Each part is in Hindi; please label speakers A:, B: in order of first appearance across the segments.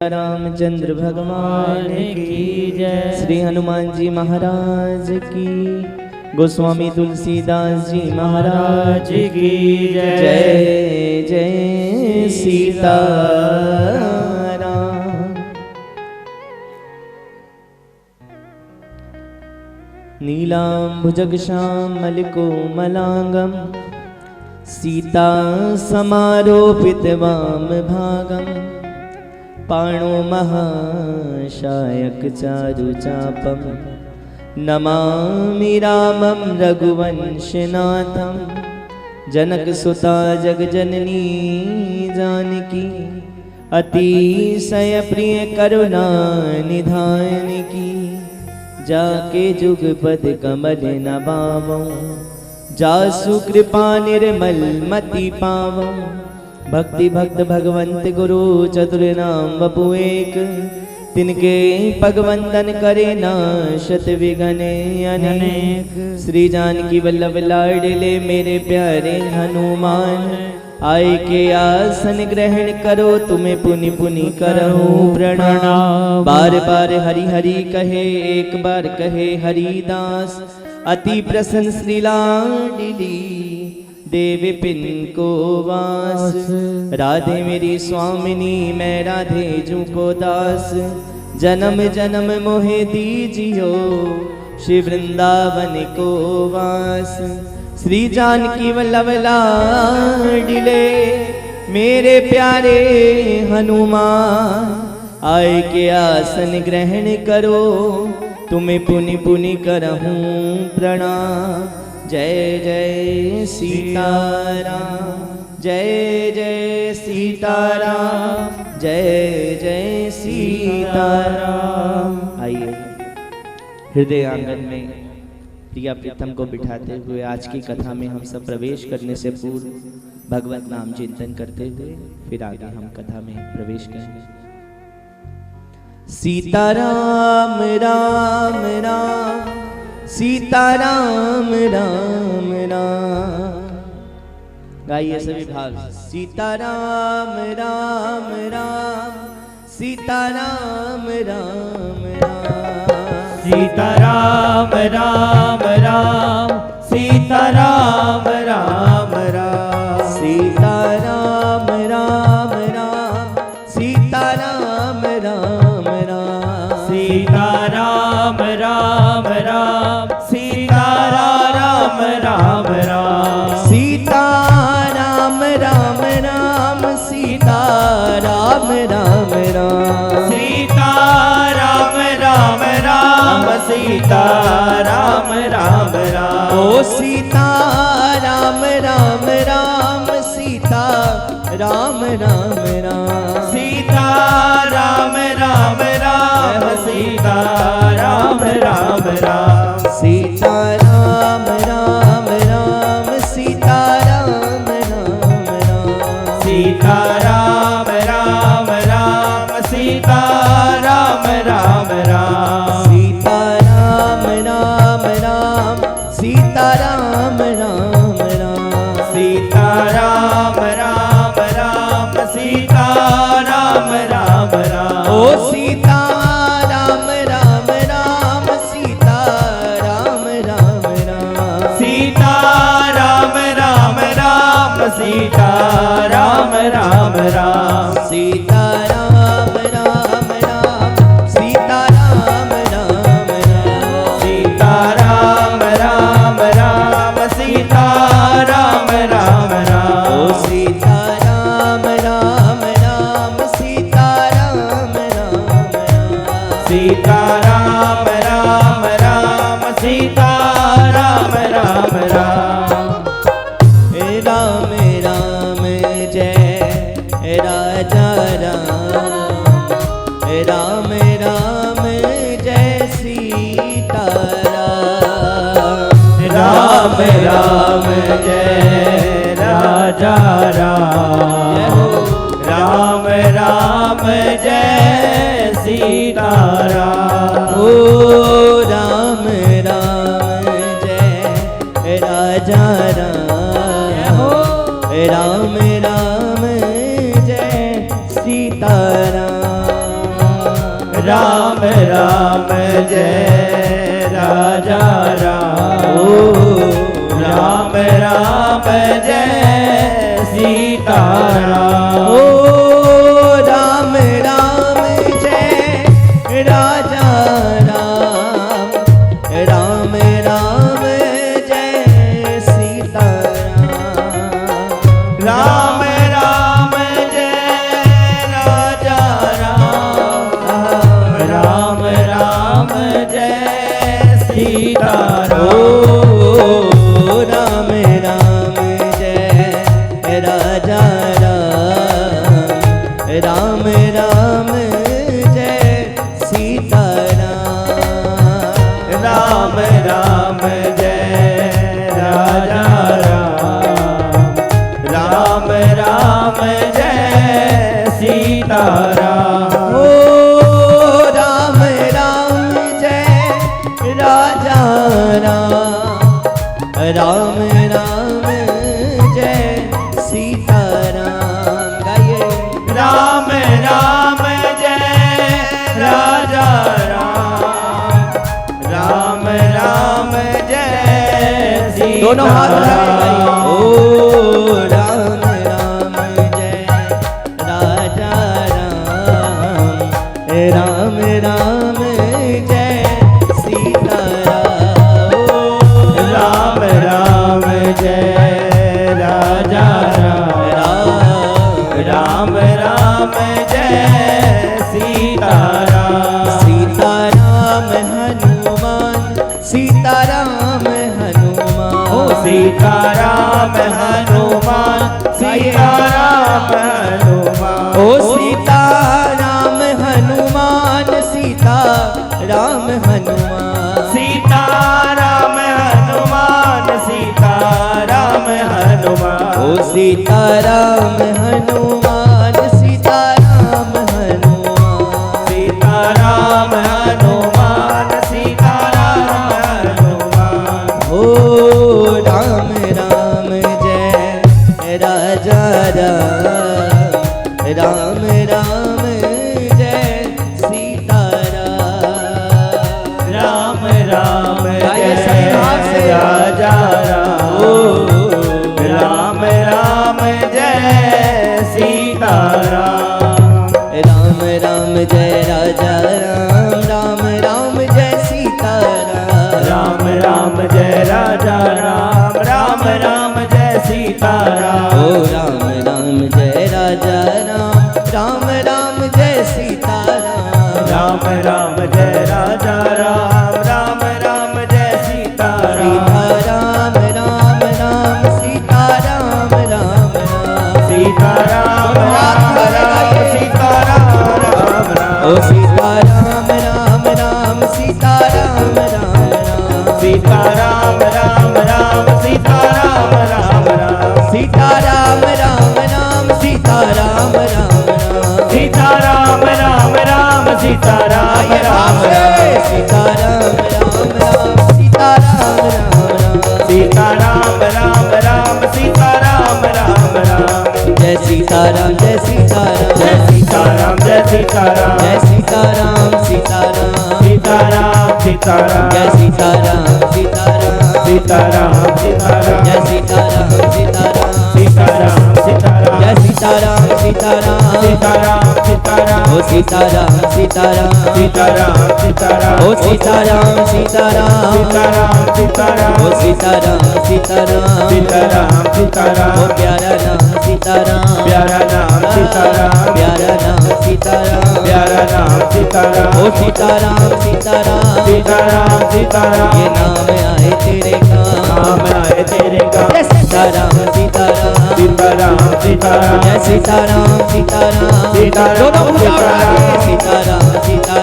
A: रामचंद्र भगवान की जय। श्री हनुमान जी महाराज की, गोस्वामी तुलसीदास जी महाराज की जय। जय जय सीताराम। नीलाम्बुजगश्यामल कोमलांगम, सीता समारोपित वाम भागम, पाणो महाशायक चारुचापम, नमामि रामं रघुवंशनाथं, जनकसुता जगजननी जानकी, अतिशय प्रिय करुणा निधान की, जाके जुगपद कमल नबावं, जासु कृपा निर्मल मति पावं, भक्ति भक्त भगवंत गुरु चतुर नाम वपु एक, तिनके पगवंदन करे नाशत विघ्ने अनेक। श्री जानकी वल्लभ लाडले मेरे प्यारे हनुमान, आए के आसन ग्रहण करो तुम्हें पुनि पुनि करहूँ प्रणाम। बार बार हरि हरि कहे, एक बार कहे हरिदास, अति प्रसन्न श्री लाडली देवी पिन को वास। राधे मेरी स्वामिनी, मैं राधे जू को दास, जन्म जन्म मोहे दीजियो, श्री वृंदावन को वास। श्री जानकी वल्लभ लाडले मेरे प्यारे हनुमान, आए के आसन ग्रहण करो तुम्हें पुनि पुनि करहूँ प्रणाम। जय जय सीताराम, जय जय सीताराम, जय जय सीताराम। आइए हृदय आंगन में प्रिया प्रीतम को बिठाते हुए आज की कथा में हम सब प्रवेश करने से पूर्व भगवत नाम चिंतन करते हुए फिर आगे हम कथा में प्रवेश करेंगे। सीताराम राम राम, सीताराम राम राम। गाइए सभी भाव। सीताराम राम राम, सीताराम राम राम,
B: सीताराम राम राम, सीताराम राम राम,
A: सीताराम राम राम, सीताराम राम राम,
B: सीताराम राम राम, सीताराम राम राम,
A: सीताराम राम राम, सीताराम राम राम,
B: सीताराम राम राम, सीताराम राम राम,
A: ओ सीताराम राम राम, सीताराम राम राम,
B: सीताराम राम राम, सीताराम राम राम,
A: सीताराम राम राम, सीताराम राम राम,
B: सीताराम राम राम, सीताराम राम राम,
A: सीताराम राम राम, सीताराम राम राम,
B: सीताराम राम राम, सीताराम राम राम,
A: ओ सीताराम राम राम, सीताराम राम राम,
B: सीताराम राम राम, सीताराम राम राम,
A: सीताराम राम राम, सीताराम राम राम,
B: सीताराम राम राम, सीताराम राम राम,
A: ओ सीताराम राम राम, सीताराम राम राम,
B: सीताराम राम राम, सीताराम राम राम,
A: राम राम जय राजा राम, राम राम जय सीताराम,
B: राम राम जय राजा राम, राम राम जय सीताराम,
A: ओ राम राम जय राजा राम, राम राम जय सीताराम।
B: राम राम जय राजा राम। राम राम जय सीता राम।
A: राम राम जय राजा राम। राम राम जय सीता राम।
B: राम राम जय राजा राम। राम राम जय सीता राम।
A: राम राम जय राजा राम। राम राम जय सीता राम।
B: राम राम जय राजा राम। राम राम जय सीता राम।
A: राम राम जय राजा राम। राम राम जय सीता राम। गाइए।
B: राम राम जय राजा राम। राम राम जय सीता
A: दोनों हाथ
B: राम।
A: उठाए। ओ राम राम जय राजा राम। राम राम जय सीता राम।
B: राम राम जय राजा राम। राम राम जय सीता राम।
A: सीता राम हनुमान। सीता राम हनुमान।
B: ओ सीता राम हनुमान। सीता राम हनुमान।
A: ओ सीता राम हनुमान। सीता राम हनुमान।
B: सीता राम हनुमान। सीता राम हनुमान।
A: ओ सीता राम हनुमान। सीता राम हनुमान।
B: सीता राम हनुमान। सीता राम हनुमान।
A: ओ राम राम जय राजा राम। राम राम जय सीता राम।
B: राम राम
A: गाइए
B: जय
A: सभी भाव से।
B: राजा राम। राम राम जय सीता राम।
A: राम राम जय राजा राम। राम राम जय सीता राम।
B: राम राम जय राजा राम। राम राम जय सीता राम।
A: ओ राम राम जय राजा राम। राम राम जय सीता राम।
B: राम राम जय राजा राम। राम राम जय सीता
A: सीता
B: राम।
A: राम राम राम सीता राम राम राम।
B: सीता राम राम राम। सीता राम राम राम।
A: ओ सीता राम राम राम सीता राम राम राम।
B: सीता राम राम राम। सीता राम राम राम।
A: सीता राम राम राम सीता राम राम राम।
B: सीता राम राम राम। सीता राम राम राम।
A: सीता राम राम राम सीता राम राम राम।
B: सीता राम राम राम। सीता राम राम राम।
A: जय सीताराम जय सीताराम
B: जय सीताराम जय सीताराम।
A: जय सीताराम सीताराम
B: सीताराम सीताराम।
A: जय सीताराम सीताराम
B: सीताराम सीताराम।
A: जय सीताराम सीताराम
B: सीताराम सीताराम।
A: जय सीताराम सीताराम
B: सीताराम सीताराम।
A: ओ सीताराम सीताराम
B: सीताराम सीताराम।
A: ओ सीताराम सीताराम
B: सीताराम सीताराम।
A: ओ सीताराम सीताराम
B: सीताराम सीताराम।
A: ओ प्यारा नाम सीताराम
B: प्यारा नाम सीताराम।
A: प्यारा नाम सीताराम
B: प्यारा नाम सीताराम।
A: ओ सीताराम सीताराम
B: सीताराम सीताराम।
A: ये नाम आए तेरे काम
B: नाम आए तेरे काम।
A: जय सीताराम सीताराम
B: सीताराम सीताराम।
A: जय सीताराम सीताराम
B: सीताराम
A: दोनों भुजा
B: सीताराम।
A: उठा के सीताराम सीताराम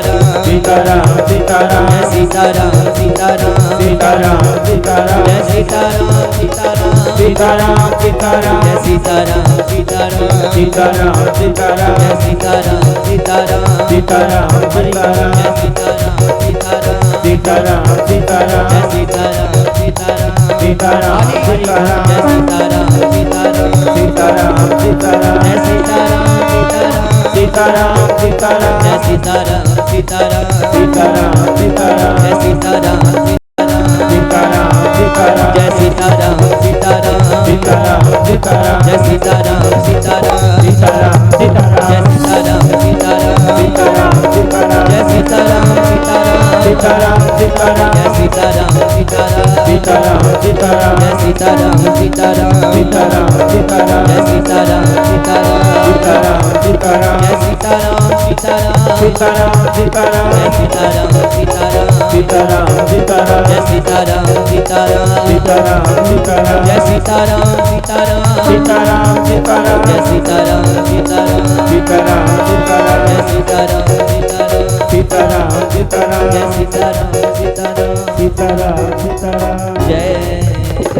B: सीताराम सीताराम।
A: जय सीताराम सीताराम
B: सीताराम सीताराम।
A: जय सीताराम सीताराम
B: सीताराम सीताराम।
A: जय सीताराम सीताराम
B: सीताराम सीताराम।
A: जय सीताराम सीताराम
B: सीताराम सीताराम।
A: जय सीताराम सीताराम
B: सीताराम सीताराम।
A: जय सीताराम सीताराम
B: सीताराम सीताराम
A: जय सीताराम सीताराम
B: सीताराम सीताराम
A: जय सीताराम सीताराम
B: सीताराम सीताराम
A: जय सीताराम सीताराम
B: सीताराम सीताराम
A: जय सीताराम सीताराम
B: सीताराम सीताराम
A: जय सीताराम सीताराम
B: सीताराम सीताराम
A: जय सीताराम सीताराम
B: सीताराम सीताराम
A: जय सीताराम सीताराम
B: सीताराम सीताराम
A: जय सीताराम सीताराम
B: सीताराम सीताराम
A: जय सीताराम सीताराम
B: सीताराम सीताराम
A: जय सीताराम सीताराम
B: सीताराम सीताराम
A: जय सीताराम सीताराम
B: सीताराम सीताराम
A: जय सीताराम सीताराम
B: सीताराम सीताराम
A: जय सीताराम सीताराम
B: सीताराम सीताराम
A: जय सीताराम सीताराम
B: सीताराम सीताराम
A: जय सीताराम सीताराम
B: सीताराम सीताराम
A: जय सीताराम सीताराम
B: सीताराम सीताराम
A: जय सीताराम सीताराम
B: सीताराम सीताराम
A: जय सीताराम सीताराम
B: सीताराम सीताराम
A: जय जय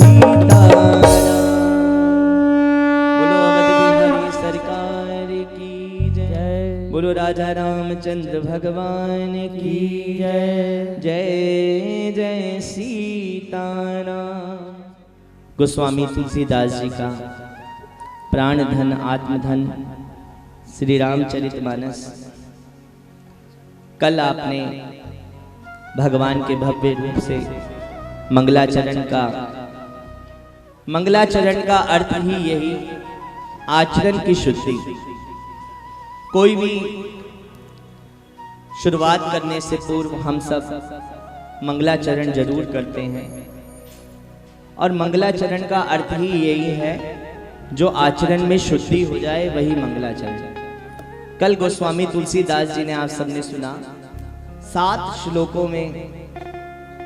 A: सीताराम। बोलो अवध बिहारी सरकार की जय। बोलो राजा रामचंद्र भगवान की जय। जय जय सीताराम। गोस्वामी तुलसीदास जी का प्राण धन आत्मधन श्री रामचरितमानस कल आपने भगवान के भव्य रूप से मंगलाचरण का अर्थ ही यही आचरण की शुद्धि। कोई भी शुरुआत करने से पूर्व हम सब मंगलाचरण जरूर करते हैं और मंगलाचरण का अर्थ ही यही है जो आचरण में शुद्धि हो जाए वही मंगलाचरण। कल गोस्वामी तुलसीदास जी ने आप सबने सुना 7 श्लोकों में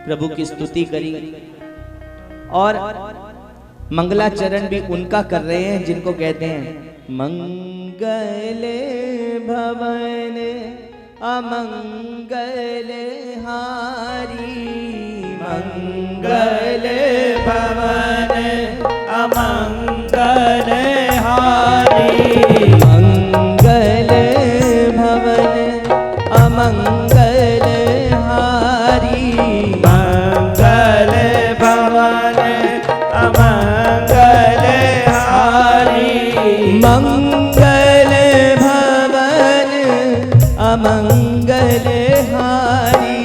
A: प्रभु की स्तुति करी और मंगलाचरण भी उनका कर रहे हैं जिनको कहते हैं मंगले भवन अमंगल हारी।
B: मंगले भवन अमंगल हारी।
A: मंगल भवन अमंगल हारी।
B: मंगल भवन अमंगल हारी।
A: मंगल भवन अमंगल हारी।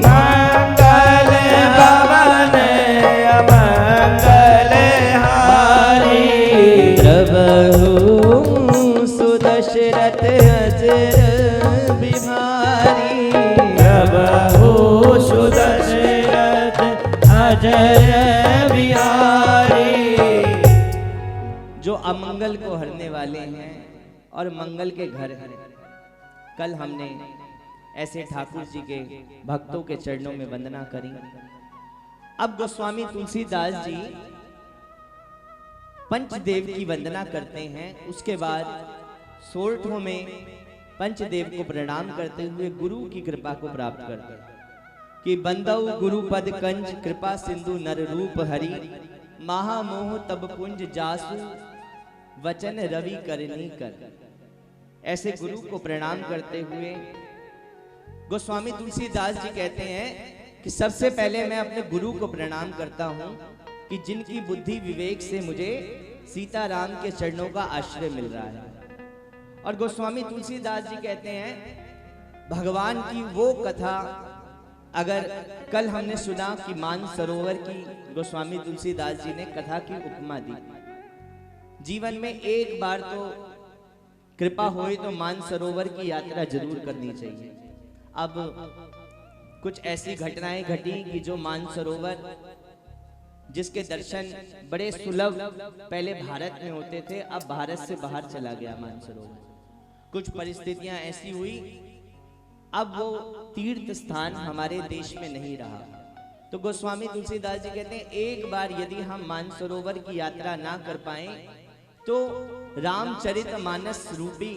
B: मंगल भवन अमंगल हारी।
A: प्रभु सुदशरथ अजर बिहारी।
B: प्रभु सुदशरथ अजय बिहारी।
A: जो अमंगल को हरने वाले हैं और मंगल के घर हैं। कल हमने ऐसे ठाकुर जी के भक्तों के चरणों में वंदना करी। अब गोस्वामी तुलसीदास जी पंचदेव की वंदना करते हैं। उसके बाद सोरठों में पंचदेव को प्रणाम करते हुए गुरु की कृपा को प्राप्त करते हैं कि बंदौ गुरु पद कंज कृपा सिंधु नर रूप हरि। महामोह तब पुंज जासु वचन रवि करनी कर। ऐसे गुरु को प्रणाम करते हुए गोस्वामी तुलसीदास जी कहते हैं कि सबसे पहले मैं अपने गुरु को प्रणाम करता हूं कि जिनकी बुद्धि विवेक से मुझे सीताराम के चरणों का आश्रय मिल रहा है। और गोस्वामी तुलसीदास जी कहते हैं भगवान की वो कथा, अगर कल हमने सुना कि मानसरोवर की गोस्वामी तुलसीदास जी ने कथा की उपमा दी। जीवन में एक बार तो कृपा होए तो मानसरोवर की यात्रा जरूर करनी चाहिए। अब कुछ ऐसी घटनाएं घटी कि जो मानसरोवर जिसके दर्शन बड़े सुलभ पहले भारत में होते थे, अब भारत से बाहर चला गया मानसरोवर। कुछ परिस्थितियां ऐसी हुई, अब वो तीर्थ स्थान हमारे देश में नहीं रहा। तो गोस्वामी तुलसीदास जी कहते हैं एक बार यदि हम मानसरोवर की यात्रा ना कर पाए तो रामचरितमानस रूपी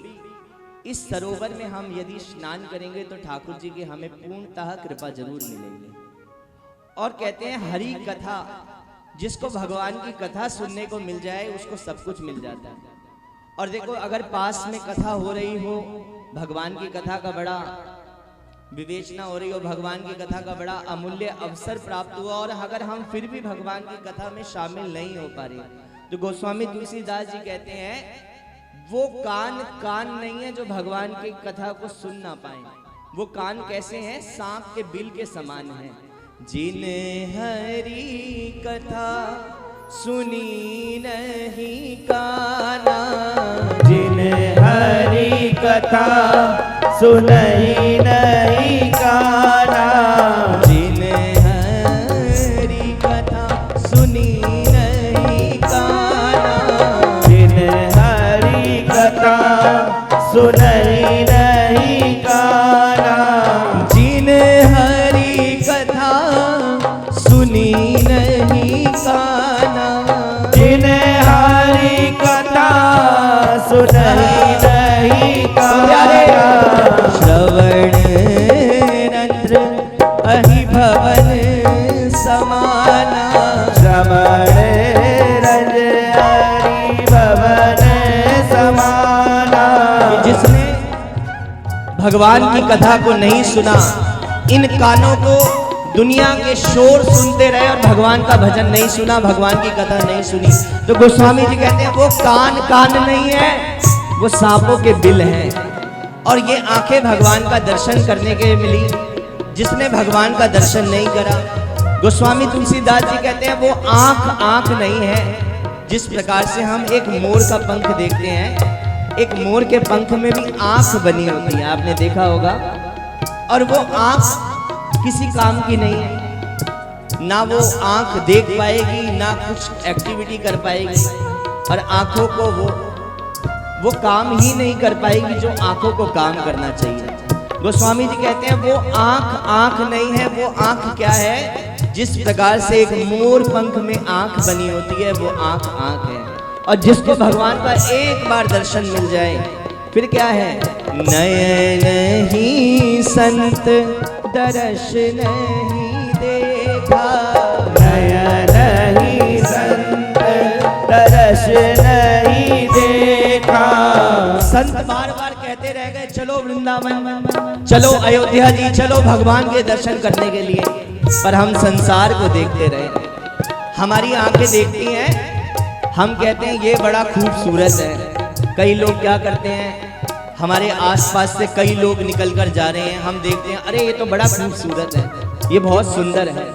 A: इस सरोवर में हम यदि स्नान करेंगे तो ठाकुर जी की हमें पूर्णतः कृपा जरूर मिलेगी। और कहते हैं हरि कथा, जिसको भगवान की कथा सुनने को मिल जाए उसको सब कुछ मिल जाता है। और देखो अगर पास में कथा हो रही हो, भगवान की कथा का बड़ा विवेचना हो रही हो, भगवान की कथा का बड़ा अमूल्य अवसर प्राप्त हुआ, और अगर हम फिर भी भगवान की कथा में शामिल नहीं हो पा रहे, तो गोस्वामी तुलसीदास जी कहते हैं वो कान नहीं है जो भगवान की कथा को सुन ना पाए। वो कान कैसे हैं? सांप के बिल के समान हैं। जिन हरि कथा सुनी नहीं काना,
B: जिन हरि कथा सुनई नहीं काना,
A: जिन हरि कथा सुनी नहीं काना,
B: जिन हरि कथा सुनई नहीं काना,
A: जिन हरि कथा सुनी नहीं काना,
B: जिन हरि कथा सुनई नहीं काना,
A: श्रवण रंध्र अहि भवन समाना,
B: श्रवण रंज हरि भवन समाना।
A: जिसने भगवान की कथा को नहीं सुना, इन कानों को दुनिया के शोर सुनते रहे और भगवान का भजन नहीं सुना, भगवान की कथा नहीं सुनी, तो गोस्वामी जी कहते हैं वो कान नहीं है, वो सांपों के बिल हैं। और ये आंखें भगवान का दर्शन करने के लिए मिली, जिसने भगवान का दर्शन नहीं करा, गोस्वामी तुलसीदास जी कहते हैं वो आंख नहीं है। जिस प्रकार से हम एक मोर का पंख देखते हैं, एक मोर के पंख में भी आंख बनी होती है, आपने देखा होगा, और वो आंख किसी काम की नहीं है, ना वो आंख देख पाएगी, ना कुछ एक्टिविटी कर पाएगी, और आंखों को वो काम ही नहीं कर पाएगी जो आंखों को काम करना चाहिए। गोस्वामी जी कहते हैं वो आंख नहीं है, वो आंख क्या है? जिस प्रकार से एक मोर पंख में आंख बनी होती है, वो आंख है। और जिसको भगवान का एक बार दर्शन मिल जाए, फिर क्या है? नयन ही संत दर्श नहीं देखा,
B: नयन ही संत दर्श नहीं देखा।
A: संत बार बार कहते रह गए चलो वृंदावन, चलो अयोध्या जी, चलो भगवान के दर्शन करने के लिए, पर हम संसार को देखते रहे। हमारी आंखें देखती हैं, हम कहते हैं ये बड़ा खूबसूरत है। कई लोग क्या करते हैं, हमारे आसपास से कई लोग निकल कर जा रहे हैं, हम देखते हैं अरे ये तो बड़ा खूबसूरत है, ये बहुत सुंदर है।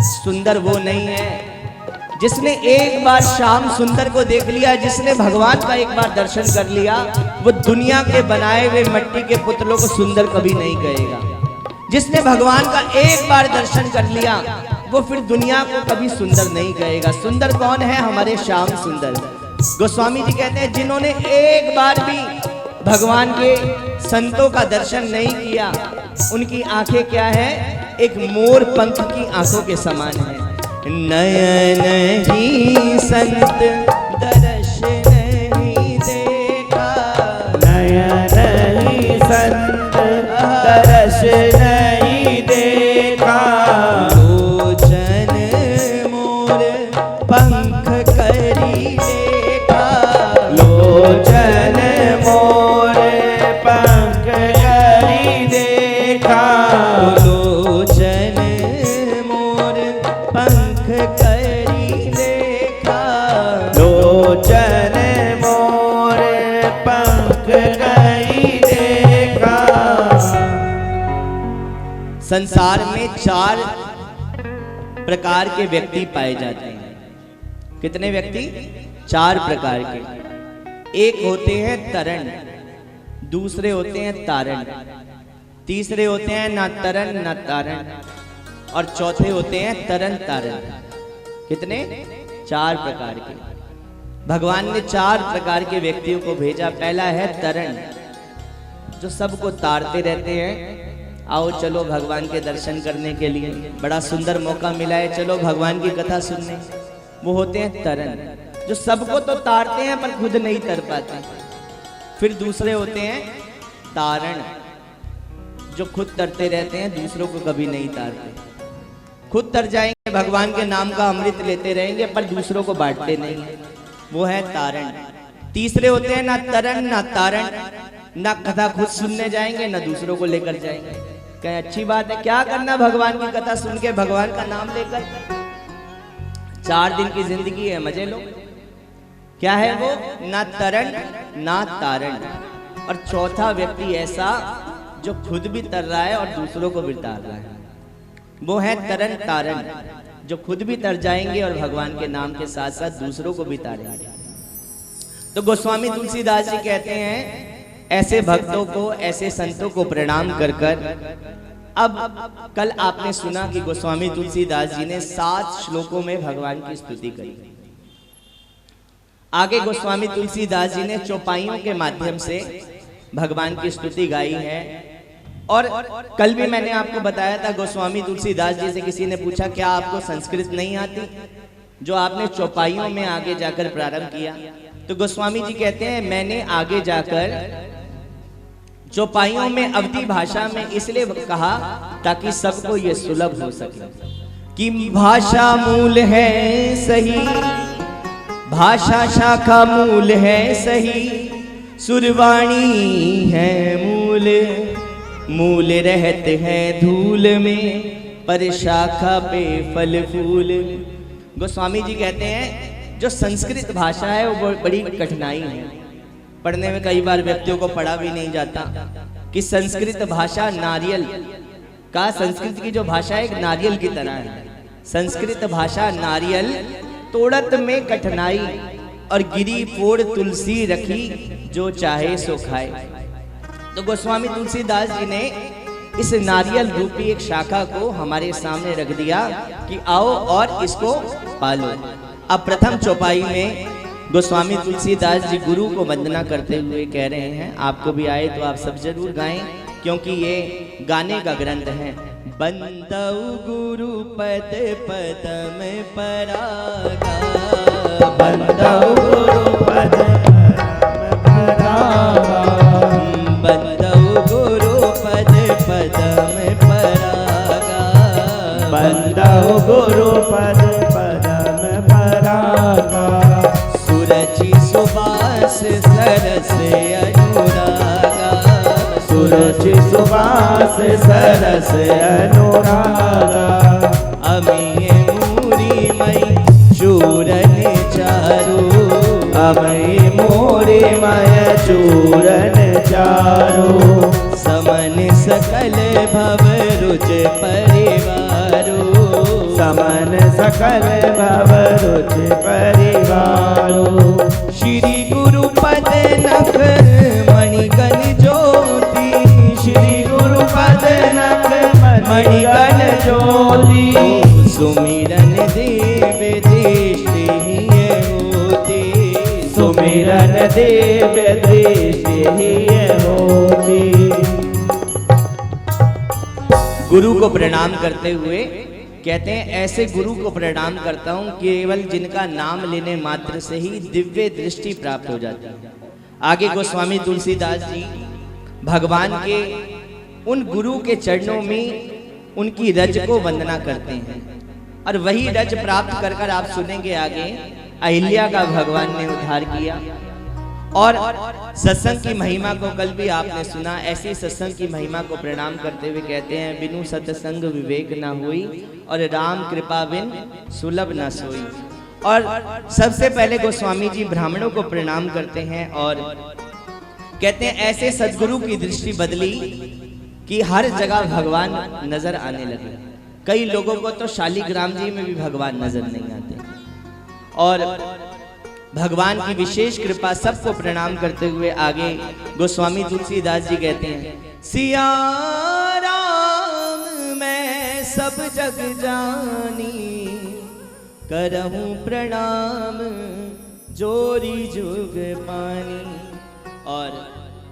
A: सुंदर वो नहीं है जिसने एक बार श्याम सुंदर को देख लिया, जिसने भगवान का एक बार दर्शन कर लिया, वो दुनिया के बनाए हुए मिट्टी के पुतलों को सुंदर कभी नहीं कहेगा। जिसने भगवान का एक बार दर्शन कर लिया, वो फिर दुनिया को कभी सुंदर नहीं कहेगा। सुंदर कौन है? हमारे श्याम सुंदर। गोस्वामी जी कहते हैं जिन्होंने एक बार भी भगवान के संतों का दर्शन नहीं किया, उनकी आंखें क्या है? एक मोर पंख की आंखों के समान है। नयन ही संत दर्श नहीं देखा,
B: नयन ही संत दर्श नहीं देखा।
A: लोचन मोर पंख करी देखा,
B: लोचन मोर पंख करी देखा।
A: लोचन मोर पंख करी देखा,
B: लोचन मोर पंख करी देखा।
A: संसार में 4 प्रकार के व्यक्ति पाए जाते हैं। कितने व्यक्ति? 4 प्रकार के। एक होते हैं तरण, दूसरे होते हैं तारण, तीसरे होते हैं ना तरन ना तारण, और चौथे होते हैं तरन तारण। कितने? 4 प्रकार के। भगवान ने 4 प्रकार के व्यक्तियों को भेजा। पहला है तरण, जो सबको तारते रहते हैं, आओ चलो भगवान के दर्शन करने के लिए, बड़ा सुंदर मौका मिला है, चलो भगवान की कथा सुनने। वो होते हैं तरण, जो सबको तो तारते हैं पर खुद नहीं तर पाते। फिर दूसरे होते हैं तारण, जो खुद तरते रहते हैं, दूसरों को कभी नहीं तारते। खुद तर जाएंगे, भगवान के नाम का अमृत लेते रहेंगे, पर दूसरों को बांटते नहीं है, वो है तारण। तीसरे होते हैं ना तरन ना तारण, ना कथा खुद सुनने जाएंगे ना दूसरों को लेकर जाएंगे। कहीं अच्छी बात है, क्या करना भगवान की कथा सुन के भगवान का नाम लेकर। 4 दिन की जिंदगी है, मजे लो। क्या है वो? ना तरण ना तारण। और चौथा व्यक्ति ऐसा जो खुद भी तर रहा है और दूसरों को भी तार रहा है, वो है तरन तारण, जो खुद भी तर जाएंगे और भगवान के नाम के साथ साथ दूसरों को भी तारेंगे। तो गोस्वामी तुलसीदास जी कहते हैं ऐसे भक्तों को, ऐसे संतों को प्रणाम कर कर। अब कल आपने सुना कि गोस्वामी तुलसीदास जी ने 7 श्लोकों में भगवान की स्तुति करी। आगे गोस्वामी तुलसीदास जी ने चौपाइयों के माध्यम से भगवान की स्तुति गाई है। और कल भी मैंने आपको बताया था, गोस्वामी तुलसीदास जी से किसी ने पूछा क्या आपको संस्कृत नहीं आती, जो आपने चौपाइयों में आगे जाकर प्रारंभ किया। तो गोस्वामी जी कहते हैं मैंने आगे जाकर चौपाइयों में अवधी भाषा में इसलिए कहा ताकि सबको ये सुलभ हो सके कि भाषा मूल है सही, भाषा शाखा मूल है सही, सुरवाणी है मूल, मूल रहते हैं धूल में, पर शाखा पे फल फूल। गोस्वामी जी कहते हैं जो संस्कृत भाषा है वो बड़ी कठिनाई है, पढ़ने में कई बार व्यक्तियों को पढ़ा भी नहीं जाता कि संस्कृत भाषा नारियल का, संस्कृत की जो भाषा है एक नारियल की तरह है। संस्कृत भाषा नारियल तोड़त में कठिनाई, और गिरी फोड़ तुलसी रखी जो चाहे सो खाए। तो गोस्वामी तुलसीदास जी ने इस नारियल रूपी एक शाखा को हमारे सामने रख दिया कि आओ और इसको पालो। अब प्रथम चौपाई में गोस्वामी तुलसीदास जी गुरु को वंदना करते हुए कह रहे हैं, आपको भी आए तो आप सब जरूर गाएं क्योंकि ये गाने का ग्रंथ है। बंदौ गुरु पद पदम परागा,
B: बंदौ गुरु पद परागा,
A: बंदौ गुरु पद पदम परागा,
B: बंदौ गुरु पद पदम परागा,
A: सुरचि सुबास सरस अनुरागा,
B: सुरचि सुबास सरस अनुरागा,
A: अमीय मूरी मई चूरन चारू,
B: अमय मोरे मय चूरन चारो,
A: समन सकल भव रुच परिवारो,
B: समन सकल भव रुच परिवारो,
A: श्री गुरु पद नख मणिगण ज्योति,
B: श्री गुरु पद नख मणिगण ज्योति,
A: सुमिरन देव दृष्टि होती,
B: सुमिरन देव दृष्टि होती।
A: गुरु को प्रणाम करते हुए कहते हैं ऐसे गुरु को प्रणाम करता हूं केवल जिनका नाम लेने मात्र से ही दिव्य दृष्टि प्राप्त हो जाती है। आगे गोस्वामी तुलसीदास जी भगवान के उन गुरु के चरणों में उनकी रज को वंदना करते हैं, और वही रज प्राप्त कर कर आप सुनेंगे आगे अहिल्या का भगवान ने उद्धार किया। और सत्संग की महिमा को कल भी आपने सुना, ऐसी सत्संग की महिमा को प्रणाम करते हुए कहते हैं बिनु सत्संग विवेक ना हुई, और राम कृपा बिन सुलभ ना सोई। और सबसे पहले गोस्वामी जी ब्राह्मणों को प्रणाम करते हैं और कहते हैं ऐसे सदगुरु की दृष्टि बदली कि हर जगह भगवान नजर आने लगे। कई लोगों को तो शालीग्राम जी में भी भगवान नजर नहीं आते, और भगवान की विशेष कृपा। सबको प्रणाम करते हुए आगे गोस्वामी तुलसीदास जी कहते हैं सिया राम मैं सब जग जानी, करहूं प्रणाम जोरी जुग पानी। और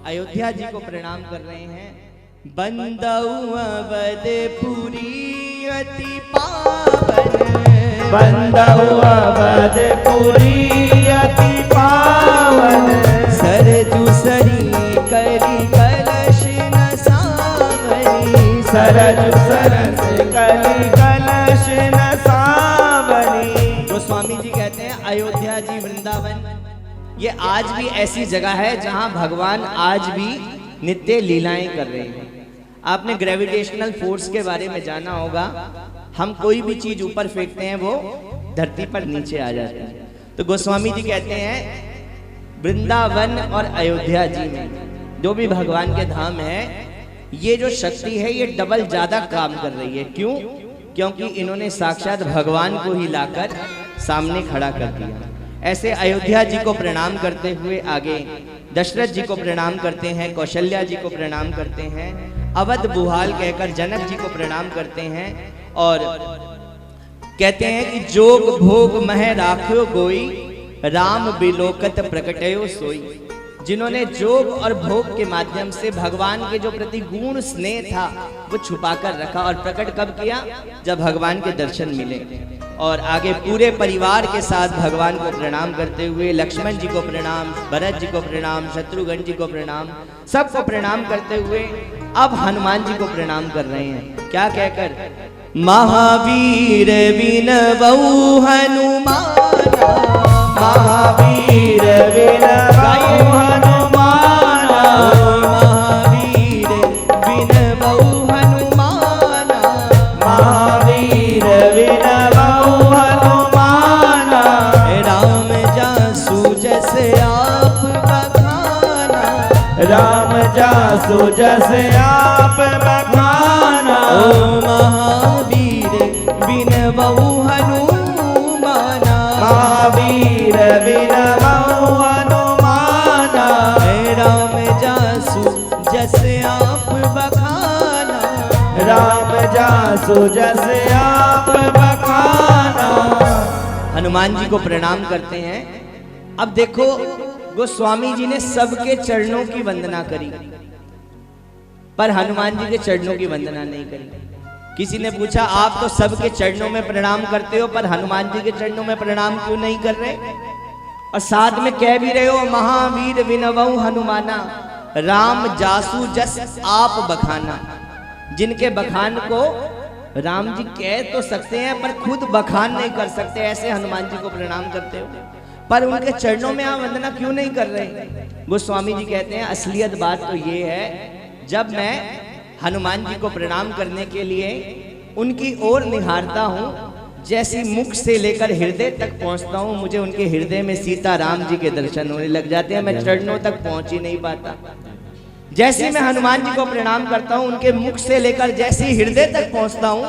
A: अयोध्या जी को प्रणाम कर रहे हैं। बंदौ अवधपुरी अति पावन,
B: बंदौ अवधपुरी अति पावन,
A: सरजू सरी करी कलश न सावनी,
B: सरजू सरस कली कलश न सावनी।
A: गोस्वामी जी कहते हैं अयोध्या जी वृंदावन ये आज भी ऐसी जगह है जहां भगवान आज भी नित्य लीलाएं कर रहे हैं। आपने ग्रेविटेशनल फोर्स के बारे में जाना होगा, हम कोई भी चीज ऊपर फेंकते हैं वो धरती पर नीचे आ जाती है। तो गोस्वामी जी कहते हैं वृंदावन और अयोध्या जी में जो भी भगवान के धाम है, ये जो शक्ति है ये डबल ज्यादा काम कर रही है। क्यों? क्योंकि इन्होंने साक्षात भगवान को ही लाकर सामने खड़ा कर दिया। ऐसे अयोध्या जी को प्रणाम करते हुए आगे दशरथ जी को प्रणाम करते हैं, कौशल्या जी को प्रणाम करते हैं, अवध बुहाल कहकर जनक जी को प्रणाम करते हैं और कहते हैं कि जोग भोग मह राख्यो गोई, राम बिलोकत प्रकटयो सोई। जिन्होंने जोग और भोग के माध्यम से भगवान के जो प्रति गुण स्नेह था वो छुपा कर रखा और प्रकट कब किया? जब भगवान के दर्शन मिले। और आगे पूरे परिवार के साथ भगवान को प्रणाम करते हुए लक्ष्मण जी को प्रणाम, भरत जी को प्रणाम, शत्रुघ्न जी को प्रणाम, सबको प्रणाम करते हुए अब हनुमान जी को प्रणाम कर रहे हैं। क्या कहकर? महावीर विनवऊ हनुमाना,
B: महावीर विनवऊ हनुमाना,
A: महावीर विनवऊ हनुमाना,
B: महावीर विनवऊ हनुमाना,
A: राम जासु जस आप बखाना,
B: राम जासु जस आप बखाना,
A: ओ महावीर विनवऊ हनुमाना,
B: महावीर विनवऊ हनुमाना,
A: राम जासु जस आप बखाना,
B: राम जासु जस आप बखाना।
A: हनुमान जी को प्रणाम करते हैं। अब देखो गोस्वामी जी ने सबके चरणों की वंदना करी पर हनुमान जी के चरणों की वंदना नहीं करी। किसी ने पूछा आप तो सबके चरणों में प्रणाम करते हो पर हनुमान जी के चरणों में प्रणाम क्यों नहीं कर रहे? और साथ में कह भी रहे हो महावीर विनवऊ हनुमाना, राम जासु जस आप बखाना। जिनके बखान को राम जी कह तो सकते हैं पर खुद बखान नहीं कर सकते, ऐसे हनुमान जी को प्रणाम करते हो पर उनके चरणों में आप वंदना क्यों नहीं कर रहे? गोस्वामी जी कहते हैं असलियत बात तो ये है, जब मैं हनुमान जी को प्रणाम करने के लिए उनकी ओर निहारता हूँ, जैसी मुख से लेकर हृदय तक पहुँचता हूँ, मुझे उनके हृदय में सीता राम जी के दर्शन होने लग जाते हैं। मैं चरणों तक पहुँच ही नहीं पाता। जैसे मैं हनुमान जी को प्रणाम करता हूँ, उनके मुख से लेकर जैसे हृदय तक पहुँचता हूँ,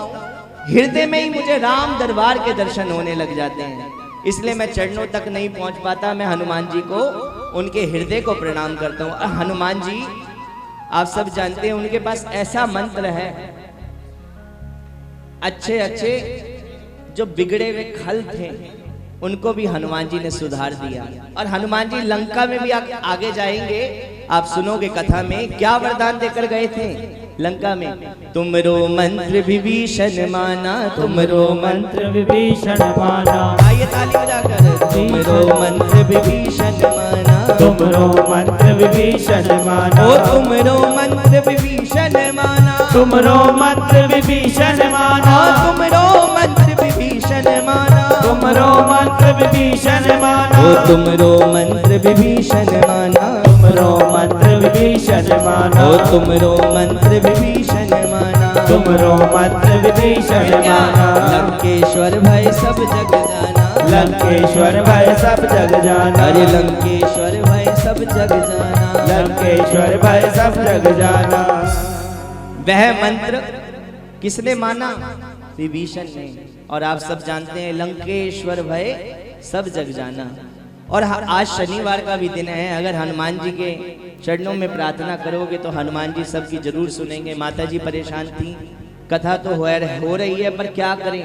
A: हृदय में ही मुझे राम दरबार के दर्शन होने लग जाते हैं। इसलिए मैं चरणों तक नहीं पहुँच पाता, मैं हनुमान जी को उनके हृदय को प्रणाम करता हूँ। और हनुमान जी आप सब जानते हैं उनके पास ऐसा मंत्र है, अच्छे अच्छे जो बिगड़े हुए खल थे उनको भी हनुमान जी ने सुधार दिया। और हनुमान जी लंका में भी आगे जाएंगे, आप सुनोगे कथा में क्या वरदान देकर गए थे लंका में। तुमरो मंत्र विभीषण माना, तुमरो
B: मंत्र विभीषण माना,
A: आइए ताली बजाकर। तुमरो मंत्र विभीषण माना,
B: तुमरो मंत्र विभीषण माना,
A: ओ तुमरो मंत्र विभीषण माना,
B: तुमरो मंत्र विभीषण माना,
A: तुमरो मंत्र विभीषण माना,
B: तुमरो मंत्र विभीषण माना,
A: ओ तुमरो मंत्र विभीषण माना,
B: तुमरो मंत्र विभीषण माना,
A: ओ तुमरो मंत्र विभीषण माना,
B: तुमरो मंत्र विभीषण माना।
A: लंकेश्वर भय सब जग जाना,
B: लंकेश्वर भय सब जग जाना,
A: अरे लंकेश्वर भय सब जग जाना,
B: लंकेश्वर भय सब जग जाना।
A: वह मंत्र किसने माना? विभीषण ने। और आप सब जानते हैं लंकेश्वर भय सब जग जाना। और आज शनिवार का भी दिन है, अगर हनुमान जी के चरणों में प्रार्थना करोगे तो हनुमान जी सबकी जरूर सुनेंगे। माता जी परेशान थी, कथा तो हो रही है पर क्या करें।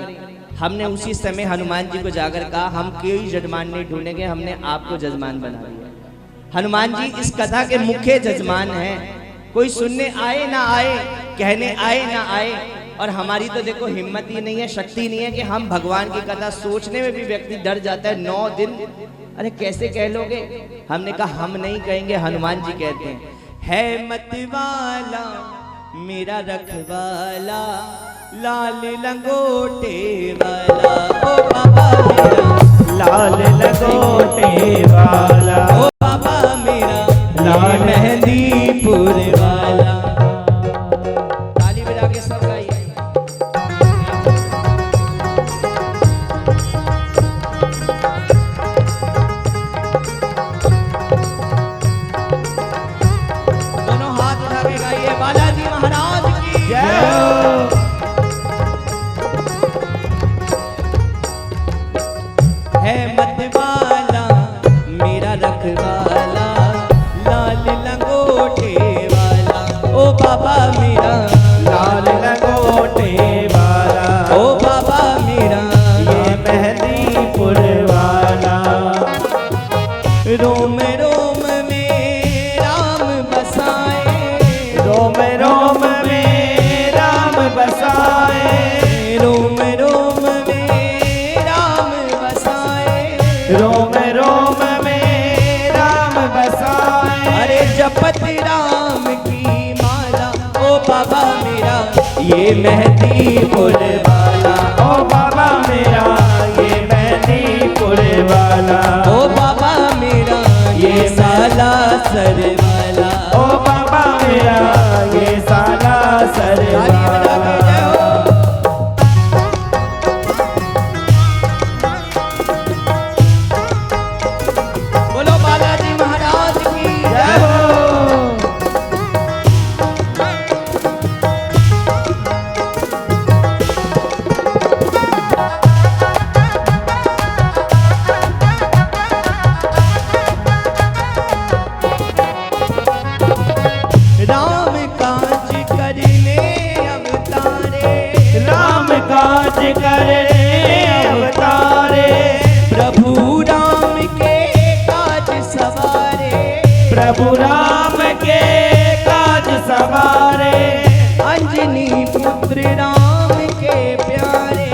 A: हमने उसी समय हनुमान जी को जाकर कहा हम कोई जजमान नहीं ढूंढेंगे, हमने आपको जजमान बना दिया। हनुमान जी इस कथा के मुख्य जजमान हैं। कोई सुनने आए ना आए, कहने आए ना आए, और हमारी तो देखो हिम्मत ही नहीं है, शक्ति नहीं है कि हम भगवान की कथा सोचने में भी व्यक्ति डर जाता है। 9 दिन अरे कैसे कह लोगे? हमने कहा हम नहीं कहेंगे, हनुमान जी कहते हैं है मतवाला मेरा रखवाला, लाल लंगोटे वाला, ओ बाबा मेरा
B: लाल लंगोटे वाला।
A: ओ बाबा मेरा
B: लाल
A: ये मेहंदीपुर वाला। ताली बजा के सब गाइए। दोनों हाथ उठा के गाइए बालाजी महाराज की
B: जय हो।
A: है मतवाला मेरा रखवाला, लाल लंगोटे वाला। ओ बाबा मेरा
B: लाल लंगोटे वाला।
A: ओ बाबा मेरा
B: ये मेहंदीपुर वाला।
A: रोम रोम में राम बसाए,
B: रोम रोम में राम बसाए।
A: रोम रोम में राम बसाए।
B: रोम रोम में राम बसाए।
A: अरे जपत राम की माला। ओ बाबा मेरा ये मेहंदीपुर वाला।
B: ओ बाबा मेरा ये मेहंदीपुर वाला।
A: ओ बाबा मेरा ये साला सर वाला।
B: ओ बाबा मेरा ये साला सर
A: ताली बजा के
B: वाला।
A: जय हो। बोलो बालाजी महाराज की
B: जय
A: जय
B: हो।
A: राम काज करने अवतारे।
B: राम काज करे अवतारे।
A: प्रभु राम के काज सवारे।
B: प्रभु राम के काज सवारे।
A: अंजनी पुत्र राम के प्यारे।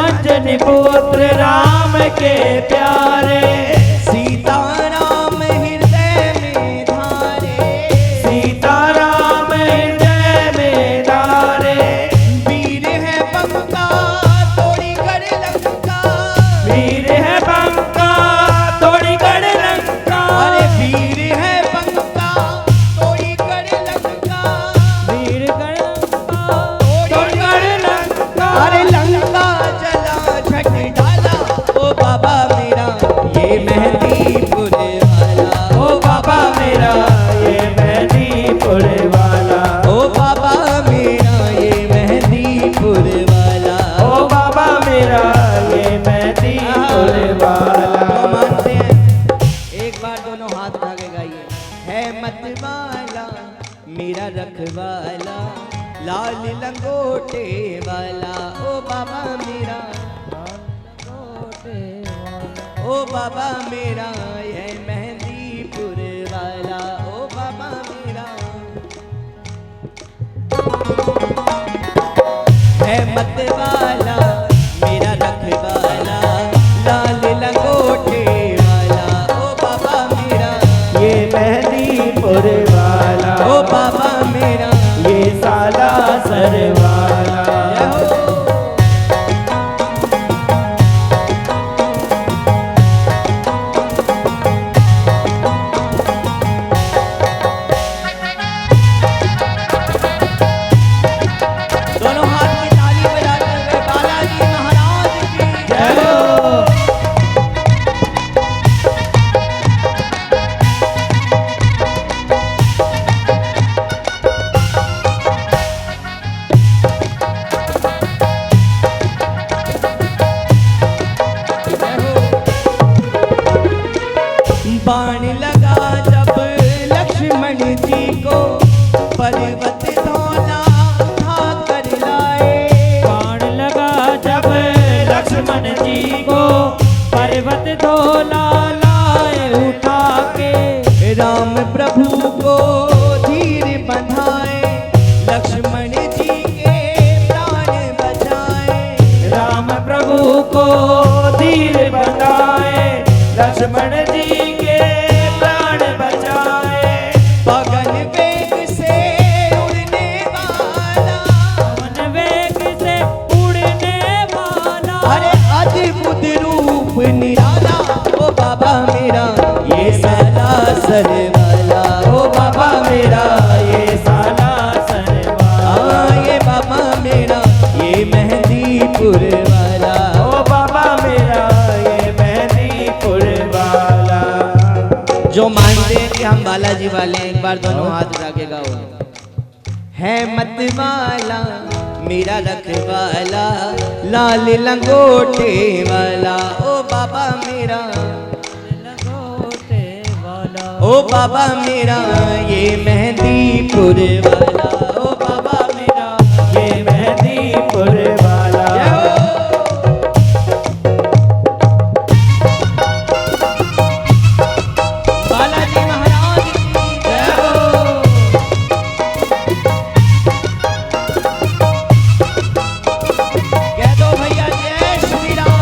B: अंजनी पुत्र राम के प्यारे।
A: सीता राम हृदय में धारे।
B: सीता राम हृदय में धारे।
A: वीर है बंका तोड़ी कर लंका।
B: वीर है बंका तोड़ी गढ़ लंका।
A: अरे वीर है बंका तोड़ी कर लंका।
B: वीर गढ़ लंका
A: तोड़ी
B: तोड़ी गढ़ लंका।
A: अरे लंका जला झट डाला। ओ बाबा मेरा ये मेहंदीपुर वाला।
B: ओ बाबा मेरा ये मेहंदीपुर वाला।
A: ओ बाबा मेरा ये मेहंदीपुर वाला।
B: ओ बाबा मेरा ये मेहंदीपुर वाला।
A: तो मानते हैं। एक बार दोनों हाथ उठा के गाइए। है मतवाला मेरा रखवाला, लाल लंगोटे वाला। ओ बाबा मेरा ओ बाबा मेरा ये मेहंदीपुर वाला। ओ बाबा मेरा है मतवाला मेरा रखवाला, लाल लंगोटे वाला। ओ बाबा मेरा
B: ये मेहंदीपुर वाला।
A: ओ बाबा मेरा
B: ये साला सर वाला।
A: जय हो। दोनों हाथ की ताली बजाते हुए बालाजी महाराज की
B: जय
A: जय
B: हो।
A: हो। सर वाला,
B: ओ बाबा मेरा ये साला सर वाला,
A: ये बाबा मेरा ये मेहंदीपुर वाला,
B: ओ बाबा मेरा ये मेहंदीपुर वाला।
A: जो मानते हैं कि हम बालाजी वाले हैं, एक बार दोनों हाथ उठा के गाओ। है मत वाला मेरा रखवाला, लाल लंगोटे वाला, ओ बाबा मेरा
B: लंगोटे वाला,
A: ओ बाबा मेरा ये मेहंदीपुर वाला, ओ बाबा मेरा
B: ये मेहंदीपुर वाला।
A: बालाजी महाराज की जय हो। कह दो भैया जय श्री राम।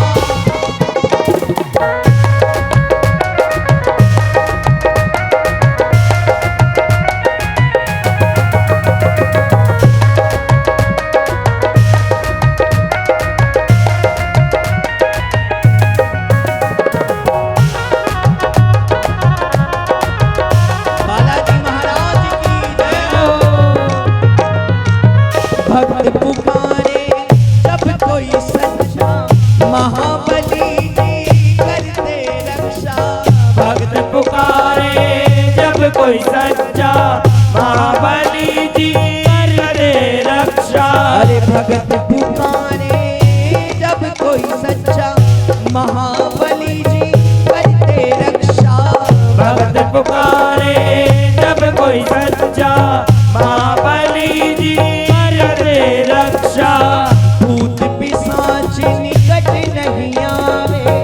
A: बालाजी महाराज की जय हो। भक्त पुकारे जब कोई सच्चा, महाबली जी करते रक्षा,
B: भक्त पुकारे जब कोई सच्चा, महाबली जी करते रक्षा।
A: अरे भक्त पुकारे जब कोई सच्चा, महाबली जी करते रक्षा,
B: भक्त पुकारे जब कोई सच्चा, महाबली जी करते रक्षा।
A: भूत पिशाच निकट नहीं आवे,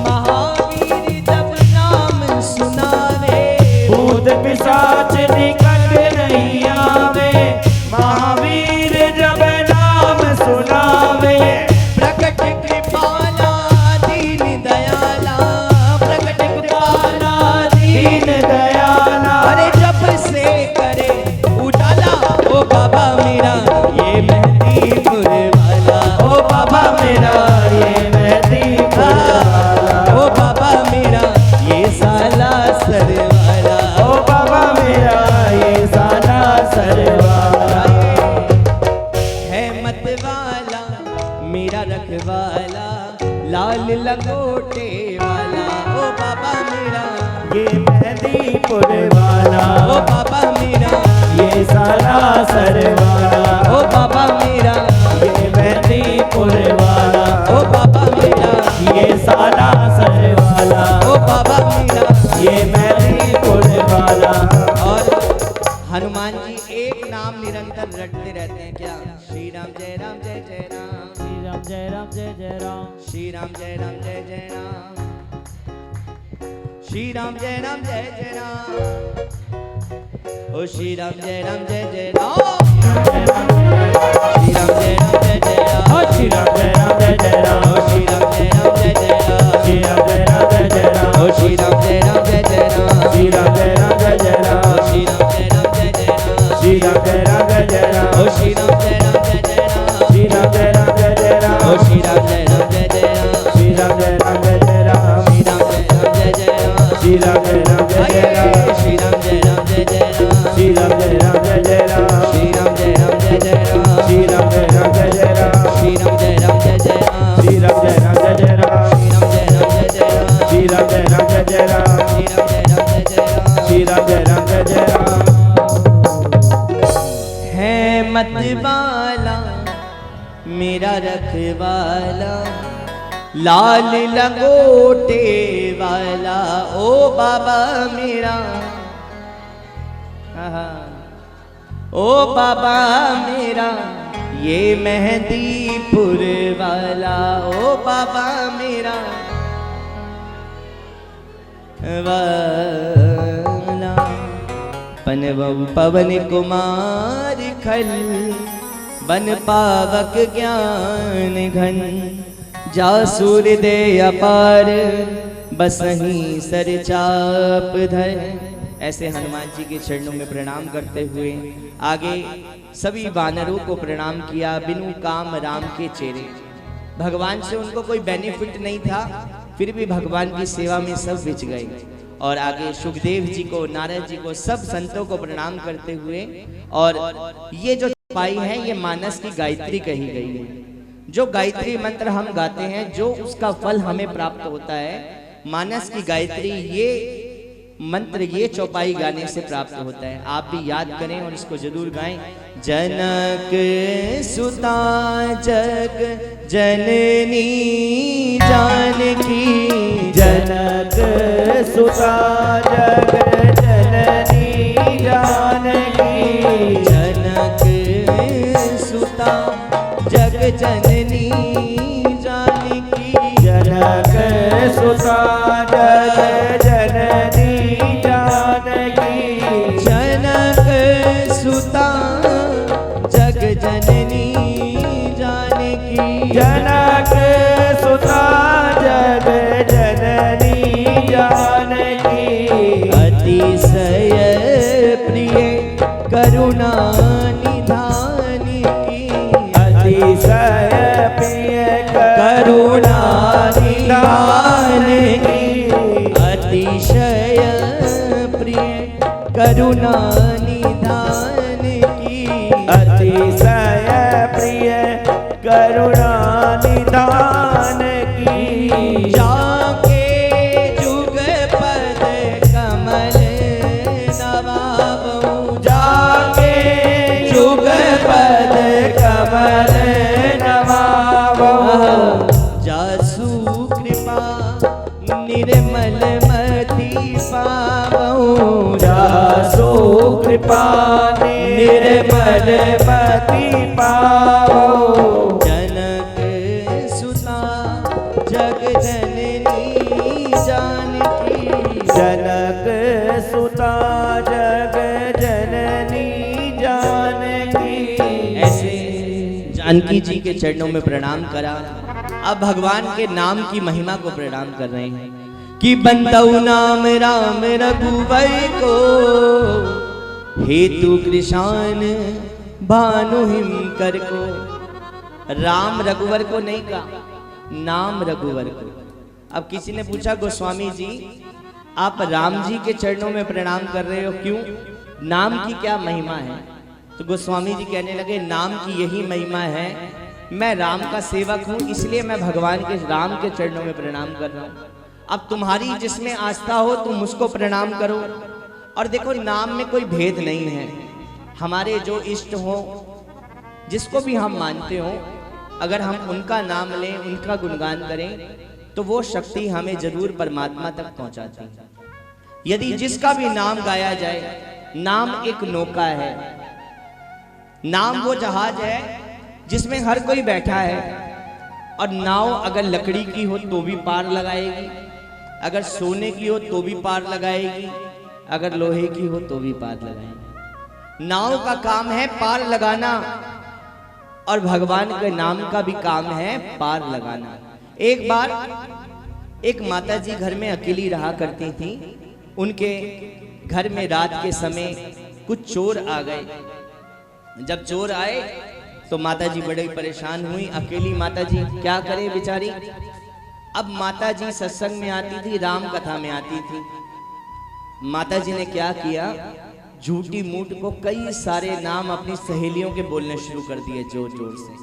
A: महावीर जब नाम सुनावे,
B: भूत पिशाच निकट नहीं आवे, महावीर जब नाम सुनावे।
A: प्रकट कृपाला दीन दयाला, प्रकट कृपाला
B: दीन दयाला,
A: अरे जब से करे उजाला, ओ बाबा मेरा ये मेहंदीपुर वाला,
B: ओ बाबा मेरा ये मेहंदीपुर वाला,
A: ओ बाबा मेरा ये साला सर वाला,
B: ओ बाबा मेरा ये साला सर वाला।
A: है मत वाला मेरा रखवाला, लाल लंगोटे वाला, ओ बाबा मेरा
B: ये मेहंदीपुर वाला,
A: ओ बाबा मेरा
B: ये साला सर वाला,
A: ओ बाबा मेरा
B: ये मेहंदीपुर वाला,
A: ओ बाबा मेरा
B: ये साला सर वाला,
A: ओ बाबा मेरा।
B: ये मेहंदीपुर वाला।
A: और हनुमान जी एक नाम निरंतर रटते रहते हैं क्या? श्री राम जय राम जय जय राम,
B: श्री राम जय राम जय जय राम,
A: श्री राम जय राम जय जय राम, श्री राम जय राम जय जय राम, ओ श्री राम जय राम जय जय राम, श्री राम जय राम जय जय राम,
B: ओ श्री राम जय राम जय जय राम,
A: ओ श्री राम जय राम जय जय राम,
B: श्री राम जय राम जय जय राम,
A: ओ श्री राम जय राम जय जय राम,
B: श्री राम जय राम जय जय राम,
A: ओ श्री राम जय राम जय जय राम,
B: श्री राम जय राम जय जय राम,
A: ओ श्री राम जय राम जय जय राम,
B: श्री राम जय राम जय जय राम,
A: ओ श्री राम जय राम जय जय राम,
B: श्री राम जय राम जय जय राम,
A: श्री राम जय राम जय जय राम,
B: श्री राम जय राम जय जय राम,
A: श्री राम जय राम जय जय राम,
B: श्री राम जय राम जय जय राम,
A: श्री राम जय राम जय जय राम,
B: श्री राम जय राम जय जय राम,
A: श्री राम जय राम जय जय राम,
B: श्री राम जय राम जय जय राम,
A: श्री राम जय राम जय जय राम,
B: श्री राम जय राम जय जय राम,
A: श्री राम जय राम जय जय राम।
B: श्री राम जय राम जय जय राम।
A: है मत वाला मेरा रखवाला, लाल लंगोटे वाला, ओ बाबा मेरा, आहा, ओ बाबा मेरा ये मेहंदीपुर वाला, ओ बाबा मेरा वाला। पवन कुमार खल, बन पावक ज्ञान घन, जासुर दे अपार, बसही सर चाप धर। ऐसे हनुमान जी के चरणों में प्रणाम करते हुए आगे सभी वानरों को प्रणाम किया। बिनु काम राम के चेरे, भगवान से उनको कोई बेनिफिट नहीं था, फिर भी भगवान की सेवा में सब बिच गए। और आगे सुखदेव जी को, नारद जी को, सब संतों को प्रणाम करते हुए, और ये जो चौपाई है ये मानस की गायत्री कही गई है। जो गायत्री मंत्र हम गाते हैं, जो उसका फल हमें प्राप्त होता है, मानस की गायत्री ये मंत्र, ये चौपाई गाने से प्राप्त होता है। आप भी याद करें और इसको जरूर गाएं। जनक सुता जग जननी जानकी,
B: जनक सुता जग जननी जानकी,
A: जनक सुता जग जननी जानकी,
B: जनक सुता जग जननी जानकी,
A: जनक सुता जग जननी जानकी,
B: जनक सुता जग जननी जानकी,
A: अतिशय प्रिय करुणा निधान की,
B: अतिशय प्रिय
A: करुणा निधान की, अतिशय प्रिय करुणा निधान की,
B: अतिशय प्रिय करुणा निधान की,
A: जाके जुग पद कमल नवाबहु,
B: जाके
A: जुग पद
B: कमल नवाबहु,
A: जासु कृपा निर्मल मति पावहु,
B: जासु कृपा निर्मल मति पावहु,
A: जनक सुता जग जननी जानकी,
B: जनक सुता जग जननी जानकी।
A: ऐसे जानकी जी के चरणों में प्रणाम करा। अब भगवान के नाम की महिमा को प्रणाम कर रहे हैं कि बंदऊ नाम राम रघुवर को, हेतु कृषान भानु हिम कर को। राम रघुवर को नहीं कहा, नाम रघुवर को। अब किसी ने पूछा गोस्वामी जी आप राम जी के चरणों में प्रणाम कर रहे हो, क्यों? नाम की क्या महिमा है? तो गोस्वामी जी कहने लगे नाम की यही महिमा है, मैं राम का सेवक हूं, इसलिए मैं भगवान के राम के चरणों में प्रणाम कर रहा हूं। अब तुम्हारी जिसमें आस्था हो तुम उसको प्रणाम करो। और देखो नाम में कोई भेद नहीं है। हमारे जो इष्ट हो, जिसको भी हम मानते हो, अगर हम उनका नाम लें, उनका गुणगान करें, तो वो शक्ति हमें जरूर परमात्मा तक पहुंचाती है। यदि जिसका भी नाम गाया जाए, नाम एक नौका है, नाम वो जहाज है जिसमें हर कोई बैठा है। और नाव अगर लकड़ी की हो तो भी पार लगाएगी, अगर सोने की हो तो भी पार लगाएगी, अगर लोहे की हो तो भी पार लगाएगी। नाव का काम है पार लगाना, और भगवान के नाम का भी काम है पार लगाना। एक बार एक माता जी घर में अकेली रहा करती थी। उनके घर में रात के समय कुछ चोर आ गए। जब चोर आए तो माता जी बड़ी परेशान हुई। अकेली माता जी क्या करे बेचारी। अब माता जी सत्संग में आती थी, राम कथा में आती थी। माता जी ने क्या किया, झूठी मूठ को कई सारे नाम अपनी सहेलियों के बोलने शुरू कर दिए, जोर जोर से।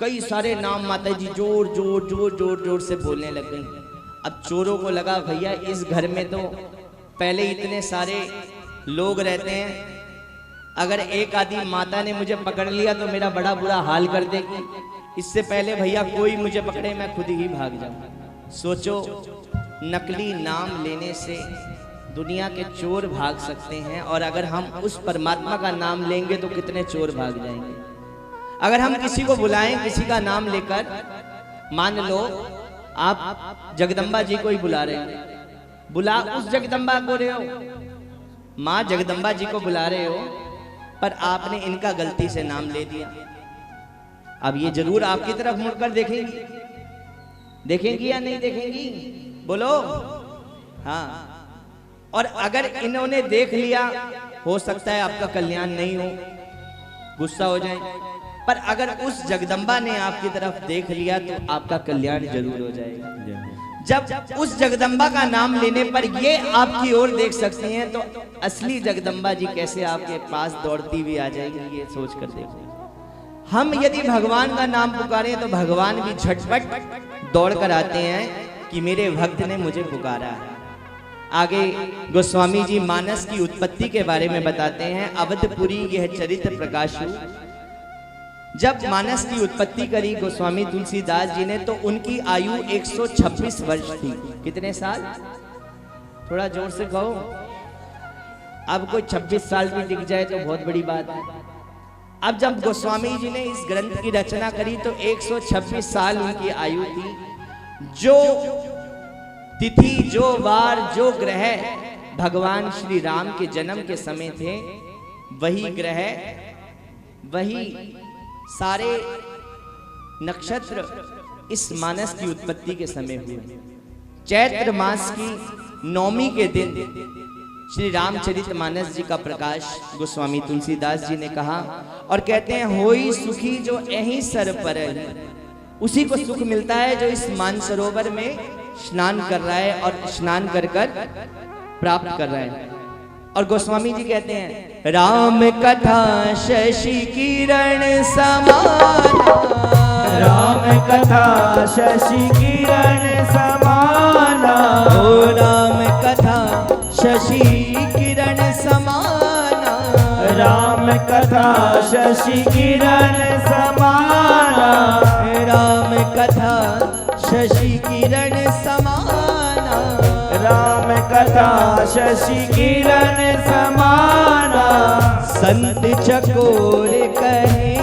A: कई सारे नाम माता जी जोर जोर जोर जोर जोर से बोलने लग गई। अब चोरों को लगा भैया इस घर में तो पहले इतने सारे लोग रहते हैं, अगर एक आदि माता ने मुझे पकड़ लिया तो मेरा बड़ा बुरा हाल कर देगी। इससे पहले भैया कोई मुझे पकड़े, मैं खुद ही भाग जाऊं। सोचो नकली नाम लेने से दुनिया के चोर भाग सकते हैं, और अगर हम उस परमात्मा का नाम लेंगे तो कितने चोर भाग जाएंगे। अगर हम किसी को बुलाएं किसी का नाम लेकर, मान लो आप जगदम्बा जी को ही बुला रहे हो, बुला उस जगदम्बा को रहे हो, माँ जगदम्बा जी को बुला रहे हो, पर आपने इनका गलती से नाम ले दिया। अब ये जरूर आपकी तरफ मुड़कर देखेंगी, देखेंगी या नहीं देखेंगी, बोलो हाँ। और अगर इन्होंने देख लिया, हो सकता है आपका कल्याण नहीं हो, गुस्सा हो जाए, पर अगर उस जगदम्बा ने आपकी तरफ देख लिया तो आपका कल्याण जरूर हो जाएगा। जब उस जगदम्बा का नाम लेने पर ये आपकी ओर देख सकती हैं, तो असली जगदम्बा जी कैसे आपके पास दौड़ती हुई आ जाएगी, ये सोच कर देखो। हम यदि भगवान का नाम पुकारें तो भगवान भी झटपट दौड़ कर आते हैं कि मेरे भक्त ने मुझे पुकारा है। आगे गोस्वामी जी मानस की उत्पत्ति के बारे में बताते हैं। अवधपुरी यह चरित्र प्रकाशु। जब मानस की उत्पत्ति करी गोस्वामी तुलसीदास जी ने, तो उनकी आयु 126 वर्ष थी। कितने साल? थोड़ा जोर से कहो। अब कोई 26 साल भी टिक जाए तो बहुत बड़ी बात है। अब जब गोस्वामी जी ने इस ग्रंथ की रचना करी तो 126 साल उनकी आयु थी। जो तिथि, जो वार, जो ग्रह भगवान श्री राम के जन्म के समय थे, वही ग्रह, वही सारे नक्षत्र इस मानस की उत्पत्ति के समय हुए। चैत्र मास की नौमी के दिन श्री रामचरित मानस जी का प्रकाश गोस्वामी तुलसीदास जी ने कहा और कहते हैं, होई सुखी जो यहीं सर पर है। उसी को सुख मिलता है जो इस मानसरोवर में स्नान कर रहा है और स्नान कर कर प्राप्त कर रहा है। और गोस्वामी जी कहते हैं, राम कथा शशि किरण समाना,
B: राम कथा शशि किरण समाना,
A: ओ राम कथा शशि किरण समाना,
B: राम कथा शशि किरण समाना,
A: राम कथा शशि किरण समाना,
B: राम कथा शशि किरण समाना,
A: संत चकोर कहे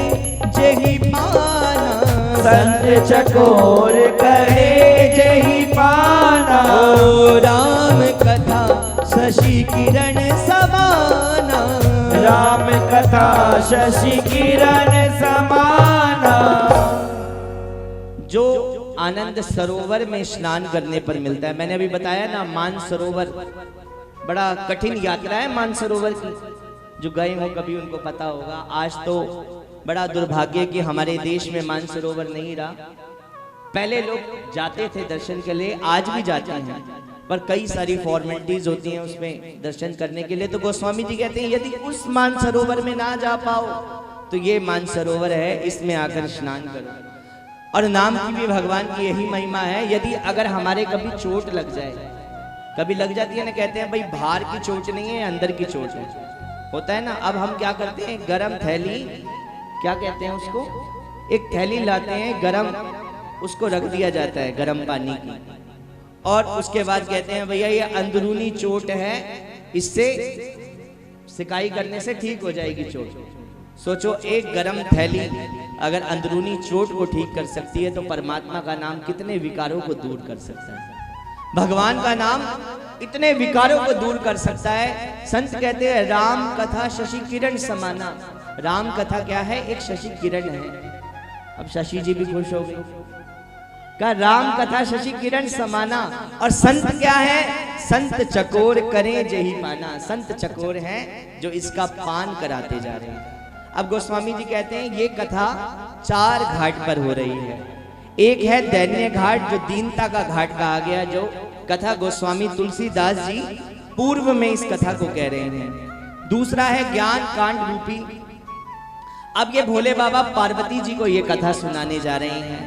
A: जही पाना,
B: संत चकोर कहे जही पाना,
A: ओ राम कथा शशि किरण समाना,
B: राम कथा शशि किरण समाना।
A: जो आनंद सरोवर में स्नान करने पर मिलता है। मैंने अभी बताया ना, मानसरोवर बड़ा कठिन यात्रा है मानसरोवर की। जो गए हो कभी उनको पता होगा। आज तो बड़ा दुर्भाग्य कि हमारे देश में मानसरोवर नहीं रहा। पहले लोग जाते थे दर्शन के लिए, आज भी जाते हैं, पर कई सारी फॉर्मेलिटीज होती हैं उसमें दर्शन करने के लिए। तो गोस्वामी जी कहते हैं, यदि उस मानसरोवर में ना जा पाओ तो ये मानसरोवर है, इसमें आकर स्नान करो। और नाम की भी भगवान की यही महिमा है। यदि अगर हमारे कभी चोट लग जाए, कभी लग जाती है ना, कहते हैं भाई बाहर की चोट नहीं है, अंदर की चोट है, होता है ना। अब हम क्या करते हैं, गरम थैली, क्या कहते हैं उसको, एक थैली लाते हैं गरम, उसको रख दिया जाता है गरम पानी की, और उसके बाद कहते हैं भैया ये अंदरूनी चोट है, इससे सिकाई करने से ठीक हो जाएगी चोट। सोचो, एक गरम थैली अगर अंदरूनी चोट को ठीक कर सकती है तो परमात्मा का नाम कितने विकारों को दूर कर सकता है। भगवान का नाम इतने विकारों को दूर कर सकता है। संत कहते हैं, राम कथा शशि किरण समाना। राम कथा क्या है? एक शशि किरण है। अब शशि जी भी खुश हो गए, का राम कथा शशि किरण समाना। और संत क्या है? संत चकोर करें जही पाना। संत चकोर हैं जो इसका पान कराते जा रहे हैं। अब गोस्वामी जी कहते हैं, ये कथा 4 घाट पर हो रही है। एक है दैन्य घाट, जो दीनता का घाट कहा गया, जो कथा गोस्वामी तुलसीदास जी पूर्व में इस कथा को कह रहे हैं। दूसरा है ज्ञान कांड रूपी। अब ये भोले बाबा पार्वती जी को ये कथा सुनाने जा रहे हैं।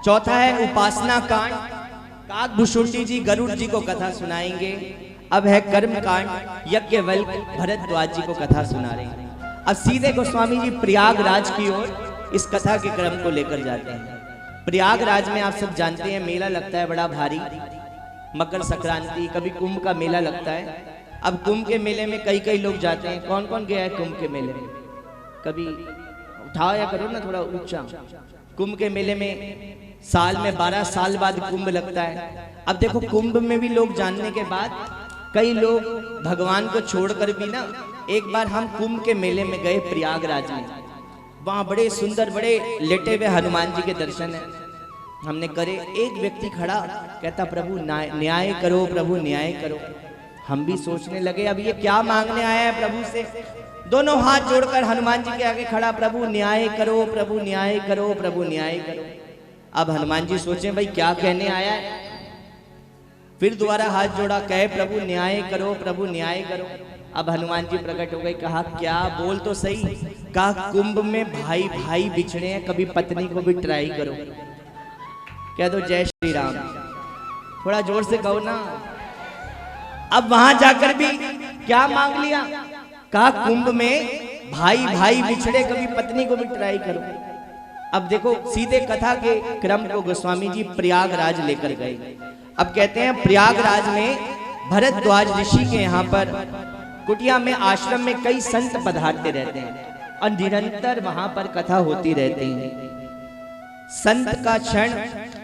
A: चौथा है उपासना कांड, काकभूषुंडी जी गरुड़ जी को कथा सुनाएंगे। अब है कर्म कांड, यज्ञवल्क्य भरद्वाज जी को कथा सुना रहे हैं। अब सीधे गोस्वामी जी प्रयागराज की ओर इस कथा के क्रम को लेकर जाते हैं। प्रयागराज में आप सब जानते हैं मेला लगता है बड़ा भारी, मकर संक्रांति, कभी कुंभ का मेला लगता है। अब कुंभ के मेले में कई कई लोग जाते हैं। कौन कौन गया है कुंभ के मेले में? कभी उठाया करो ना थोड़ा ऊंचा। कुंभ के मेले में साल में 12 साल बाद कुंभ लगता है। अब देखो, कुंभ में भी लोग जानने के बाद कई लोग भगवान को छोड़कर भी ना, एक बार हम कुंभ के मेले में गए प्रयागराज में, वहां बड़े सुंदर, बड़े लेटे हुए हनुमान जी के दर्शन है हमने करे। एक व्यक्ति खड़ा कहता, प्रभु न्याय करो, प्रभु न्याय करो। हम भी सोचने लगे अब ये क्या मांगने आया है प्रभु से। दोनों हाथ जोड़कर हनुमान जी के आगे खड़ा, प्रभु न्याय करो, प्रभु न्याय करो, प्रभु न्याय करो। अब हनुमान जी सोचे भाई क्या कहने आया है। फिर दोबारा हाथ जोड़ा, कहे प्रभु न्याय करो, प्रभु न्याय करो। अब हनुमान जी प्रकट हो गए, कहा क्या, बोल तो सही। कहा कुंभ में भाई भाई बिछड़े हैं, कभी पत्नी को भी ट्राई करो। कह दो जय श्री राम, थोड़ा जोर से कहो ना। अब वहां जाकर भी क्या मांग लिया, कहा कुंभ में भाई भाई बिछड़े, कभी पत्नी को भी ट्राई करो। अब देखो सीधे कथा के क्रम को गोस्वामी जी प्रयागराज लेकर गए। अब कहते हैं प्रयागराज में भरद्वाज ऋषि के यहाँ पर कुटिया में, आश्रम में कई संत पधारते रहते हैं और निरंतर वहां पर कथा होती रहती है। संत का क्षण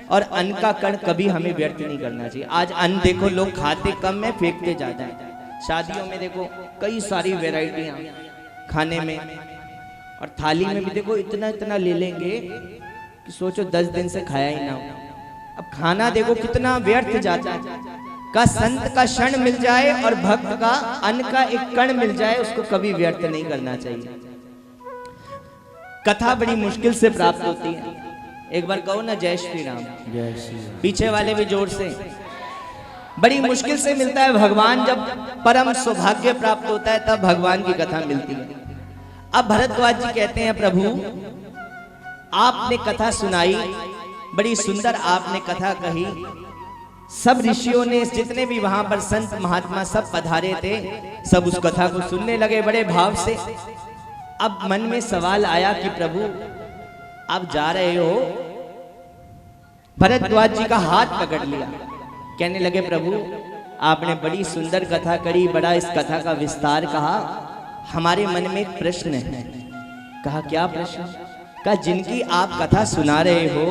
A: और अन्न का कण कभी हमें व्यर्थ नहीं करना चाहिए। आज अन्न देखो लोग खाते कम है, फेंकते ज्यादा है। शादियों में देखो कई सारी वैरायटियां खाने में, और थाली में भी देखो इतना इतना ले लेंगे कि सोचो 10 दिन से खाया ही ना हो। अब खाना देखो कितना व्यर्थ जाता है। का संत का क्षण मिल जाए और भक्त का अन्न का एक कण मिल जाए, उसको कभी व्यर्थ नहीं करना चाहिए। कथा बड़ी मुश्किल से प्राप्त होती है। एक बार कहो ना जय श्री राम।
B: जय श्री राम।
A: पीछे वाले भी जोर से। बड़ी मुश्किल से मिलता है भगवान, जब परम सौभाग्य प्राप्त होता है तब भगवान की कथा मिलती है। अब भरद्वाज जी कहते हैं प्रभु आपने कथा सुनाई, बड़ी सुंदर आपने कथा कही। सब ऋषियों ने, जितने भी वहां पर संत महात्मा सब पधारे थे, सब उस कथा को सुनने लगे बड़े भाव से। अब मन में सवाल आया कि प्रभु आप जा रहे हो। भरद्वाज जी का हाथ पकड़ लिया, कहने लगे प्रभु आपने बड़ी सुंदर कथा करी, बड़ा इस कथा का विस्तार कहा। हमारे मन में एक प्रश्न है। कहा क्या प्रश्न? कहा जिनकी आप कथा सुना रहे हो,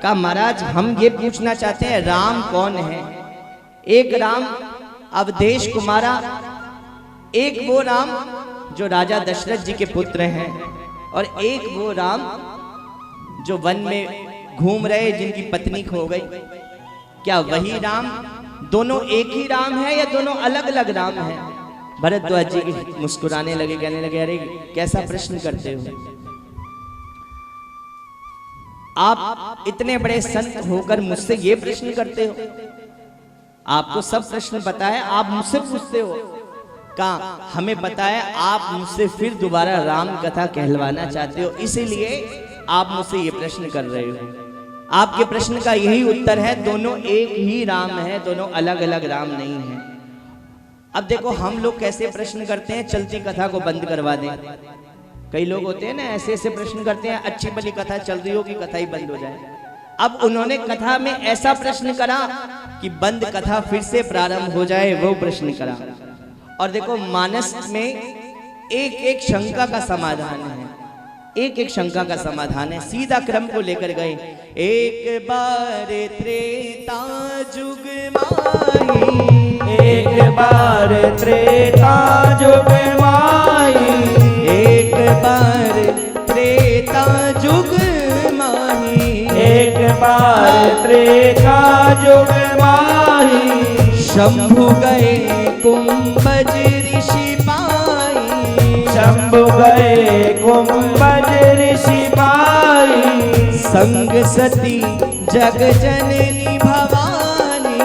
A: कहा महाराज हम ये पूछना चाहते हैं राम कौन है? एक राम अवधेश कुमारा, एक वो राम जो राजा दशरथ जी के पुत्र हैं, और एक वो राम जो वन में घूम रहे जिनकी पत्नी खो गई। क्या वही राम, दोनों एक ही राम है या दोनों अलग अलग राम है? भरद्वाज जी मुस्कुराने लगे, कहने लगे अरे कैसा प्रश्न करते हो आप, इतने बड़े संत होकर मुझसे ये प्रश्न करते हो? आपको सब प्रश्न पता है, आप मुझसे पूछते हो? कहा हमें पता है आप मुझसे फिर दोबारा राम कथा कहलवाना चाहते हो, इसीलिए आप मुझसे ये प्रश्न कर रहे हो। आपके प्रश्न का यही उत्तर है, दोनों एक ही राम है, दोनों अलग अलग राम नहीं है। अब देखो हम लोग कैसे प्रश्न करते हैं, चलती कथा को बंद करवा दें। कई लोग होते हैं ना ऐसे ऐसे प्रश्न करते हैं, अच्छी भली कथा चल रही हो कि कथा ही बंद हो जाए। अब उन्होंने कथा में ऐसा प्रश्न करा कि बंद कथा फिर से प्रारंभ हो जाए, वो प्रश्न करा। और देखो मानस में एक एक शंका का समाधान है, एक एक शंका का समाधान है। सीधा क्रम को लेकर गए। एक बार त्रेता जुग माही,
B: एक बार त्रेता जुग माही,
A: एक बार त्रेता जुग माही,
B: एक बार त्रेता जुग माही।
A: शंभु गए कुंभज ऋषि पाई,
B: शंभु गए कुंभज ऋषि पाई।
A: संग सती जग जननी भवानी,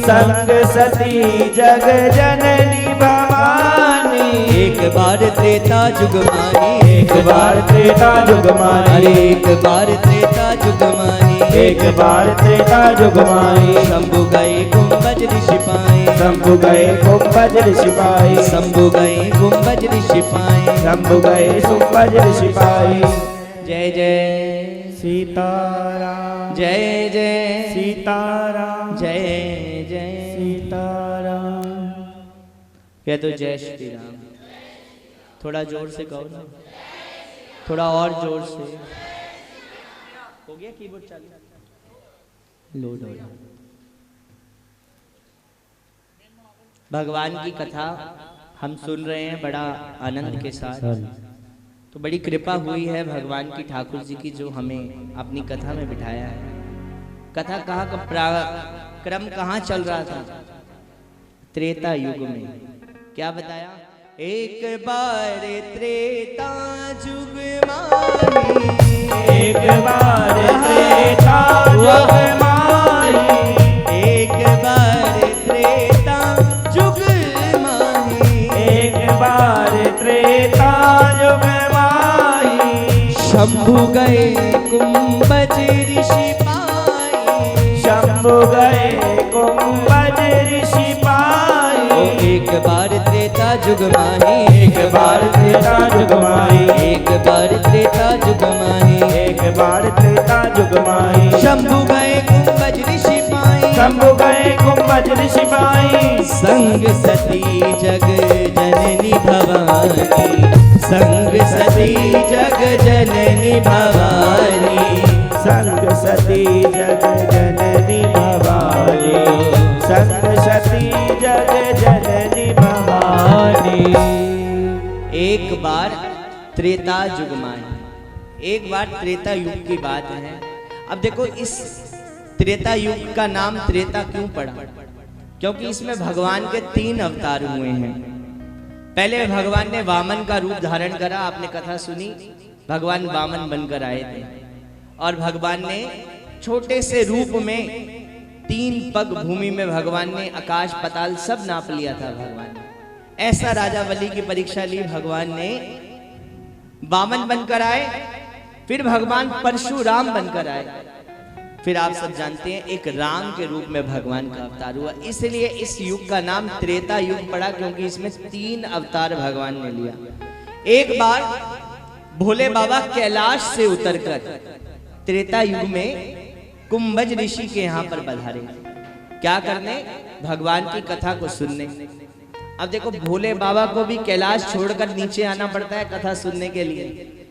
B: संग सती जग जननी भवानी।
A: एक बार त्रेता जुग माही,
B: एक बार त्रेता जुग माही,
A: एक बार त्रेता जुग माही,
B: एक बार त्रेता जुग माही।
A: शंभु गए कुंभज ऋषि पाए,
B: शंभु गए कुंभज ऋषि पाई,
A: शंभु गए कुंभज ऋषि पाए,
B: शंभु गए कुंभज ऋषि पाई।
A: जय जय
B: सीताराम,
A: जय जय
B: सीताराम,
A: जय जय
B: सीताराम।
A: कह दो जय श्री राम। थोड़ा जोर से कहो ना, थोड़ा और जोर से। हो गया कीबोर्ड चालू, लोड हो रहा। भगवान की कथा हम सुन रहे हैं बड़ा आनंद के साथ। तो बड़ी कृपा हुई है भगवान की, ठाकुर जी की, जो हमें अपनी कथा में बिठाया है। कथा कहाँ का क्रम कहाँ चल रहा था? त्रेता युग में। क्या बताया? एक बार त्रेता जुग माही,
B: एक बार त्रेता जुग माही,
A: एक बार शंभु गए कुंभज ऋषि पाए,
B: शंभु गए कुंभज ऋषि पाए।
A: एक बार त्रेता जुग माही,
B: एक बार त्रेता जुग माही,
A: एक बार त्रेता जुग माही,
B: एक बार त्रेता जुग माही।
A: शंभु गए कुंभज ऋषि पाए,
B: शंभु गए कुंभज ऋषि पाए।
A: संग सती जग जननी भवानी, संग सती जग जननी भवानी,
B: संग सती जग जननी भवानी, संग सती जग जननी भवानी।
A: एक बार त्रेता जुग माही, एक बार त्रेता युग की बात है। अब देखो इस त्रेता युग का नाम त्रेता क्यों पड़ा? क्योंकि इसमें भगवान के 3 अवतार हुए हैं। पहले भगवान ने वामन का रूप धारण करा, आपने कथा सुनी, भगवान वामन बनकर आए थे और भगवान ने छोटे से रूप में 3 पग भूमि में भगवान ने आकाश पाताल सब नाप लिया था। भगवान ने ऐसा राजा बलि की परीक्षा ली, भगवान ने वामन बनकर आए, फिर भगवान परशुराम बनकर आए, फिर आप सब जानते हैं एक राम के रूप में भगवान का अवतार हुआ। इसलिए इस युग का नाम त्रेता युग पड़ा, क्योंकि इसमें 3 अवतार भगवान ने लिया। एक बार भोले बाबा कैलाश से उतरकर त्रेता युग में कुंभज ऋषि के यहाँ पर पधारे। क्या करने? भगवान की कथा को सुनने। अब देखो भोले बाबा को भी कैलाश छोड़कर नीचे आना पड़ता है कथा सुनने के लिए।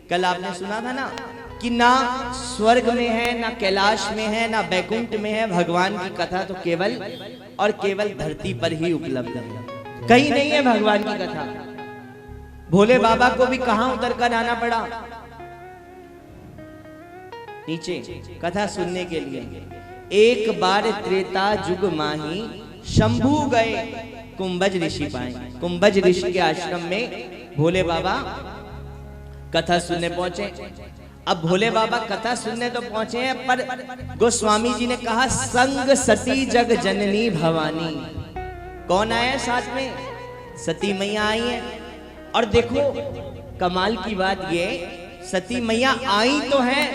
A: कल आपने सुना था ना कि ना स्वर्ग में है, ना कैलाश में है, ना बैकुंठ में है, भगवान की कथा तो केवल और केवल धरती पर ही उपलब्ध है, कहीं नहीं है भगवान की कथा। भोले बाबा को भी कहां उतर कर आना पड़ा? नीचे कथा सुनने के लिए। एक बार त्रेता जुग माही, शंभु गए कुंभज ऋषि पाए। कुंभज ऋषि के आश्रम में भोले बाबा कथा सुनने पहुंचे। अब भोले बाबा कथा सुनने तो पहुंचे हैं, पर गोस्वामी जी ने कहा संग सती जग जननी भवानी। कौन आया साथ में? सती मैया आई है। और देखो कमाल की बात ये, सती मैया आई तो है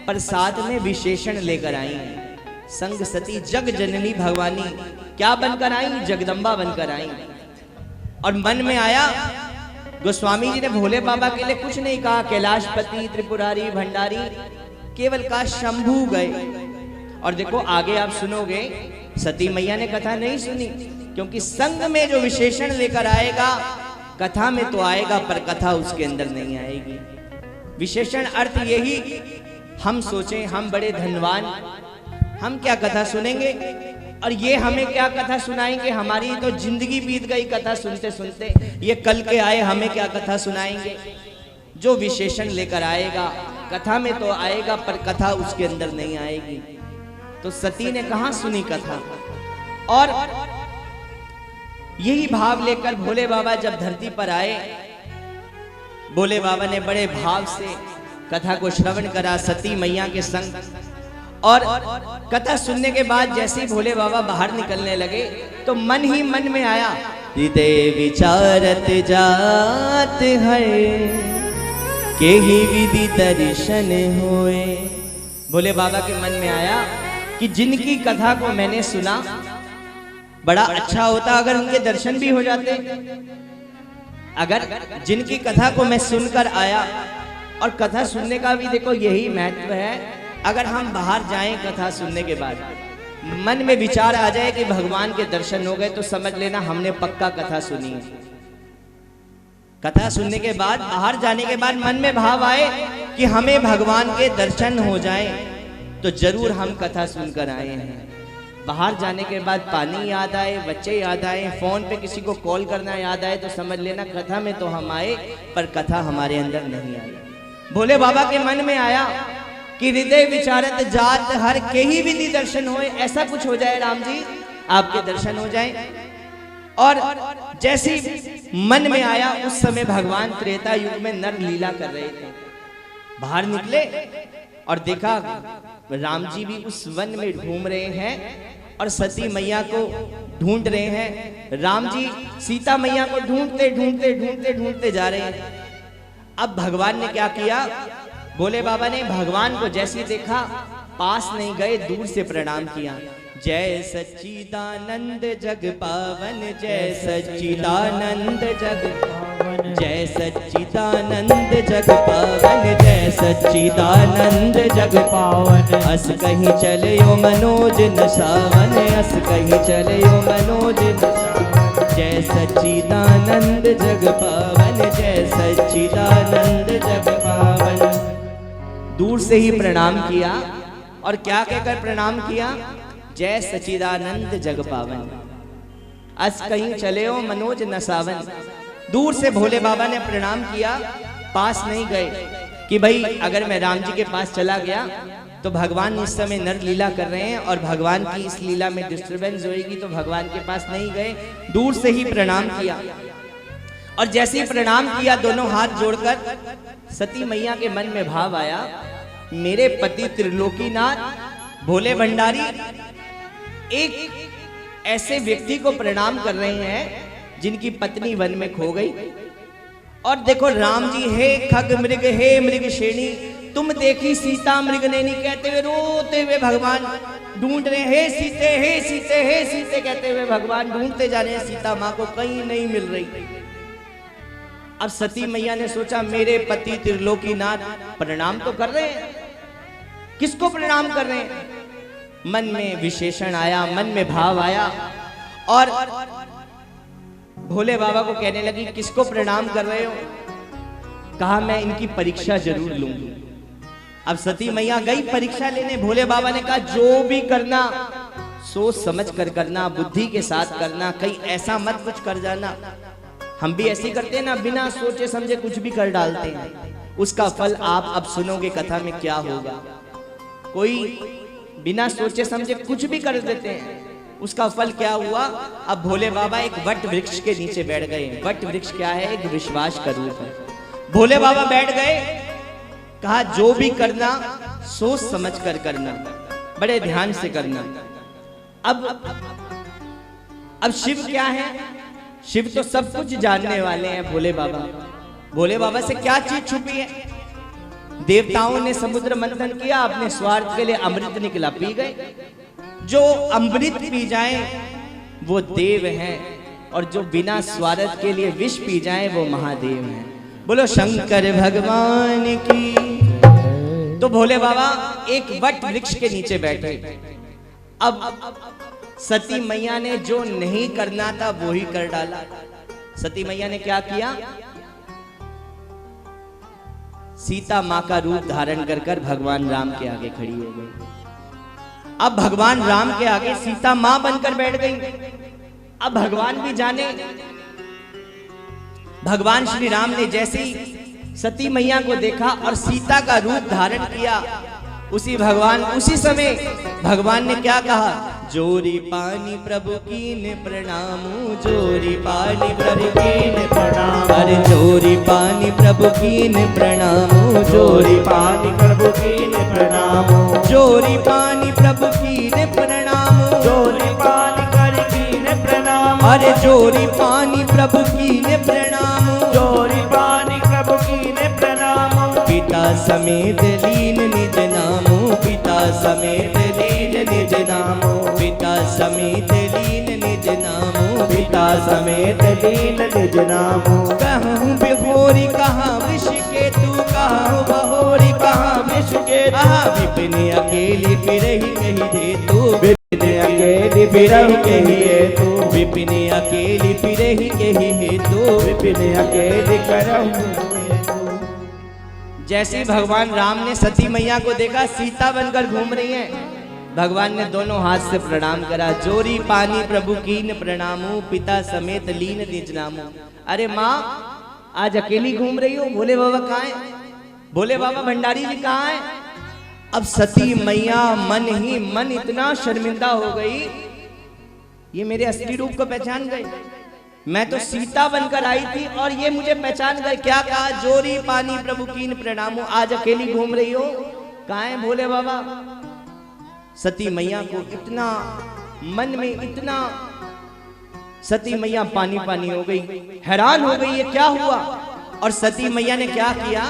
A: पर साथ में विशेषण लेकर आई है। संग सती जग जननी भवानी, क्या बनकर आई? जगदम्बा बनकर आई। और मन में आया, गोस्वामी जी ने भोले बाबा के लिए कुछ नहीं कहा कैलाशपति, त्रिपुरारी, भंडारी, केवल कहा शंभु गए। और देखो आगे आप सुनोगे, सती मैया ने कथा नहीं सुनी, क्योंकि संग में जो विशेषण लेकर आएगा कथा में तो आएगा, पर कथा उसके अंदर नहीं आएगी। विशेषण अर्थ यही, हम सोचें हम बड़े धनवान, हम क्या कथा सुनेंगे और ये हमें क्या कथा सुनाएंगे? हमारी तो जिंदगी बीत गई कथा सुनते सुनते, ये कल के आए हमें क्या कथा सुनाएंगे? जो विशेषण लेकर आएगा कथा में तो आएगा, पर कथा उसके अंदर नहीं आएगी। तो सती ने कहां सुनी कथा? और यही भाव लेकर भोले बाबा जब धरती पर आए, भोले बाबा ने बड़े भाव से कथा को श्रवण करा सती मैया के संग। और कथा सुनने के बाद जैसे ही भोले बाबा बाहर निकलने लगे तो मन ही मन में आया, हृदय विचारत जात है के ही विधि दर्शन होए। भोले बाबा के मन में आया कि जिनकी कथा को मैंने सुना, बड़ा अच्छा होता अगर उनके दर्शन भी हो जाते। अगर जिनकी कथा को मैं सुनकर आया, और कथा सुनने का भी देखो यही महत्व है, अगर हम बाहर जाएं कथा सुनने के बाद मन में विचार आ जाए कि भगवान के दर्शन हो गए, तो समझ लेना हमने पक्का कथा सुनी है। कथा सुनने के बाद बाहर जाने के बाद मन में भाव आए कि हमें भगवान के दर्शन हो जाएं, तो जरूर हम कथा सुनकर आए हैं। बाहर जाने के बाद पानी याद आए, बच्चे याद आए, फोन पे किसी को कॉल करना याद आए, तो समझ लेना कथा में तो हम आए पर कथा हमारे अंदर नहीं आई। भोले बाबा के मन में आया कि हृदय विचारत जात हर के ही विधि दर्शन होए। ऐसा कुछ हो जाए राम जी, आपके दर्शन हो जाए। और जैसे मन में आया उस समय भगवान त्रेता युग में नर लीला कर रहे थे। बाहर निकले और देखा राम जी भी उस वन में घूम रहे हैं और सती मैया को ढूंढ रहे हैं। राम जी सीता मैया को ढूंढते ढूंढते ढूंढते ढूंढते जा रहे हैं। अब भगवान ने क्या किया, भोले बाबा ने भगवान को जैसे देखा, पास नहीं गए, दूर से प्रणाम किया। जय सच्चिदानंद जग पावन, जय सच्चिदानंद जग पावन, जय सच्चिदानंद जग पावन, जय सच्चिदानंद जग पावन। अस कहीं चलयो मनोज न सावन, अस कहीं चलयो मनोज न सावन। जय सच्चिदानंद जग पावन, जय सच्चिदानंद जग पावन। दूर से ही प्रणाम किया और क्या कहकर प्रणाम किया? जय सच्चिदानंद जग पावन, अस कहीं चले हो मनोज न सावन। दूर से भोले बाबा ने प्रणाम किया, पास नहीं गए कि भाई अगर मैं राम जी के पास चला गया तो भगवान इस समय नर लीला कर रहे हैं और भगवान की इस लीला में डिस्टरबेंस होगी, तो भगवान के पास नहीं गए। दूर से ही प्रणाम किया और जैसे ही प्रणाम किया, दोनों हाथ जोड़कर सती मैया के मन में भाव आया, मेरे पति त्रिलोकीनाथ भोले भंडारी एक ऐसे व्यक्ति को प्रणाम कर रहे हैं जिनकी पत्नी वन में खो गई। और देखो राम जी, हे खग मृग, हे मृग श्रेणी, तुम देखी सीता मृग नैनी कहते हुए रोते हुए भगवान ढूंढ रहे, हे सीते, हे सीते, हे सीते कहते हुए भगवान ढूंढते जा रहे हैं, सीता माँ को कहीं नहीं मिल रही। अब सती मैया ने सोचा, मेरे पति त्रिलोकीनाथ प्रणाम तो कर रहे हैं, किसको प्रणाम कर रहे हैं? मन में विशेषण आया, मन में भाव आया और भोले बाबा को कहने लगी, किसको प्रणाम कर रहे हो? कहा, मैं इनकी परीक्षा जरूर लूंगी। अब सती मैया गई परीक्षा लेने। भोले बाबा ने कहा, जो भी करना सोच समझ कर करना, बुद्धि के साथ करना, कहीं ऐसा मत कुछ कर जाना। हम भी ऐसे करते हैं ना, बिना सोचे समझे कुछ भी कर डालते हैं। उसका फल आप अब सुनोगे कथा में क्या होगा। कोई बिना सोचे समझे कुछ भी कर देते हैं, उसका फल क्या हुआ? अब भोले बाबा एक वट वृक्ष के नीचे बैठ गए। वट वृक्ष क्या है? एक विश्वास का रूप है। भोले बाबा बैठ गए, कहा, जो भी करना सोच समझ कर करना, बड़े ध्यान से करना। अब शिव क्या है? शिव तो सब कुछ जानने वाले हैं। भोले बाबा से क्या चीज छुपी है? देवताओं ने समुद्र मंथन किया, अपने स्वार्थ के लिए अमृत निकला, पी गए। जो अमृत पी जाए वो देव हैं, और जो बिना स्वार्थ के लिए विष पी जाए वो महादेव हैं। बोलो शंकर भगवान की। तो भोले बाबा एक वट वृक्ष के नीचे बैठे। अब सती मैया ने जो नहीं करना था वो ही कर डाला। सती मैया ने क्या किया? सीता माँ का रूप धारण कर कर भगवान राम के आगे खड़ी हो गई। अब भगवान राम के आगे सीता माँ बनकर बैठ गई। अब भगवान भी जाने, भगवान श्री राम ने जैसे ही सती मैया को देखा और सीता का रूप धारण किया, उसी समय भगवान ने क्या कहा? जोरी पानी प्रभु कीन प्रणाम, जोरी पानी प्रभु कीन प्रणाम। अरे जोरी पानी प्रभु कीन प्रणाम, जोरी पानी प्रभु कीन प्रणाम। जोरी पानी प्रभु कीन प्रणाम, जोरी पानी कर कीन प्रणाम। अरे जोरी पानी प्रभु कीन प्रणाम, जोरी पानी प्रभु कीन प्रणाम। पिता समेत लीन निज नामो, पिता समेत लीन निज नामो, पिता समेत लीन निज नामो, पिता समेत लीन निज नामो। कहूँ बिहोरी कहाँ विष के तू, कहूँ बहोरी कहाँ विष के तू। विपिन अकेली बिरही कही दे तू, विपिन अकेली बिरही कही है तू, विपिन अकेली बिरही कही है तू, विपिन अकेली करहूँ। जैसे भगवान राम ने सती मैया को देखा सीता बनकर घूम रही है, भगवान ने दोनों हाथ से प्रणाम करा। जोरी पानी प्रभु कीन प्रणामू, पिता समेत लीन निज नामू। अरे माँ, आज अकेली घूम रही हो, भोले बाबा कहाँ हैं? भोले बाबा भंडारी जी कहाँ हैं? अब सती मैया मन ही मन इतना शर्मिंदा हो गई, ये मेरे असली रूप को पहचान गई। मैं तो सीता बनकर आई थी और ये मुझे पहचान गए। क्या कहा? जोरी पानी प्रभु कीन प्रणामो, आज अकेली घूम रही हो, कहाँ है भोले बाबा? सती मैया को इतना मन में इतना, सती मैया पानी पानी हो गई, हैरान हो गई, ये क्या हुआ? और सती मैया ने क्या किया?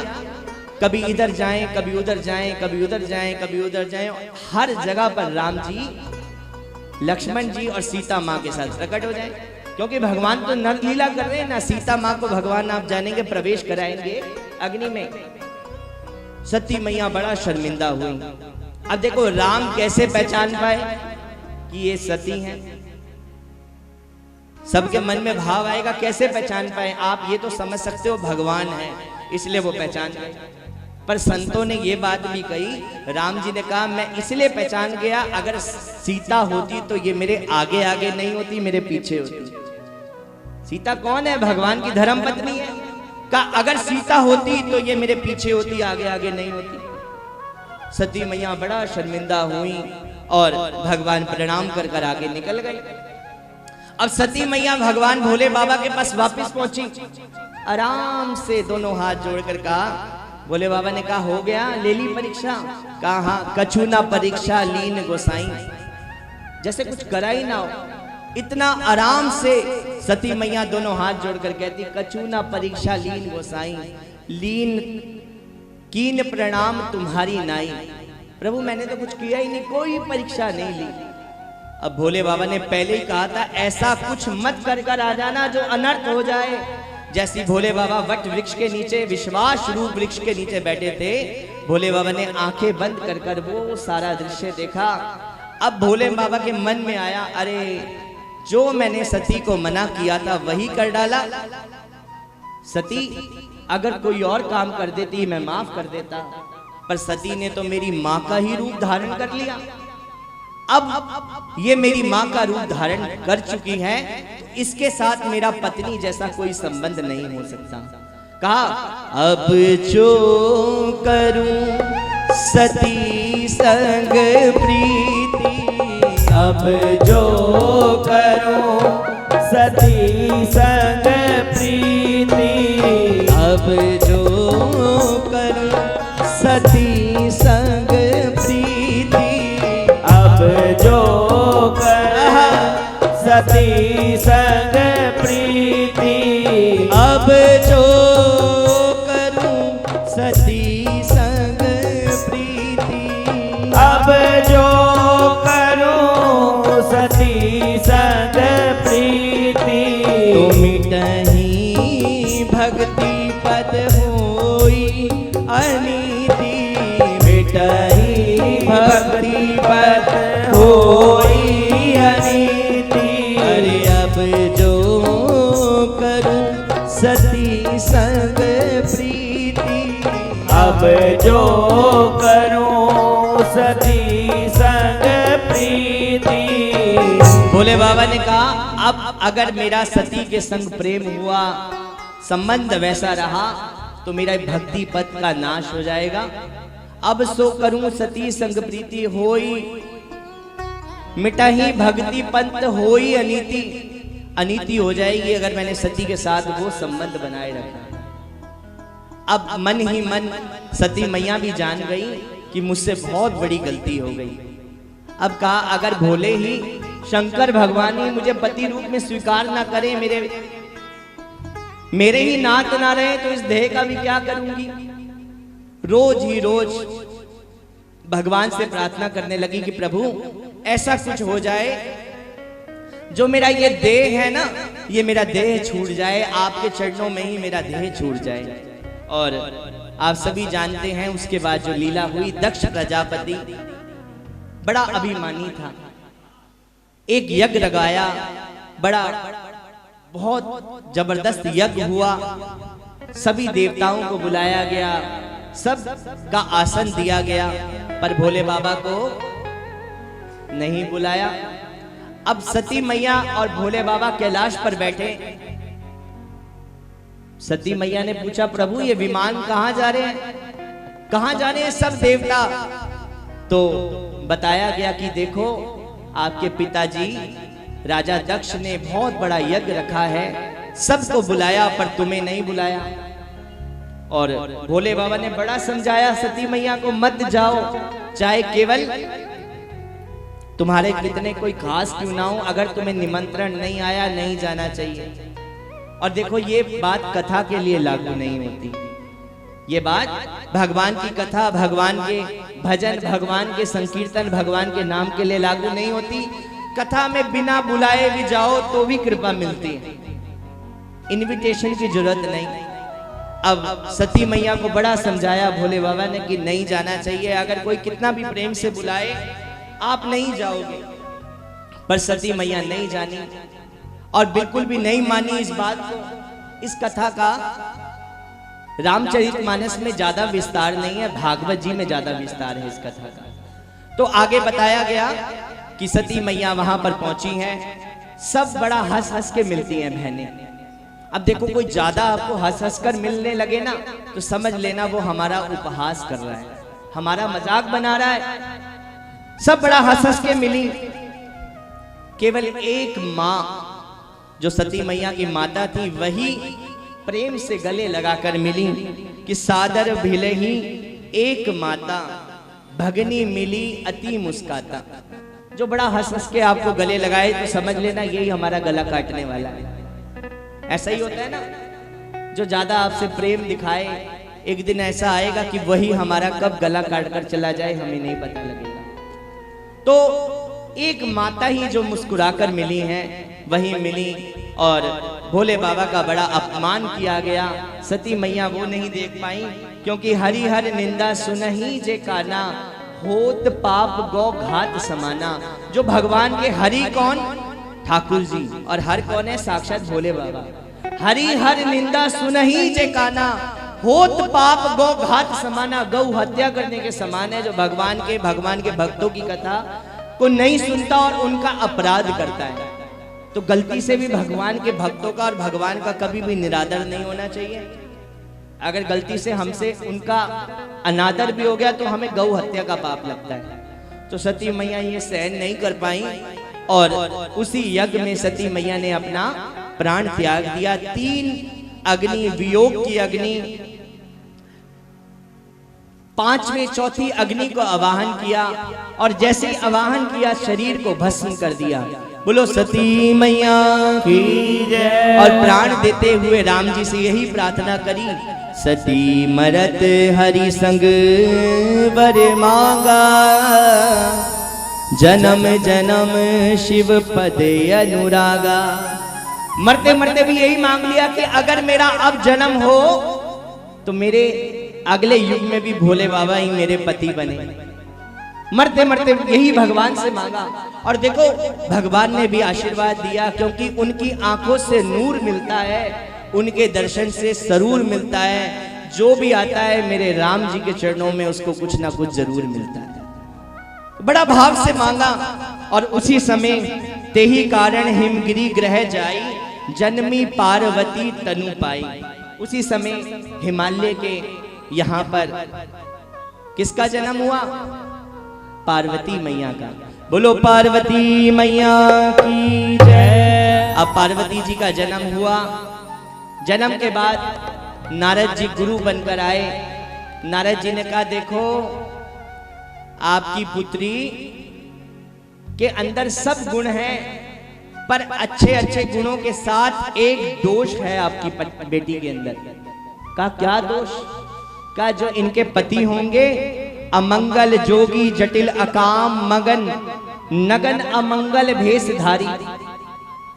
A: कभी इधर जाएं, कभी उधर जाएं, कभी उधर जाएं, कभी उधर जाएं। हर जगह पर राम जी, लक्ष्मण जी और सीता माँ के साथ प्रकट हो जाएं, क्योंकि भगवान तो नर लीला कर रहे हैं ना। सीता माँ को भगवान आप जानेंगे प्रवेश कराएंगे अग्नि में। सती मैया बड़ा शर्मिंदा हुई। अब देखो राम कैसे पहचान पाए कि ये सती हैं। सबके मन में भाव आएगा, कैसे पहचान पाए आप? ये तो समझ सकते हो भगवान है, इसलिए वो पहचान गए। पर संतों ने ये बात भी कही, राम जी ने कहा मैं इसलिए पहचान गया, अगर सीता होती तो ये मेरे आगे आगे नहीं होती, मेरे पीछे होती। सीता कौन है? भगवान की धर्म पत्नी है। कहा अगर सीता होती तो ये मेरे पीछे होती, आगे आगे नहीं होती। सती मैया बड़ा शर्मिंदा हुई और भगवान प्रणाम कर कर आगे निकल गई। अब सती मैया भगवान भोले बाबा के पास वापस पहुंची, आराम से दोनों हाथ जोड़कर कहा, भोले बाबा ने कहा हो गया, ले ली परीक्षा? कहा हाँ, कछु ना परीक्षा लीन गोसाई, जैसे कुछ करा ही ना हो। इतना आराम से सती मैया दोनों हाथ जोड़कर कहती, कछु ना परीक्षा लीन गोसाई, लीन कीन प्रणाम तुम्हारी नाई। प्रभु मैंने तो कुछ किया ही नहीं, कोई परीक्षा नहीं ली। अब भोले बाबा ने पहले ही कहा था ऐसा कुछ मत कर कर आ जाना जो अनर्थ हो जाए। जैसी भोले बाबा वट वृक्ष के नीचे, विश्वास रूप वृक्ष के नीचे बैठे थे, भोले बाबा ने आंखें बंद कर कर वो सारा दृश्य देखा। अब भोले बाबा के मन में आया, अरे जो मैंने सती को मना किया था वही कर डाला। सती अगर कोई और काम कर देती मैं माफ कर देता, पर सती ने तो मेरी माँ का ही रूप धारण कर लिया। अब ये मेरी माँ का रूप धारण कर चुकी है, तो इसके साथ मेरा पत्नी जैसा कोई संबंध नहीं हो सकता। कहा अब जो करूं सती संग प्रीति,
B: अब जो करूं सती संग प्रीति,
A: अब जो करूं सती संग प्रीति,
B: अब जो करूं सती संग प्रीति,
A: अब जो करूं सती संग प्रीति,
B: अब जो करूं सती संग प्रीति,
A: तो मिटहि भक्ति पद होई अनीति, मिटहि भक्ति पद होई अनीति। अरे अब जो करूं सती संग प्रीति,
B: अब जो करूं सती संग प्रीति।
A: भोले बाबा ने कहा अब अगर मेरा सती के संग प्रेम हुआ, संबंध वैसा रहा, तो मेरा भक्ति पद का नाश हो जाएगा। अब सो करूं सती संग प्रीति, होई मिटाही भक्ति पंथ होई अनीति, अनीति हो जाएगी अगर मैंने सती के साथ वो संबंध बनाए रखा। अब मन ही मन सती मैया भी जान गई कि मुझसे बहुत बड़ी गलती हो गई। अब कहा अगर भोले ही शंकर भगवान ही मुझे पति रूप में स्वीकार ना करे, मेरे ही नाथ ना रहे, तो इस देह का भी क्या करूंगी। रोज ही रोज भगवान से प्रार्थना करने लगी कि प्रभु ऐसा कुछ हो जाए जो मेरा ये देह है ना, ये मेरा देह छूट जाए, आपके चरणों में ही मेरा देह छूट जाए। और आप सभी जानते हैं उसके बाद जो लीला हुई, दक्ष प्रजापति बड़ा अभिमानी था, एक यज्ञ लगाया, बड़ा बहुत जबरदस्त यज्ञ हुआ, सभी देवताओं को बुलाया गया, सब का आसन दिया गया, पर भोले बाबा को नहीं बुलाया। अब सती मैया और भोले बाबा कैलाश पर बैठे। सती मैया ने पूछा प्रभु ये विमान कहां जा रहे हैं, कहां जा रहे हैं सब देवता? तो बताया गया कि देखो आपके पिताजी राजा दक्ष ने बहुत बड़ा यज्ञ रखा है, सबको बुलाया पर तुम्हें नहीं बुलाया। और भोले बाबा ने बड़ा समझाया सती मैया को, मत जाओ, चाहे केवल तुम्हारे कितने कोई खास क्यों ना हो, अगर तुम्हें निमंत्रण नहीं आया नहीं जाना चाहिए। और देखो ये बात कथा के लिए लागू नहीं होती, ये बात भगवान की कथा, भगवान के भजन, भगवान के संकीर्तन, भगवान के नाम के लिए लागू नहीं होती। कथा में बिना बुलाए भी जाओ तो भी कृपा मिलती है, इनविटेशन की जरूरत नहीं। अब सती मैया को बड़ा समझाया भोले बाबा ने कि नहीं जाना चाहिए, अगर कोई कितना भी प्रेम से बुलाए आप नहीं जाओगे। पर सती मैया नहीं जानी और बिल्कुल भी नहीं मानी इस बात को। इस कथा का रामचरितमानस में ज्यादा विस्तार नहीं है, भागवत जी में ज्यादा विस्तार है इस कथा का। तो आगे बताया गया कि सती मैया वहां पर पहुंची हैं, सब बड़ा हंस हंस के मिलती हैं बहनें। अब देखो कोई ज्यादा आपको हंस हंस कर मिलने लगे ना तो समझ लेना वो हमारा उपहास कर रहा है, हमारा मजाक बना रहा है। सब बड़ा हंस हंस के मिली। केवल एक माँ जो सती मैया की माता थी वही प्रेम से गले लगाकर मिली कि सादर भिले ही एक माता भगनी मिली अति मुस्काता। जो बड़ा हंस हंस के आपको गले लगाए तो समझ लेना यही हमारा गला काटने वाला है। ऐसा ही होता है ना, जो ज्यादा आपसे प्रेम दिखाए एक दिन ऐसा आएगा कि वही हमारा कब गला काट कर चला जाए हमें नहीं पता लगेगा। तो एक माता ही जो मुस्कुराकर मिली हैं वही मिली और भोले बाबा का बड़ा अपमान किया गया। सती मैया वो नहीं देख पाई क्योंकि हरि हर निंदा सुनहि जे काना होत पाप गौ घात समाना। जो भगवान के हरि कौन? ठाकुर जी। और हर कौन है? साक्षात भोले बाबा। हरि हर निंदा सुनहि जे काना होत पाप गौ घात समाना। गौ हत्या करने के समान है जो भगवान के भक्तों की कथा को नहीं सुनता और उनका अपराध करता है। तो गलती से भी भगवान के भक्तों का और भगवान का कभी भी निरादर नहीं होना चाहिए। अगर गलती से हमसे उनका अनादर भी हो गया तो हमें गौ हत्या का पाप लगता है। तो सती मैया ये सहन नहीं कर पाई और उसी यज्ञ में सती मैया ने अपना प्राण त्याग दिया। 3 अग्नि, वियोग की अग्नि, 5वें चौथी अग्नि को आवाहन किया और जैसे ही आवाहन किया शरीर को भस्म कर दिया। बोलो सती मैया की जय। और प्राण देते हुए राम जी से यही प्रार्थना करी, सती मरत हरि संग वर मांगा, जन्म जन्म शिव पद अनुरागा। मरते मरते भी यही मांग लिया कि अगर मेरा अब जन्म हो तो मेरे अगले युग में भी भोले बाबा ही मेरे पति बने। मरते मरते यही भगवान से मांगा और देखो भगवान ने भी आशीर्वाद दिया क्योंकि उनकी आंखों से नूर मिलता है, उनके दर्शन से सरूर मिलता है। जो भी आता है मेरे राम जी के चरणों में उसको कुछ ना कुछ जरूर मिलता है। बड़ा भाव से मांगा और उसी समय ते ही कारण हिमगिरी ग्रह जाई, जन्मी पार्वती तनु पाई। उसी समय हिमालय के यहाँ पर किसका जन्म हुआ? पार्वती मैया का। बोलो पार्वती मैया की जय। अब पार्वती जी का जन्म हुआ। जन्म के बाद नारद जी गुरु बनकर आए। नारद जी ने कहा देखो आपकी पुत्री के अंदर सब गुण हैं पर अच्छे अच्छे गुणों के साथ एक दोष है आपकी बेटी के अंदर। का क्या दोष? का जो इनके पति होंगे अमंगल जोगी जटिल अकाम मगन नगन अमंगल भेषधारी।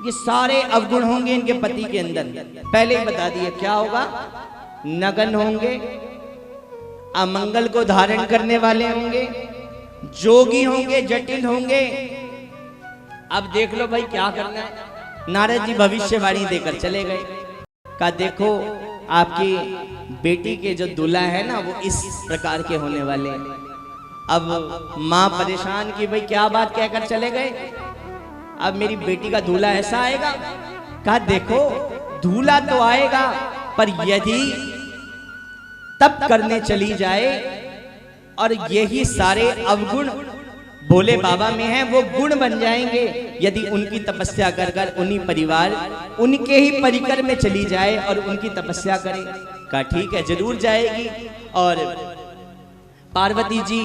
A: ये सारे अवगुण होंगे इनके पति के अंदर। पहले ही बता दिए क्या होगा? नगन होंगे, अमंगल को धारण करने वाले होंगे, जोगी होंगे, जटिल होंगे। अब देख लो भाई क्या करना है। नारद जी भविष्यवाणी देकर चले गए। कहा देखो आपकी बेटी के जो दूल्हा है ना वो इस प्रकार के होने वाले हैं। अब माँ परेशान की भाई क्या बात कहकर चले गए, अब मेरी बेटी का दूल्हा ऐसा आएगा। कहा देखो दूल्हा तो आएगा पर यदि तप करने चली जाए और यही सारे अवगुण भोले बाबा में हैं वो गुण बन जाएंगे यदि उनकी तपस्या कर कर उन्हीं परिवार उनके ही परिकर में चली जाए और उनकी तपस्या करे। कहा ठीक है जरूर जाएगी। और पार्वती जी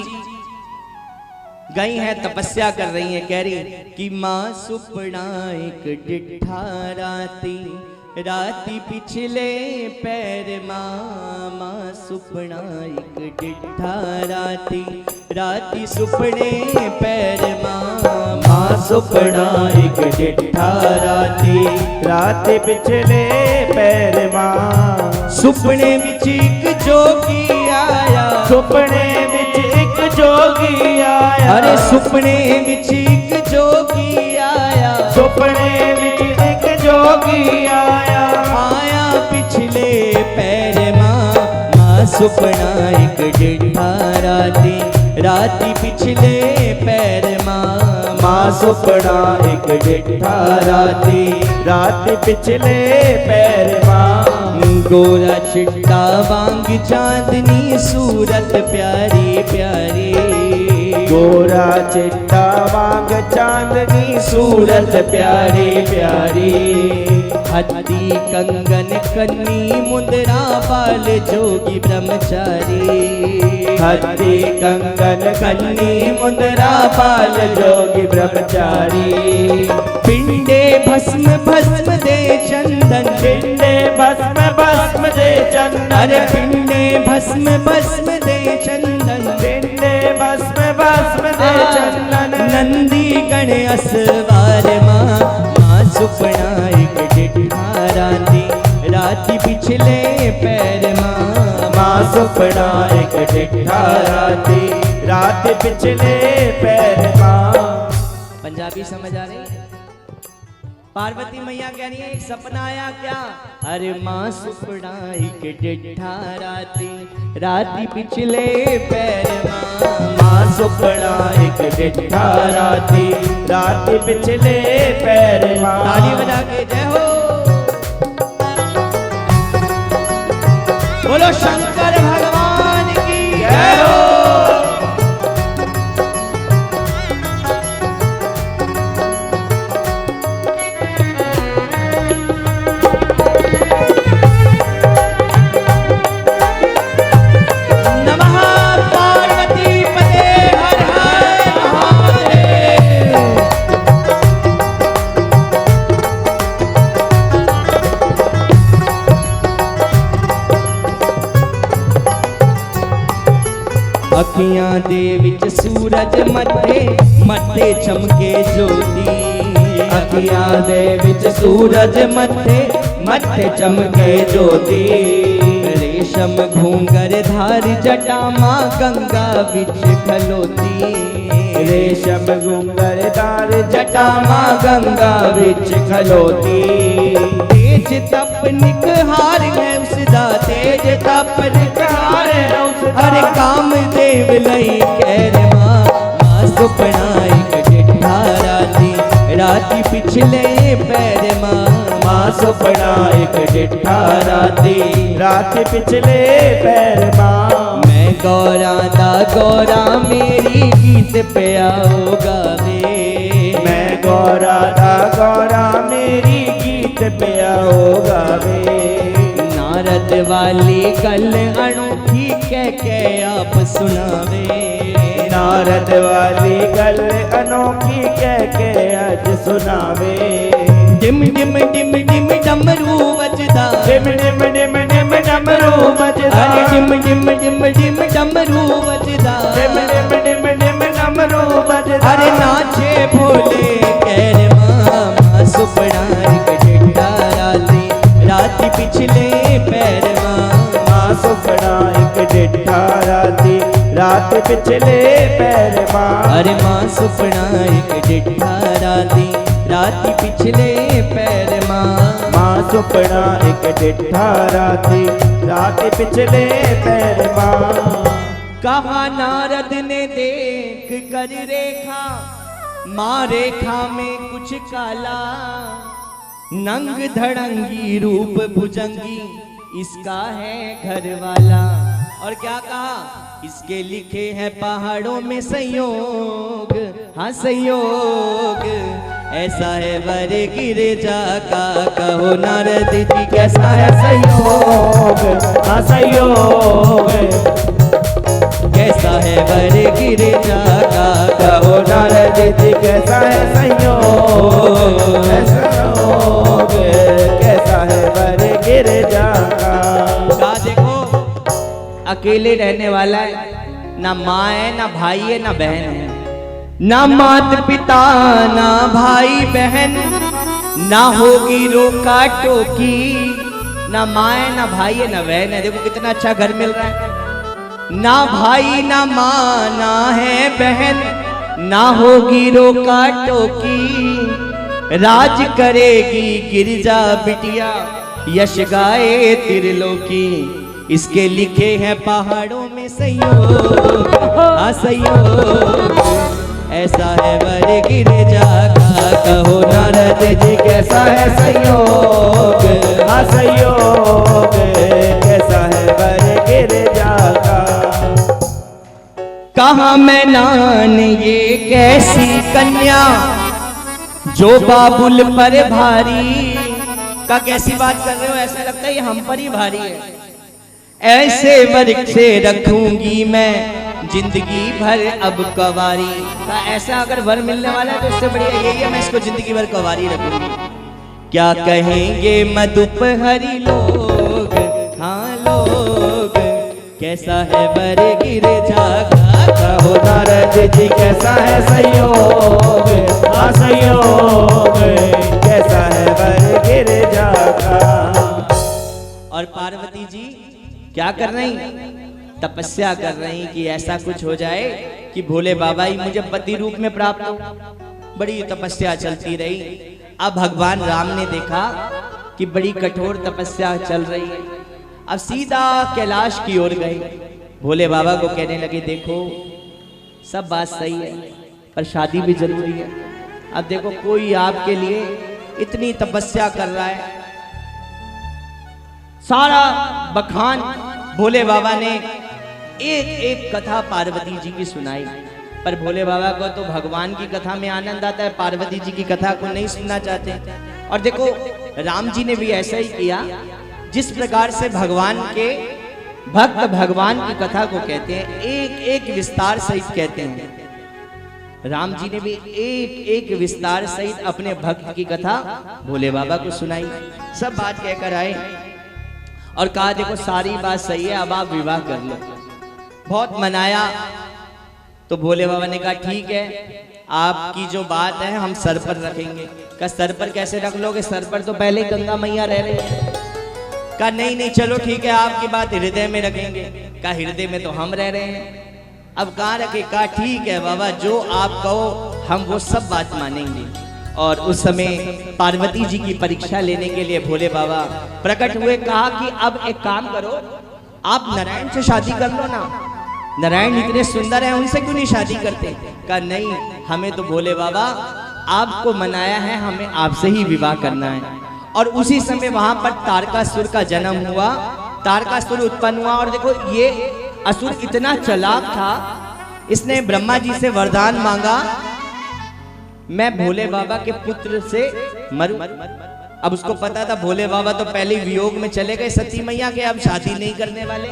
A: गई हैं तपस्या कर रही हैं, कह रही कि माँ सुपना एक डिठा राती राती पिछले पैर मामा सुपना एक डिठा राती राती सुपने पैर मामा
B: सुपना एक डिठा राती राती पिछले पैर मां
A: सुपने विच एक जोगी आया
B: सुपने विच एक जोगी आया
A: अरे सुपने विच एक जोगी आया
B: सुपने विच एक जोगी आया
A: आया पिछले पैर मां सुपना एक डिठा राती राती पिछले पैर मां
B: सुपना एक डिठा राती राती पिछले पैर मां
A: गोरा चिट्टा वांग चांदनी सूरत प्यारी प्यारी
B: गोरा चिट्टा वांग चांदनी सूरत प्यारी प्यारी
A: हथी कंगन कन्नी मुंदरा बाल जोगी ब्रह्मचारी
B: हथी कंगन कन्नी मुंदरा बाल जोगी ब्रह्मचारी
A: पिंडे भस्म भस्म दे चंदन
B: पिंडे भस्म भस्म दे चंदन
A: अरे पिंडे भस्म भस्म दे चंदन
B: पिंडे भस्म भस्म दे चंदन
A: नंदी गण असवार मां सुपना एक डिठा राती राती पिछले पैर मां
B: सुपना एक डिठा राती राती पिछले पैर मां
A: पंजाबी समझ आ रही पार्वती मैया कह रही है एक सपना आया क्या अरे माँ सुपना एक डिठा राती राती पिछले पैर
B: मां सुपना एक डिठा राती राती पिछले पैर मां
A: ताली बजा के जय हो बोलो शंकर भगवान की जय हो अखियां दे विच सूरज मथे मथे चमके ज्योति
B: अखियां दे विच सूरज मथे मथे चमके ज्योति
A: रेशम घूंगर धार जटा मां गंगा विच खलोती
B: रेशम घूंगर धार जटा मां गंगा विच खलोती
A: तेज तप निकहार है उसदा तेज तप निकहार है उसदा अरे कामदेव लई कैर मां सुपना एक डिठा राती राती पिछले पैर मां
B: सुपना एक डिठा राती राती पिछले पैर मां
A: मैं गौरा दा गौरा मेरी गीत प्याओ गावे
B: मैं गौरा दा गौरा मेरी गीत प्याओ गावे
A: नारद वाली गल अनोखी कह आप सुनावे
B: नारद वाली गल अनोखी कह आज सुनावे
A: डिम डिम डिम डिम डमरू बजदा
B: डिम डिम डिम डिम डमरू बजदा
A: अरे डिम डिम डिम डिम डमरू बजदा
B: डिम डिम डिम डिम डमरू बजदा
A: अरे नाचे भोले कैर मां सुपना एक डिठा राती राती पिछले पैर मां
B: सुपना एक डिठा राती रात पिछले पैर मां
A: अरे मां सुपना एक डिठा राती राती पिछले पैर मां
B: सुपना एक डिठा राती राती पिछले पैर मां
A: कहा नारद ने देख कर रेखा माँ रेखा में कुछ काला नंग धड़ंगी रूप भुजंगी इसका है घर वाला और क्या कहा इसके लिखे हैं पहाड़ों में संयोग हाँ संयोग ऐसा है वर गिरजा का कहो नारद जी कैसा है
B: संयोग हाँ संयोग
A: कैसा है वर गिरजा का
B: कहो नारद जी कैसा है संयोग, कैसा है वर गिरजा का।
A: कहा देखो अकेले रहने वाला है, ना माँ है ना भाई है ना बहन है, ना मात पिता ना भाई बहन, ना होगी रोका टोकी, ना माँ है ना भाई है ना बहन है। देखो कितना अच्छा घर मिल रहा है, ना भाई ना माँ ना है बहन, ना होगी रोका टोकी, राज करेगी गिरजा बिटिया, यश गाए त्रिलोकी। इसके लिखे हैं पहाड़ों में संयोग, हाँ संयोग, ऐसा है वर गिरजा का। कहो नारद जी कैसा है संयोग,
B: हाँ संयोग, कैसा है वर गिरजा का।
A: कहा मैं नान ये कैसी कन्या, जो बाबुल पर भारी। का कैसी बात कर रहे हो, ऐसा लगता है ये हम पर ही भारी है। ऐसे वर्ग से रखूंगी मैं जिंदगी भर अब कवारी। का ऐसा अगर वर मिलने वाला है तो इससे बढ़िया यही है, मैं इसको जिंदगी भर कवारी रखूंगी। क्या कहेंगे मधुपहरी लोग, हाँ लोग, कैसा है वर गिरजा का।
B: कहो नारद जी कैसा है संयोग, हाँ संयोग, कैसा है वर गिरजा का।
A: और पार्वती जी क्या कर रही, तपस्या कर रही कि ऐसा कुछ हो जाए कि भोले बाबा ही मुझे पति रूप में प्राप्त हो। बड़ी तपस्या चलती रही। अब भगवान राम ने देखा कि बड़ी कठोर तपस्या चल रही है, अब सीधा कैलाश की ओर गए। भोले बाबा को कहने लगे देखो सब बात सही है पर शादी भी जरूरी है। अब देखो कोई आपके लिए इतनी तपस्या कर रहा है, सारा बखान भोले बाबा ने एक एक कथा पार्वती जी की सुनाई। पर भोले बाबा को तो भगवान की कथा में आनंद आता है, पार्वती जी की कथा को नहीं सुनना चाहते। और देखो राम जी ने भी ऐसा ही किया, जिस प्रकार से भगवान के भक्त भगवान की कथा को कहते हैं, एक एक विस्तार सहित कहते हैं। राम जी ने भी एक एक विस्तार सहित अपने भक्त की कथा भोले बाबा को सुनाई। सब बात कहकर आए और कहा देखो सारी बात सही है, अब आप विवाह कर लो। बहुत मनाया तो भोले बाबा ने कहा ठीक है, आपकी जो बात है हम सर पर रखेंगे। कहा सर पर कैसे रख लोगे, सर पर तो पहले ही गंगा मैया रह रही है। कहा नहीं नहीं चलो ठीक है, आपकी बात हृदय में रखेंगे। कहा हृदय में तो हम रह रहे हैं, अब कहाँ रखे। कहा ठीक है बाबा, जो आप कहो हम वो सब बात मानेंगे। और उस समय पार्वती जी की परीक्षा लेने के लिए भोले बाबा प्रकट हुए। कहा कि अब एक काम करो, आप नारायण से शादी कर लो ना, नारायण इतने सुंदर हैं, उनसे क्यों नहीं शादी करते। कहा नहीं, हमें तो भोले बाबा आपको मनाया है, हमें आपसे ही विवाह करना है। और उसी समय वहां पर तारकासुर का जन्म हुआ, तारकासुर उत्पन्न हुआ। और देखो ये असुर इतना चालाक था, इसने ब्रह्मा जी से वरदान मांगा, मैं भोले बाबा के पुत्र से मरूं। अब उसको पता था भोले बाबा तो पहले वियोग में चले गए सती मैया के, अब शादी नहीं करने वाले।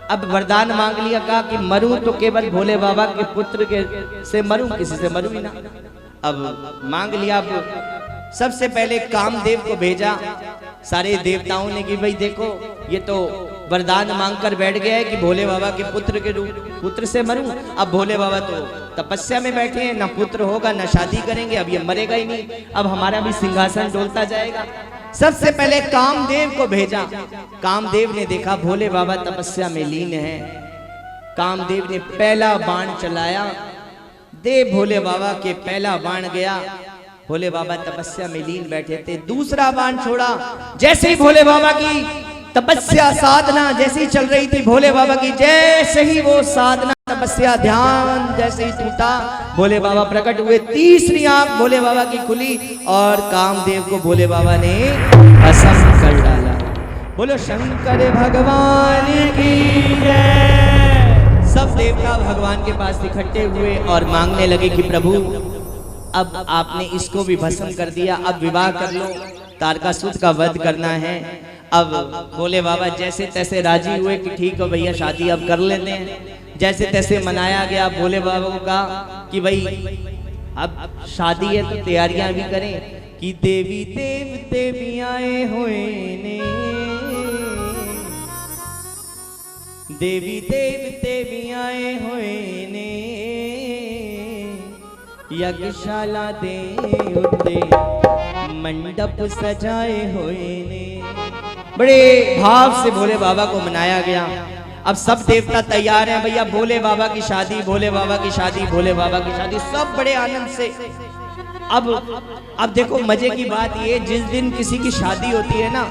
A: अब वरदान मांग लिया, कहा कि मरूं तो केवल भोले बाबा के पुत्र के से मरूं, किसी से मरूं ही ना। अब मांग लिया। अब सबसे पहले कामदेव को भेजा सारे देवताओं ने कि भाई देखो ये तो वरदान मांगकर बैठ गया है कि भोले बाबा के पुत्र से मरूं। अब भोले बाबा तो तपस्या में बैठे हैं, ना पुत्र होगा ना शादी करेंगे, अब ये मरेगा ही नहीं, अब हमारा भी सिंहासन डोलता जाएगा। सबसे पहले कामदेव को भेजा। कामदेव ने देखा भोले बाबा तपस्या में लीन है। कामदेव ने पहला बाण चलाया, दे भोले बाबा के पहला बाण गया। भोले बाबा तपस्या में लीन बैठे थे। दूसरा बाण छोड़ा, जैसे ही भोले बाबा की तपस्या साधना जैसे ही चल रही थी, भोले बाबा की जैसे ही वो साधना तपस्या ध्यान जैसे ही टूटा, भोले बाबा प्रकट हुए। तीसरी आंख भोले बाबा की खुली और कामदेव को भोले बाबा ने भस्म कर डाला। बोलो शंकर भगवान की जय। सब देवता भगवान के पास इकट्ठे हुए और मांगने लगे कि प्रभु अब आपने इसको भी भस्म कर दिया, अब विवाह कर लो, तारकासुर का वध करना है। अब भोले बाबा जैसे तैसे राजी हुए कि ठीक है भैया शादी अब कर लेते हैं। जैसे तैसे मनाया गया। भोले बाबा को कहा कि भाई अब शादी है तो तैयारियां भी करें कि देवी देवते भी आए हुए ने, देवी देवते भी आए हुए ने, यज्ञशाला दे उत्ते मंडप सजाए हुए ने। बड़े भाव से भोले बाबा को मनाया गया। अब सब देवता तैयार हैं, भैया भोले बाबा की शादी, भोले बाबा की शादी, भोले बाबा की शादी, सब बड़े आनंद से। अब देखो मजे की बात ये, जिस दिन किसी की शादी होती है ना,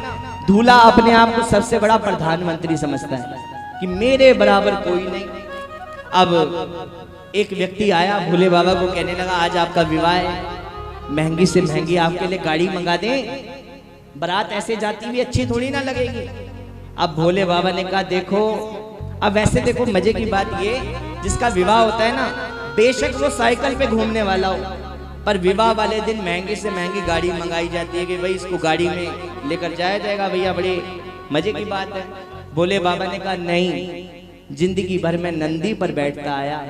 A: दूल्हा अपने आप को सबसे बड़ा प्रधानमंत्री समझता है कि मेरे बराबर कोई नहीं। अब एक व्यक्ति आया भोले बाबा को, कहने लगा आज आपका विवाह है, महंगी से महंगी आपके लिए गाड़ी मंगा दें, बारात ऐसे जाती हुई अच्छी थोड़ी ना लगेगी। अब भोले बाबा ने कहा देखो, अब वैसे देखो मजे की बात ये, जिसका विवाह होता है ना, बेशक वो साइकिल पे घूमने वाला हो, पर विवाह वाले दिन महंगी से महंगी गाड़ी मंगाई जाती है कि भाई इसको गाड़ी में लेकर जाया जाएगा। भैया बड़े मजे की बात है। भोले बाबा ने कहा नहीं, जिंदगी भर में नंदी पर बैठता आया,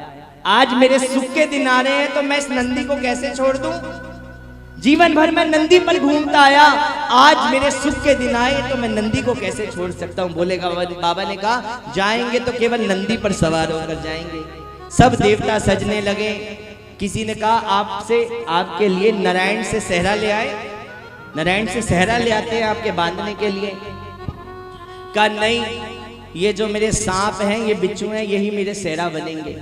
A: आज मेरे सुख के दिन आ रहे हैं तो मैं इस नंदी को कैसे छोड़ दूं। जीवन भर मैं नंदी पर घूमता आया, आज मेरे सुख के दिन आए तो मैं नंदी को कैसे छोड़ सकता हूँ। भोले बाबा ने कहा जाएंगे तो केवल नंदी पर सवार होकर जाएंगे। सब देवता सजने लगे। किसी ने कहा आपसे आपके लिए नारायण से सहरा ले आए, नारायण से सहरा ले आते हैं आपके बांधने के लिए। कहा नहीं, ये जो मेरे सांप हैं, ये बिच्छू हैं, यही मेरे सहरा बनेंगे।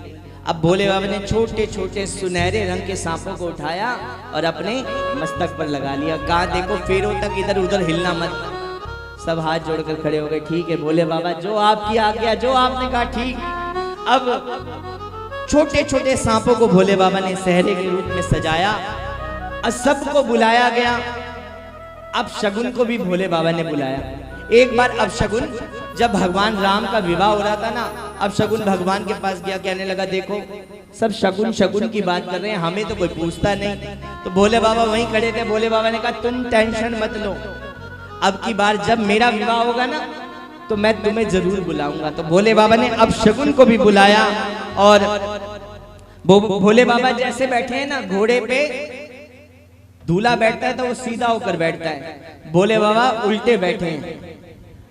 A: अब भोले बाबा ने छोटे छोटे सुनहरे रंग के सांपों को उठाया और अपने मस्तक पर लगा लिया। कहा देखो फेरों तक इधर उधर हिलना मत। सब हाथ जोड़कर खड़े हो गए। ठीक है भोले बाबा, जो आपकी आज्ञा, जो आपने कहा ठीक। अब छोटे छोटे सांपों को भोले बाबा ने सहरे के रूप में सजाया और सबको बुलाया गया। अब शगुन को भी भोले बाबा ने बुलाया। एक बार अब शगुन, जब भगवान राम का विवाह हो रहा था ना, अब शगुन भगवान के पास गया, कहने लगा देखो सब शगुन शगुन की बात कर रहे हैं, हमें तो कोई पूछता नहीं। तो भोले बाबा वहीं खड़े थे। भोले बाबा ने कहा तुम टेंशन मत लो, अब की बार जब मेरा विवाह होगा ना तो मैं तुम्हें जरूर बुलाऊंगा। तो भोले बाबा ने अब शगुन को भी बुलाया और भोले बाबा जैसे बैठे हैं ना घोड़े पे, दूल्हा बैठता है तो वो सीधा होकर बैठता है, भोले बाबा उल्टे बैठे हैं।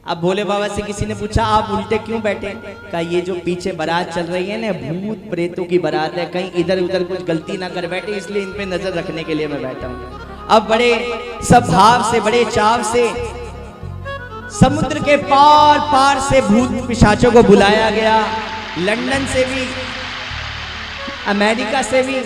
A: अब भोले बाबा से किसी ने पूछा आप उल्टे क्यों बैठे? कहा ये जो पीछे बारात चल रही है ना, भूत प्रेतों की बारात है, कहीं इधर उधर कुछ गलती ना कर बैठे, इसलिए इन पे नजर रखने के लिए मैं बैठा हूँ। अब बड़े सब भाव से, बड़े चाव से समुद्र के पार पार से भूत पिशाचों को बुलाया गया। लंदन से भी, अमेरिका से भी,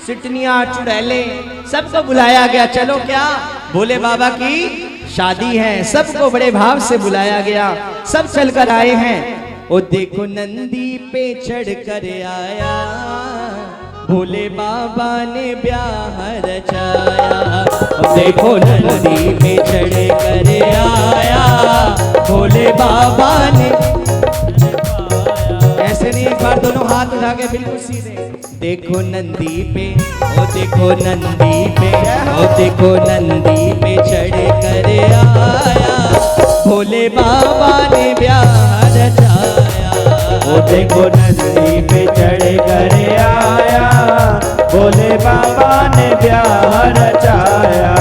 A: सिडनिया, चुड़ैले, सबको बुलाया गया। चलो क्या भोले बाबा की शादी है, सबको बड़े भाव से बुलाया गया। सब चलकर आए हैं। ओ देखो नंदी पे चढ़ कर आया, भोले बाबा ने ब्याह रचाया। ओ देखो नंदी पे चढ़ कर आया, भोले बाबा ने। ऐसे नहीं, एक बार दोनों हाथ उठा के बिल्कुल सीधे। देखो नंदी पे, ओ देखो नंदी पे, ओ देखो नंदी पे चढ़ कर आया, भोले बाबा ने ब्याह रचाया।
B: ओ देखो नंदी पे चढ़ कर आया, भोले बाबा ने ब्याह रचाया।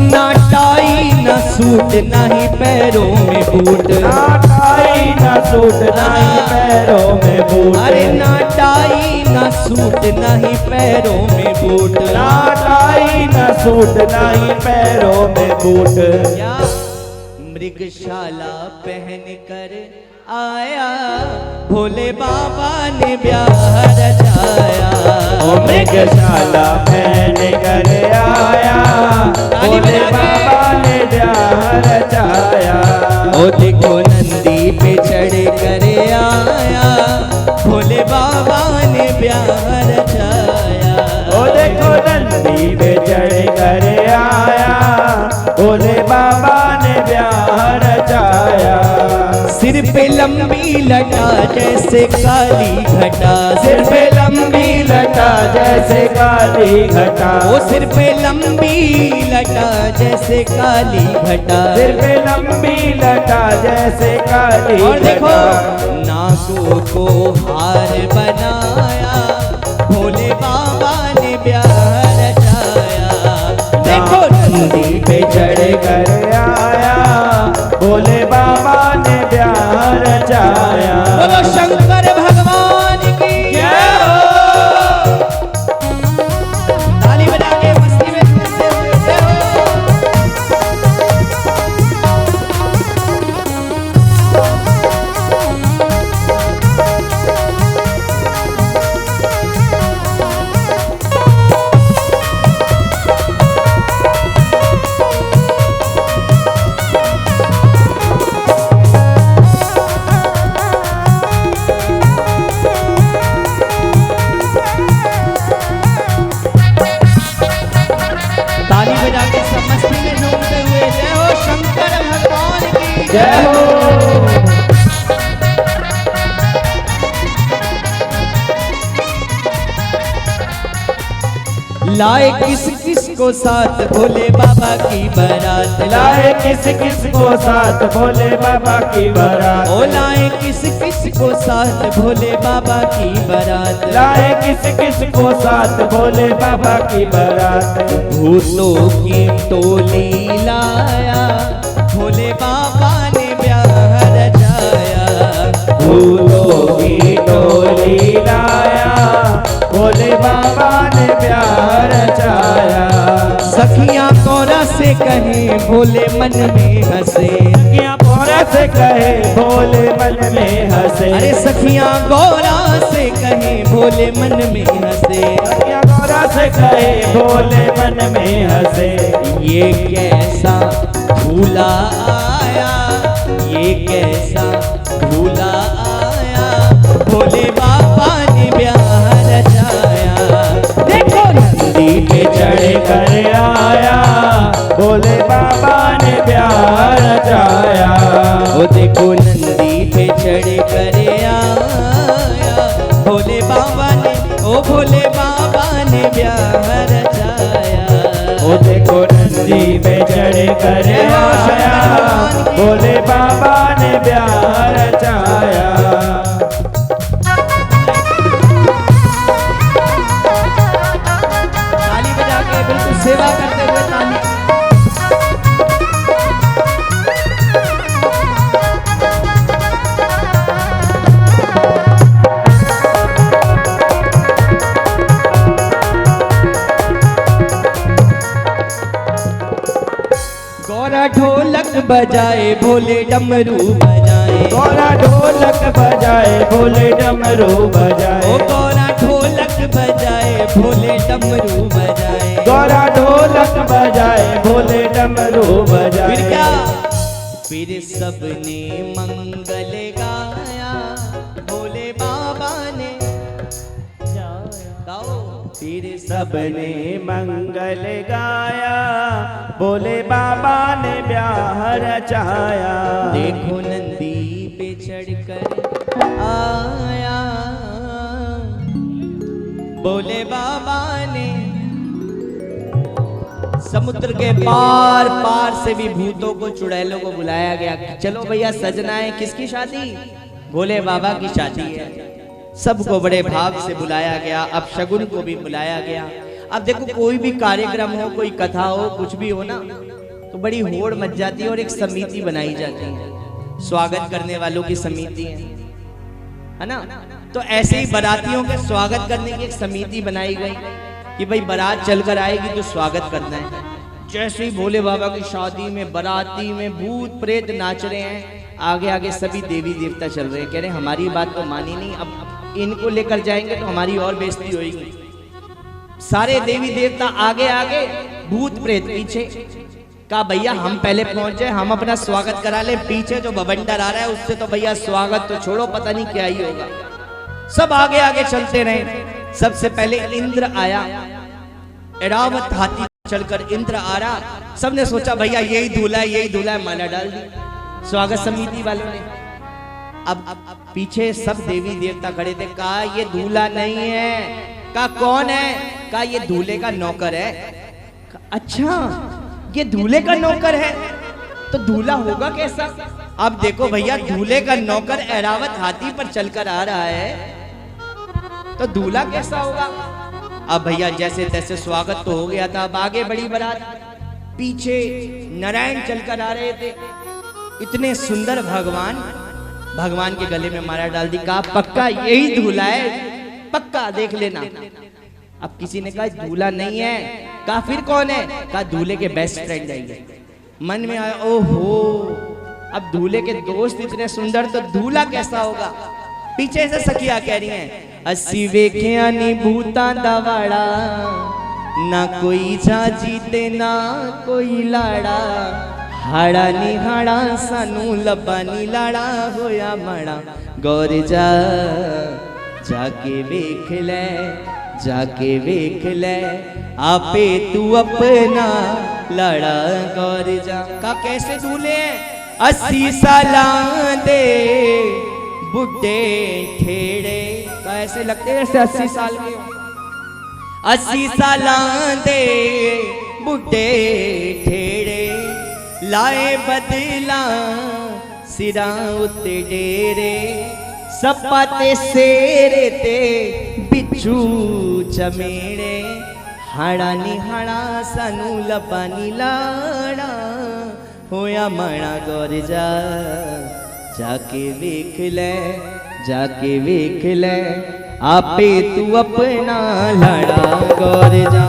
A: ना टाई ना सूट ना ही पैरों में बूट,
B: ना टाई ना सूट ना ही पैरों में बूट।
A: अरे ना टाई ना सूट ना ही पैरों में बूट,
B: ना टाई ना सूट ना ही पैरों में बूट।
A: मृगशाला पहन कर आया, भोले बाबा ने ब्याह रचाया।
B: ओ मृगशाला पहन कर आया, भोले बाबा ने ब्याह रचाया।
A: ओ देखो नंदी पे चढ़ कर आया, भोले बाबा ने ब्याह रचाया।
B: ओ देखो नंदी पे चढ़ कर आया, भोले बाबा ने ब्याह रचाया।
A: सिर पे लंबी लटा जैसे काली घटा,
B: सिर पे लंबी लटा जैसे काली घटा,
A: वो सिर पे लंबी लटा जैसे काली घटा,
B: सिर पे लंबी लटा जैसे काली
A: और देखो
B: घटा।
A: नाकों को हार बनाया भोले बाबा ने ब्याह रचाया। देखो
B: नंदी पे चढ़ कर आया भोले बाबा ने ब्याह रचाया।
A: बोलो शंकर भगवान की
B: जय हो।
A: ताली बजा के मस्ती में झूमते हुए जय हो। ताली बजा के सब मस्ती में झूमते हुए जय हो शंकर भगवान की
B: जय हो।
A: लाए किस किस को साथ भोले बाबा की बारात,
B: लाए किस किस को साथ भोले बाबा की बारात,
A: ओ लाए किस किस को साथ भोले बाबा की बारात,
B: लाए किस किस को साथ भोले बाबा की बारात।
A: भूतों की टोली लाया भोले बाबा ने ब्याह रचाया।
B: फूलों की टोली लाया भोले बाबा ने प्यार रचाया।
A: सखियां कौरा से कहें भोले मन में हंसे,
B: सखियां गौरा से कहे भोले मन में हंसे,
A: अरे सखियां गौरा से कहें भोले मन में हंसे।
B: सखियां गौरा से कहे भोले मन में हंसे।
A: ये कैसा भूला आया, ये कैसा भूला आया भोले बाबा ने ब्याह रचाया। देखो
B: नंदी पे चढ़ कर आया भोले बाबा ने प्यार रचाया।
A: वो देखो नंदी पे चढ़ कर आया भोले बाबा ने, ओ भोले बाबा ने ब्याह रचाया।
B: वो देखो नंदी पे चढ़ कर आया भोले बाबा ने प्यार रचाया।
A: ताली बजा के बिल्कुल सेवा करते हुए ताली। गौरा ढोलक बजाए भोले डमरू बजाए,
B: गौरा ढोलक बजाए भोले डमरू बजाए,
A: ओ गौरा ढोलक बजाए भोले डमरू बजाए।
B: गौरा ढोलक बजाए भोले डमरू
A: फिर
B: बजाए।
A: क्या, फिर सबने मंगल गाया भोले बाबा ने गाओ। फिर
B: सबने मंगल गाया भोले बाबा ने ब्याह रचाया।
A: देखो नंदी पे चढ़कर आया भोले बाबा ने। समुद्र के पार पार से भी भूतों को चुड़ैलों को बुलाया गया, चलो भैया सजना है। किसकी शादी? भोले बाबा की शादी है। सबको बड़े भाव से बुलाया गया। अब शगुन को भी बुलाया गया। अब देखो कोई भी कार्यक्रम हो, कोई कथा हो, कुछ भी हो ना, तो बड़ी होड़ मच जाती है और एक समिति बनाई जाती है, स्वागत करने वालों की समिति है ना। तो ऐसे ही बारातियों के स्वागत करने की एक समिति बनाई गई कि भाई बारात चलकर आएगी तो स्वागत करना है। जैसे ही भोले बाबा की शादी में बाराती में भूत प्रेत नाच रहे हैं, आगे आगे सभी देवी देवता चल रहे हैं, कह रहे हैं हमारी बात तो मानी नहीं, अब इनको लेकर जाएंगे तो हमारी और बेइज्जती होगी। सारे देवी देवता आगे आगे, भूत प्रेत पीछे। कहा भैया हम पहले पहुंच जाए, हम अपना स्वागत करा ले, पीछे जो बवंडर आ रहा है उससे तो भैया स्वागत तो छोड़ो, पता नहीं क्या ही होगा। सब आगे आगे चलते रहे। सबसे पहले इंद्र आया, एरावत हाथी चलकर इंद्र आ रहा। सबने सोचा भैया यही दूल्हा है, यही दूल्हा है, माला डाल दी स्वागत समिति वालों ने। अब पीछे सब देवी देवता खड़े थे। कहा ये दूल्हा नहीं है,
B: का कौन है? का ये दूल्हे का नौकर है। अच्छा ये दूल्हे का नौकर है, तो दूल्हा होगा कैसा? अब देखो भैया, दूल्हे का नौकर ऐरावत हाथी पर चलकर आ रहा है, तो दूल्हा कैसा होगा? अब भैया जैसे तैसे स्वागत तो हो गया था, अब आगे बड़ी बारात, पीछे नारायण चलकर आ रहे थे। इतने सुंदर भगवान के गले में माला डाल दी। कहा पक्का यही दूल्हा है, पक्का देख लेना। अब किसी ने कहा दूल्हा नहीं है। कहा फिर कौन है? कहा दूल्हे के बेस्ट फ्रेंड है ये। मन में आया ओहो, अब दूल्हे के दोस्त इतने सुंदर, तो दूल्हा कैसा होगा? पीछे से सखिया कह रही हैं, अस्सी वेखिया नी भूतां दा वाड़ा, ना कोई जा जीते ना कोई लाड़ा, हाड़ा नी हाड़ा सानू लब्बा नी लाड़ा होया माड़ा। गौर जाके वेख ले, जाके वेख ले, आपे तू अपना लाड़ा। गौर जा का कैसे दूल्हे? 80 सालां दे बुड्ढे ठेड़े। कैसे लगते हैं? जैसे 80 साल के। 80 सालां दे बुड्ढे ठेड़े, लाए बदला सिरां उत्ते डेरे, सप्पा ते सेरे ते बिच्छू चमेड़े, हाड़ा नी हाड़ा सानू लब्बा नी लाड़ा होया माड़ा। गौर जाके वेख ले, जाके वेख ले, आपे तू अपना लाड़ा। गौर जा।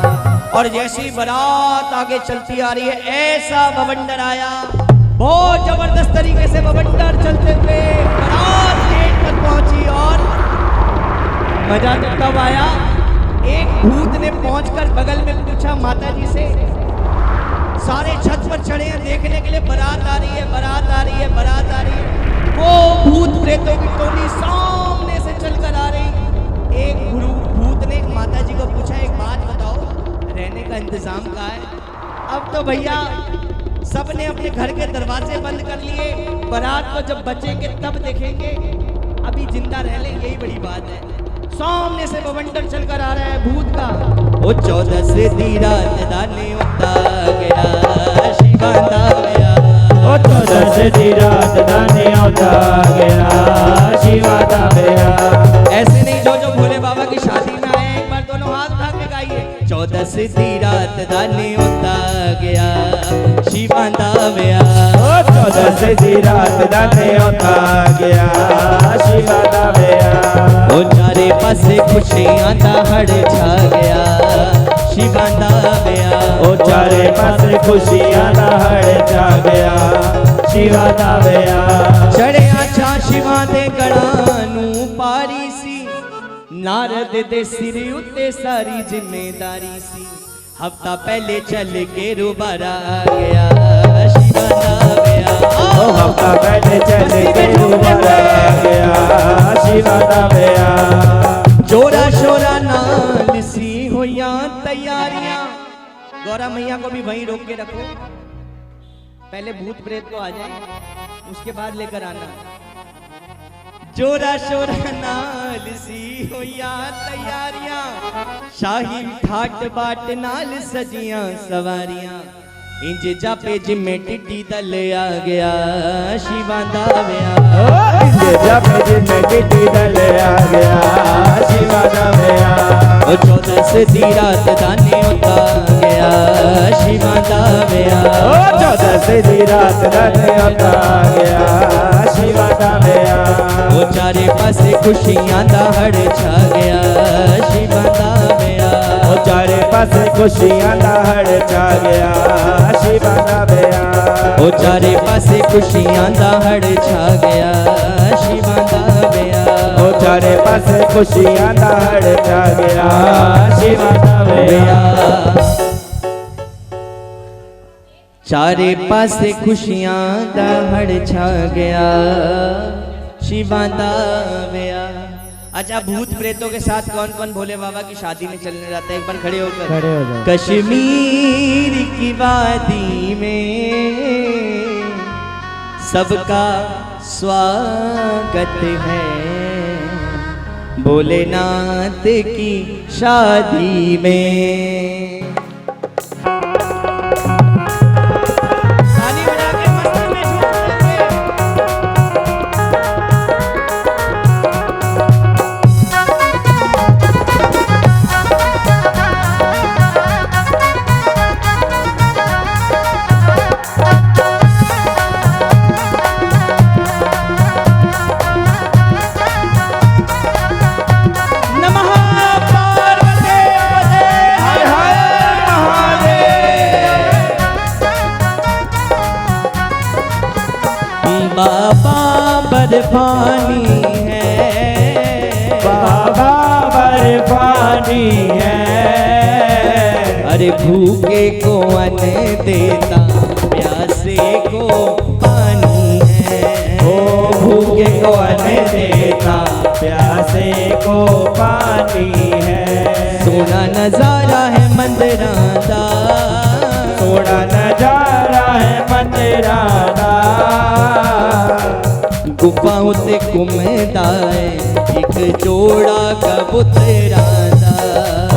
B: और जैसी बारात आगे चलती आ रही है, ऐसा बवंडर आया, बहुत जबरदस्त तरीके से बवंडर चलते हुए बारात गेट पर पहुंची। और मजा तो कब आया, एक भूत ने पहुंचकर बगल में पूछा माता जी से, सारे छत पर चढ़े हैं देखने के लिए, बारात आ रही है, बारात आ रही है, बारात आ रही है। वो भूत प्रेतों की टोली सामने से चलकर आ रही। एक भूत ने माता जी को पूछा, एक बात बताओ, रहने का इंतजाम कहाँ है? अब तो भैया सबने अपने घर के दरवाजे बंद कर लिए, बारात को जब बचेंगे तब देखेंगे, अभी जिंदा रह ले यही बड़ी बात है। सामने से बवंडर चलकर आ रहा है भूत का। वो 14 से दी रात दाने उता गया, शिवांदा गया।
C: वो 14 से दी रात दाने उता गया, शिवांदा गया।
B: ऐसे नहीं, जो भोले बाबा की शादी में आए, एक बार दोनों हाथ उठा के गाइए। 14 से दी रात दाने उता गया, शिवांदा गया।
C: 14 से दी रात दाने उता गया, शिवांदा गया।
B: ओ चारे पासे खुशियां दा हड़ छा गया, शिवांदा गया।
C: ओ चारे पासे खुशियां दा हड़ छा गया, शिवांदा गया।
B: चढ़िया छा शिवां दे गढ़ां नू पारी सी, नारद दे सिर उत्ते सारी जिम्मेदारी सी। हफ्ता पहले चल के रुबारा आ गया, शिवांदा गया।
C: ओ हफ्ता पहले चल के रुबारा आ गया, शिवांदा गया।
B: जोरा शोरा नाल सी होया तैयारियां। गौरा मैया को भी वहीं रोक के रखो, पहले भूत प्रेत को आ जाए, उसके बाद लेकर आना। जोरा शोरा नाल सी होया तैयारियां, शाही ठाट बाट नाल सजियां सवारियां। इंज जापे जिम्मे टिड्डी दल आ गया, शिवांदा गया।
C: इंज जापे जिम्मे टिड्डी दल आ गया, शिवांदा गया।
B: ओ 14 से दी रात दाने उता गया, शिवांदा गया।
C: ओ 14 से दी रात दाने उता गया, शिवांदा गया।
B: ओ चारे पासे खुशियां दा हड़ छा गया, शिवांदा गया।
C: ओ चारे पासे खुशियां दा हड़ छा गया, शिवांदा गया।
B: ओ चारे पासे खुशियां दा हड़ छा गया, शिवांदा गया।
C: ओ चारे पासे खुशियां दा हड़ छा गया, शिवांदा गया।
B: चारे पासे खुशियां दा हड़ छा गया, शिवांदा गया। अच्छा, भूत प्रेतों के साथ कौन कौन भोले बाबा की शादी में चलने जाता है? एक बार खड़े होकर
C: खड़े हो जाओ।
B: कश्मीर की वादी में सबका स्वागत है,
A: भोलेनाथ की शादी में। ताली बजा के मस्ती में झूम लेंगे। नमः पार्वती पते हर हर महादेव। बाबा बर्फानी है,
C: बाबा बर्फानी है,
A: अरे भूखे को अन्न देता प्यासे को पानी है।
C: ओ भूखे को अन्न देता प्यासे को पानी है।
A: सोना नजारा है मंदिरा दा,
C: सोना नजारा है मंदिरा दा।
A: गुफा उते घुमदा है एक जोड़ा कबूतरा दा।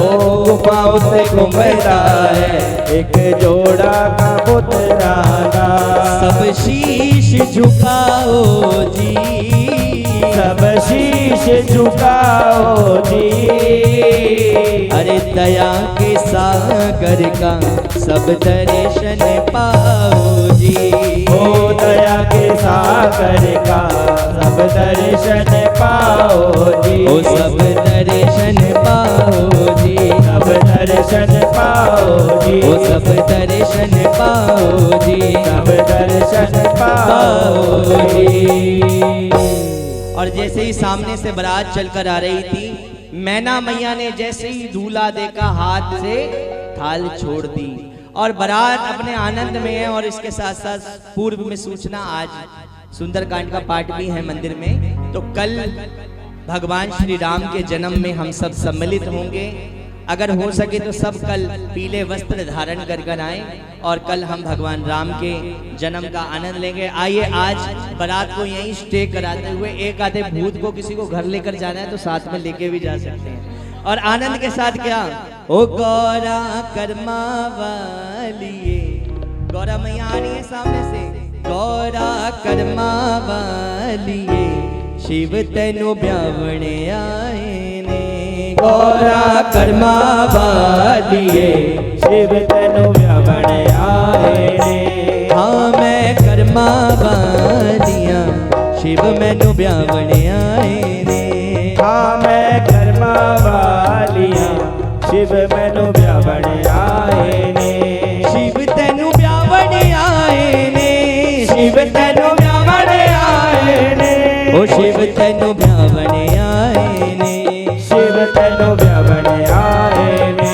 C: ओ गुफा उते घुमदा है एक जोड़ा कबूतरा दा।
A: सब शीश झुकाओ जी,
C: सब शीश झुकाओ जी।
A: अरे दया के सागर का सब दर्शन पाओ जी।
C: ओ दया के सागर का सब दर्शन पाओ जी।
A: ओ सब दर्शन पाओ जी,
C: सब दर्शन पाओ जी।
A: ओ सब दर्शन पाओ जी,
C: सब दर्शन पाओ जी।
A: और जैसे ही सामने से बारात चलकर आ रही थी, मैना मैया ने जैसे ही दूल्हा देखा हाथ से थाल छोड़ दी और बारात अपने आनंद में है। और इसके साथ साथ पूर्व में सूचना, आज सुंदरकांड का पाठ भी है मंदिर में। तो कल भगवान श्री राम के जन्म में हम सब सम्मिलित होंगे। अगर हो सके तो सब कल पीले वस्त्र धारण कर आए और कल हम भगवान राम के जन्म का आनंद लेंगे। आइए आज बारात को यहीं स्टे कराते हुए एक आधे भूत को किसी को घर लेकर जाना है तो साथ में लेके भी जा सकते हैं। और आनंद के साथ क्या, ओ गौरा कर्मा वालिए, गौरा मैया आ रही है सामने से। गौरा कर्मा वालिए, शिव तेनु ब्यावणे आए ने। गौरा कर्मा वालिए,
C: शिव तेनु ब्यावणे आए ने।
A: हाँ मैं कर्मा वालिया, शिव मैनु ब्यावणे आए ने।
C: हाँ मैं कर्मा वालिया, शिव मैनु ब्यावणे आए ने।
A: शिव तेनु ब्यावणे आए ने,
C: शिव तेनु ब्यावणे आए ने।
A: ओ शिव तेनु ब्यावणे आए ने।
C: शिव तेनु ब्यावणे आए ने।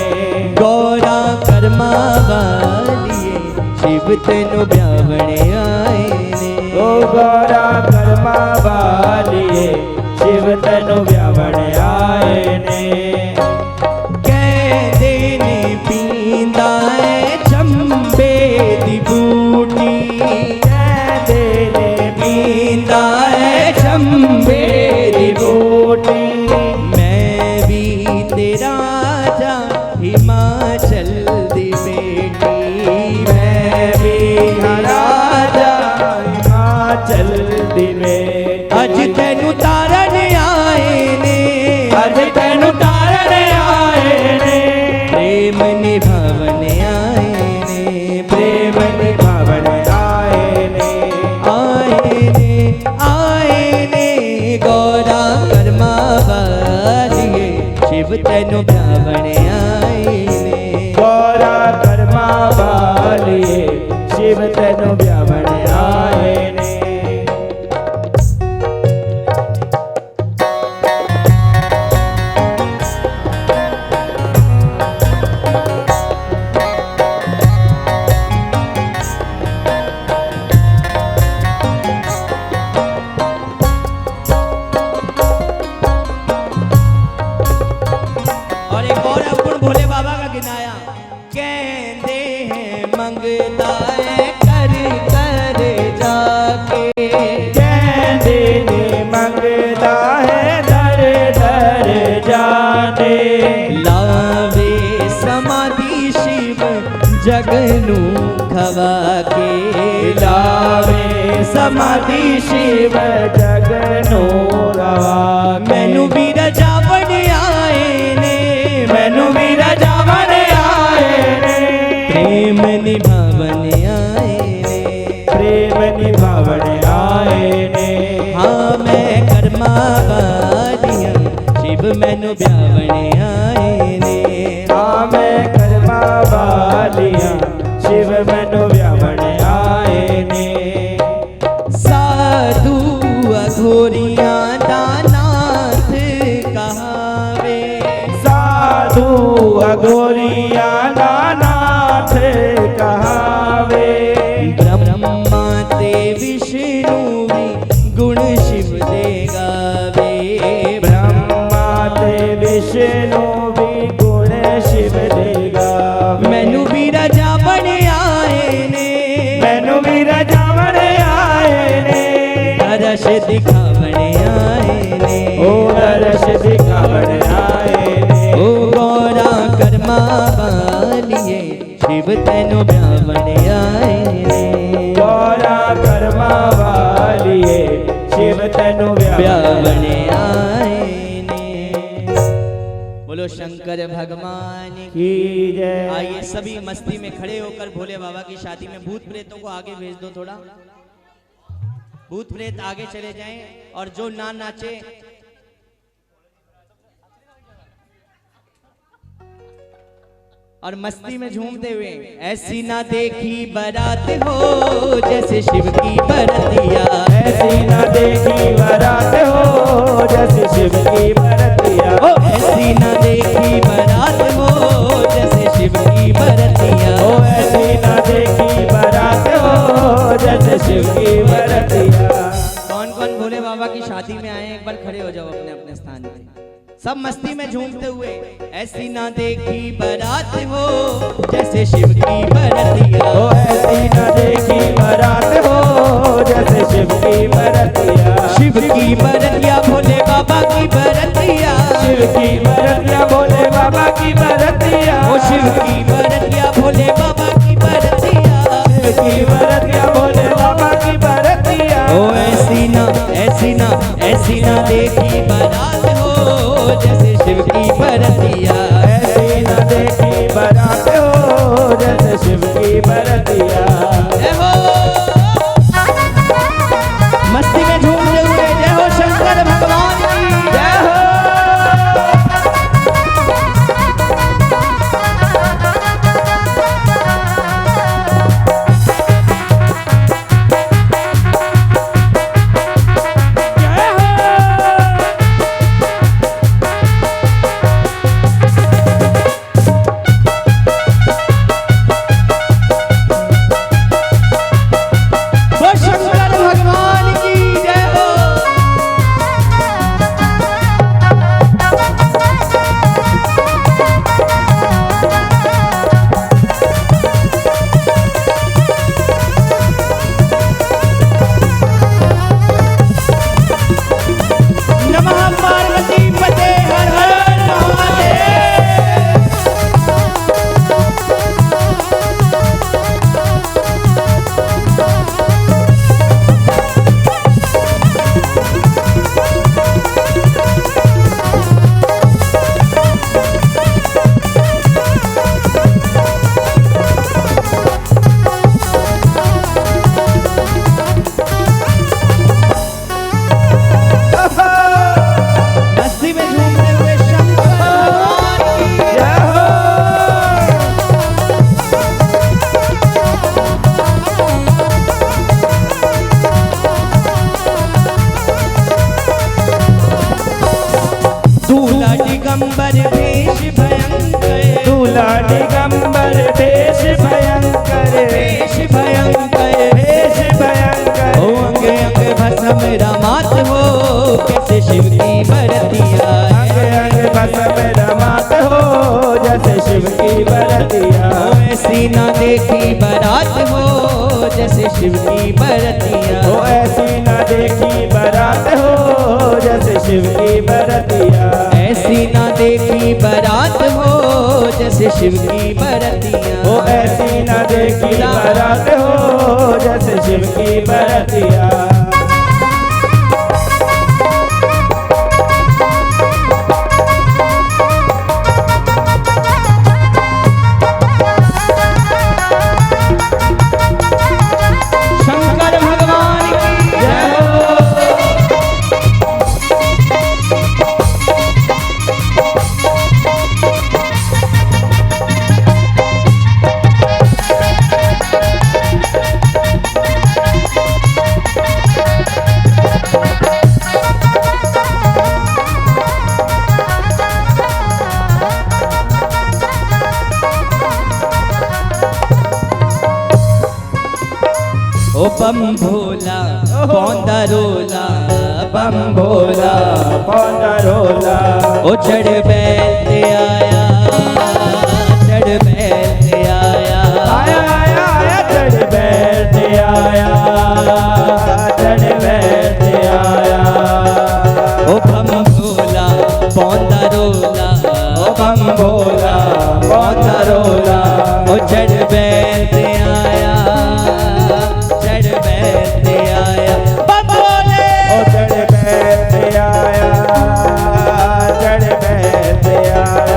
A: गौरा कर्मा वालिए, शिव तेनु ब्यावणे आए ने।
C: ओ गौरा कर्मा वालिए, शिव तेनु ब्यावणे आए ने।
A: कहते ने पींदा है चंबे दी बूटी,
C: कहते ने
A: पींदा है चंबे दी बूटी। मैं भी तेरा जा हिमाचल दी बेटी, मैं भी
C: राजा हिमाचल दी बेटी।
A: अज तेनु तारन आए ने,
C: अज तेनु तारन आए ने।
A: प्रेम निभावन आए ने,
C: प्रेम निभावन आए ने।
A: आए ने, आए ने। गौरा कर्मा वालिए, शिव तेनु ब्यावण आए ने।
C: गौरा कर्मा वालिए, शिव तेनु ब्यावण आए ने।
A: और एक और अवगुण भोले बाबा का गिनाया, कहते हैं मंगता है कर कर जाके।
C: कहते ने मंगता है दर दर जाने।
B: लावे समाधि शिव जगनू खवा के।
C: लावे समाधि शिव जगनू रवा के।
B: मैनू भी रजावण आए ने,
C: मैनू भी रजावण आए ने।
B: प्रेम निभावन आए ने,
C: प्रेम निभावण आए ने।
B: हाँ मैं कर्मा वालिया शिव मैनू ब्यावण आए ने।
C: हाँ मैं कर्मा वालिया शिव मैनू ब्यावण आए ने।
B: साधु अघोरियां दानाथ कहावे।
C: साधु अघोरिया नाथ कहावे।
B: ब्रह्मा ते विष्णु भी गुण शिव दे गावे।
C: ब्रह्मा ते विष्णु भी गुण शिव दे गावे।
B: मैनू भी रजावण आए ने,
C: मैनू भी रजावण आए ने।
B: दरस दिखावण आए ने।
C: ओ दरस दिखावण आए ने।
B: ओ गौरा कर्मा वालिए शिव तैनू ब्यावण आए ने।
C: गौरा कर्मा वालिए शिव तैनू
B: ब्यावण आए ने। बोलो शंकर भगवान की।
C: की जय।
B: आइए सभी मस्ती में खड़े होकर भोले बाबा की शादी में भूत प्रेतों को आगे भेज दो। थोड़ा भूत प्रेत आगे चले जाएं और जो ना नाचे और मस्ती में झूमते हुए। ऐसी ना देखी बारात हो जैसे शिव की बरतिया।
C: ऐसी ना देखी बारात हो जैसे शिव की बरतिया।
B: ओ ऐसी ना देखी बारात हो जैसे शिव की बरतिया।
C: ओ ऐसी ना देखी बारात हो जैसे शिव की बरतिया।
B: कौन कौन भोले बाबा की शादी में आए एक बार खड़े हो जाओ अपने अपने स्थान पे, सब मस्ती में झूमते हुए। ऐसी ना देखी बारात हो जैसे शिव की बरतिया।
C: ओ ऐसी ना देखी बारात हो जैसे शिव की बरतिया।
B: शिव की बरतिया भोले बाबा की बरतिया।
C: शिव की बरतिया भोले बाबा की बरतिया।
B: ओ शिव की बरतिया भोले बाबा की बरतिया।
C: शिव की बरतिया भोले बाबा की बरतिया।
B: ओ ऐसी ना देखी बारात हो जैसे शिव की बरतिया।
C: ऐसी ना देखी बारात हो जैसे शिव की बरतिया।
B: जय हो मस्ती में झूमते हुए। जय हो शंकर भगवान की।
C: जय हो।
B: वो शंकर भगवान की जय हो। नमः पार्वती पते हर हर महादेव। मस्ती में झूमते हुए शंकर भगवान की।
C: जय हो।
B: दूल्हा दिगंबर वेश भयंकर।
C: दूल्हा दिगंबर देश भयंकर।
B: वेश भयंकर।
C: देश भयंकर।
B: ओ अंग अंग भस्म रमात हो कैसे शिव की बरतिया।
C: अंग अंग भस्म रमात हो जैसे शिव की बरतिया।
B: ओ ऐसी ना देखी बारात हो जैसे शिव की बरतिया।
C: ओ ऐसी ना देखी बारात हो जैसे शिव की बरतिया।
A: ऐसी ना देखी बारात हो जैसे शिव की बरतियाँ।
C: वो ऐसी न देखी बारात हो जैसे शिव की बरतिया।
B: शंकर भगवान की जय हो। ओ बम भोला पौंदा रोला,
C: बम भोला पौंदा रोला।
B: ओ चढ़ बैठ आया, चढ़ बैठ आया,
C: आया आया आया चढ़ बैठ आया, चढ़ बैठ आया।
B: ओ बम भोला पौंदा रोला,
C: ओ बम भोला पौंदा रोला।
B: ओ चढ़ बैठ आया, चढ़ बैठ आया, बम भोले।
C: ओ चढ़ बैठ आया, चढ़ बैठ आया।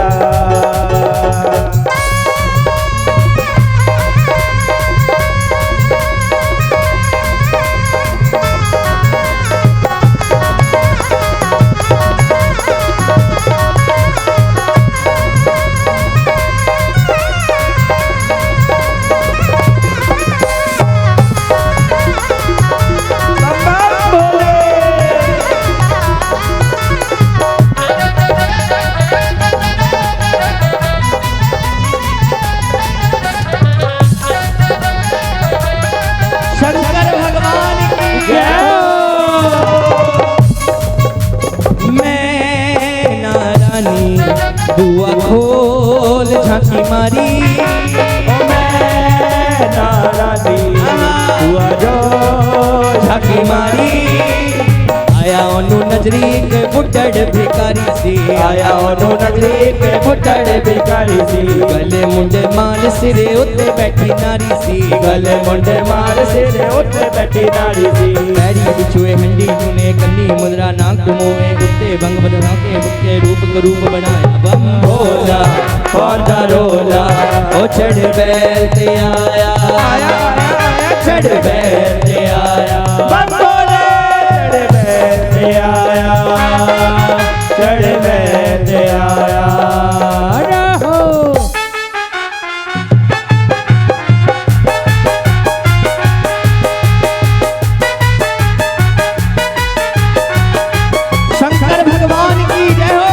B: शंकर भगवान की जय हो। मैं नारानी बुआ खोल झांकी मारी,
C: ओ मैं नारानी हुआ जो
B: झांकी मारी। आया ओनू नजरी के बुढ़ड़ भिखारी सी,
C: आया ओनू नजरी के बुढ़ड़ भिखारी सी।
B: गले मुंडे माल सिरे उत्ते बैठी नारी सी,
C: गले मुंडे मार सिरे उत्ते बैठी नारी सी।
B: पैरी बिछुए हंडी जूने कन्नी मुद्रा नाक मोए, उत्ते भंग बदला के उत्ते रूप का रूप बनाया। बम भोला पौंदा रोला, ओ चढ़ बैठ आया,
C: आया आया आया
B: चढ़ बैठ आया,
C: बम भोले चढ़ बैठ आया, चढ़ बैठ आया।
B: रहो। शंकर भगवान की जय हो।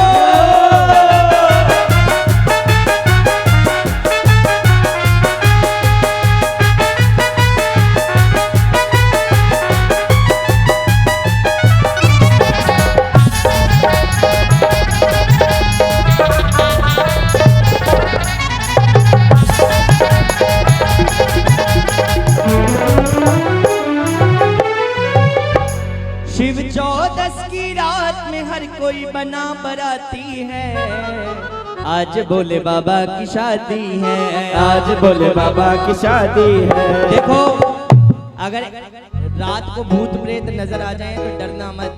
B: शिव चौदस की रात में हर कोई बना बराती है, आज भोले बाबा की शादी है,
C: आज भोले बाबा की शादी है।
B: देखो अगर रात को भूत प्रेत नजर आ जाए तो डरना मत,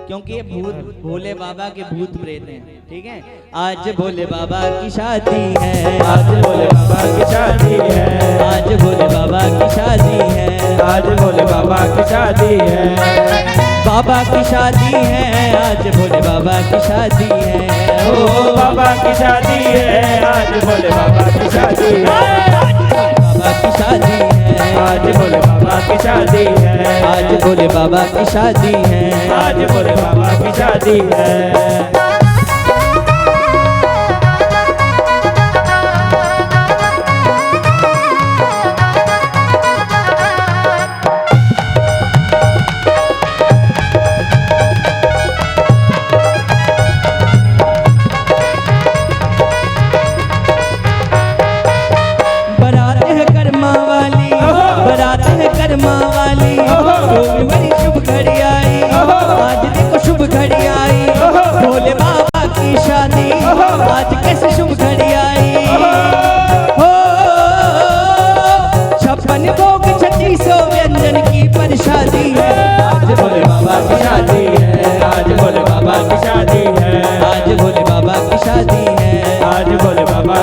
B: क्योंकि ये भूत भोले बाबा के भूत प्रेत हैं, ठीक है। आज भोले बाबा की शादी है,
C: आज भोले बाबा की शादी है,
B: आज भोले बाबा की शादी है,
C: आज भोले बाबा की शादी है।
B: बाबा की शादी है, आज भोले बाबा की शादी है।
C: ओ बाबा की शादी है, आज भोले बाबा की शादी है।
B: बाबा की शादी है,
C: आज भोले बाबा की शादी है,
B: आज भोले बाबा की शादी है,
C: आज भोले बाबा की शादी है।
B: कर्मा वाली बड़ी शुभ घड़ी आई, आज देखो शुभ घड़ी आई, भोले बाबा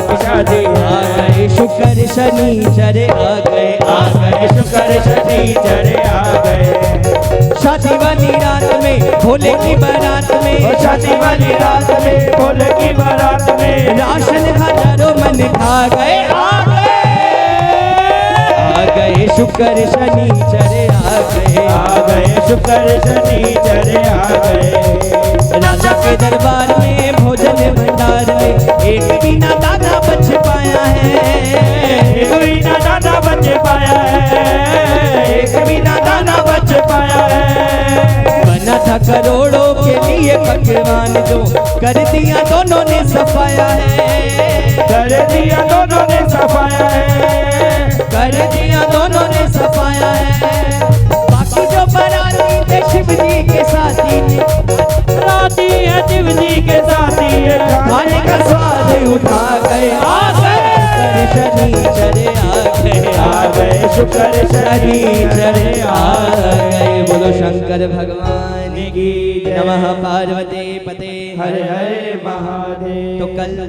C: की शादी
B: आ गए शुक्र शनिचर आ गए
C: आ गए शुक्र शनिचर आ गए
B: शादी वाली रात में भोले की बारात में
C: शादी वाली रात में भोले की बारात में
B: राशन हजारों मन खा गए आ गए शुक्र शनिचर
C: आ गए शुक्र शनिचर आ गए
B: राजा के दरबार में भोजन भंडार में एक भी ना दाना बच पाया है
C: एक भी ना दाना बच पाया है एक भी ना दाना बच पाया है
B: बना था करोड़ों के लिए पकवान जो कर दिया दोनों ने सफाया है
C: कर दिया दोनों ने सफाया है
B: कर दिया दोनों ने सफाया है बाकी जो बाराती थे शिव जी के साथी ने
C: राती है शिव जी के साथी
B: खाने का स्वाद उठा गए आ गए शनिचर आ गए
C: शुक्र
B: शनिचर आ गए बोलो शंकर भगवान की नमः पार्वती पते
C: हरे हरे महादेव
B: तो कल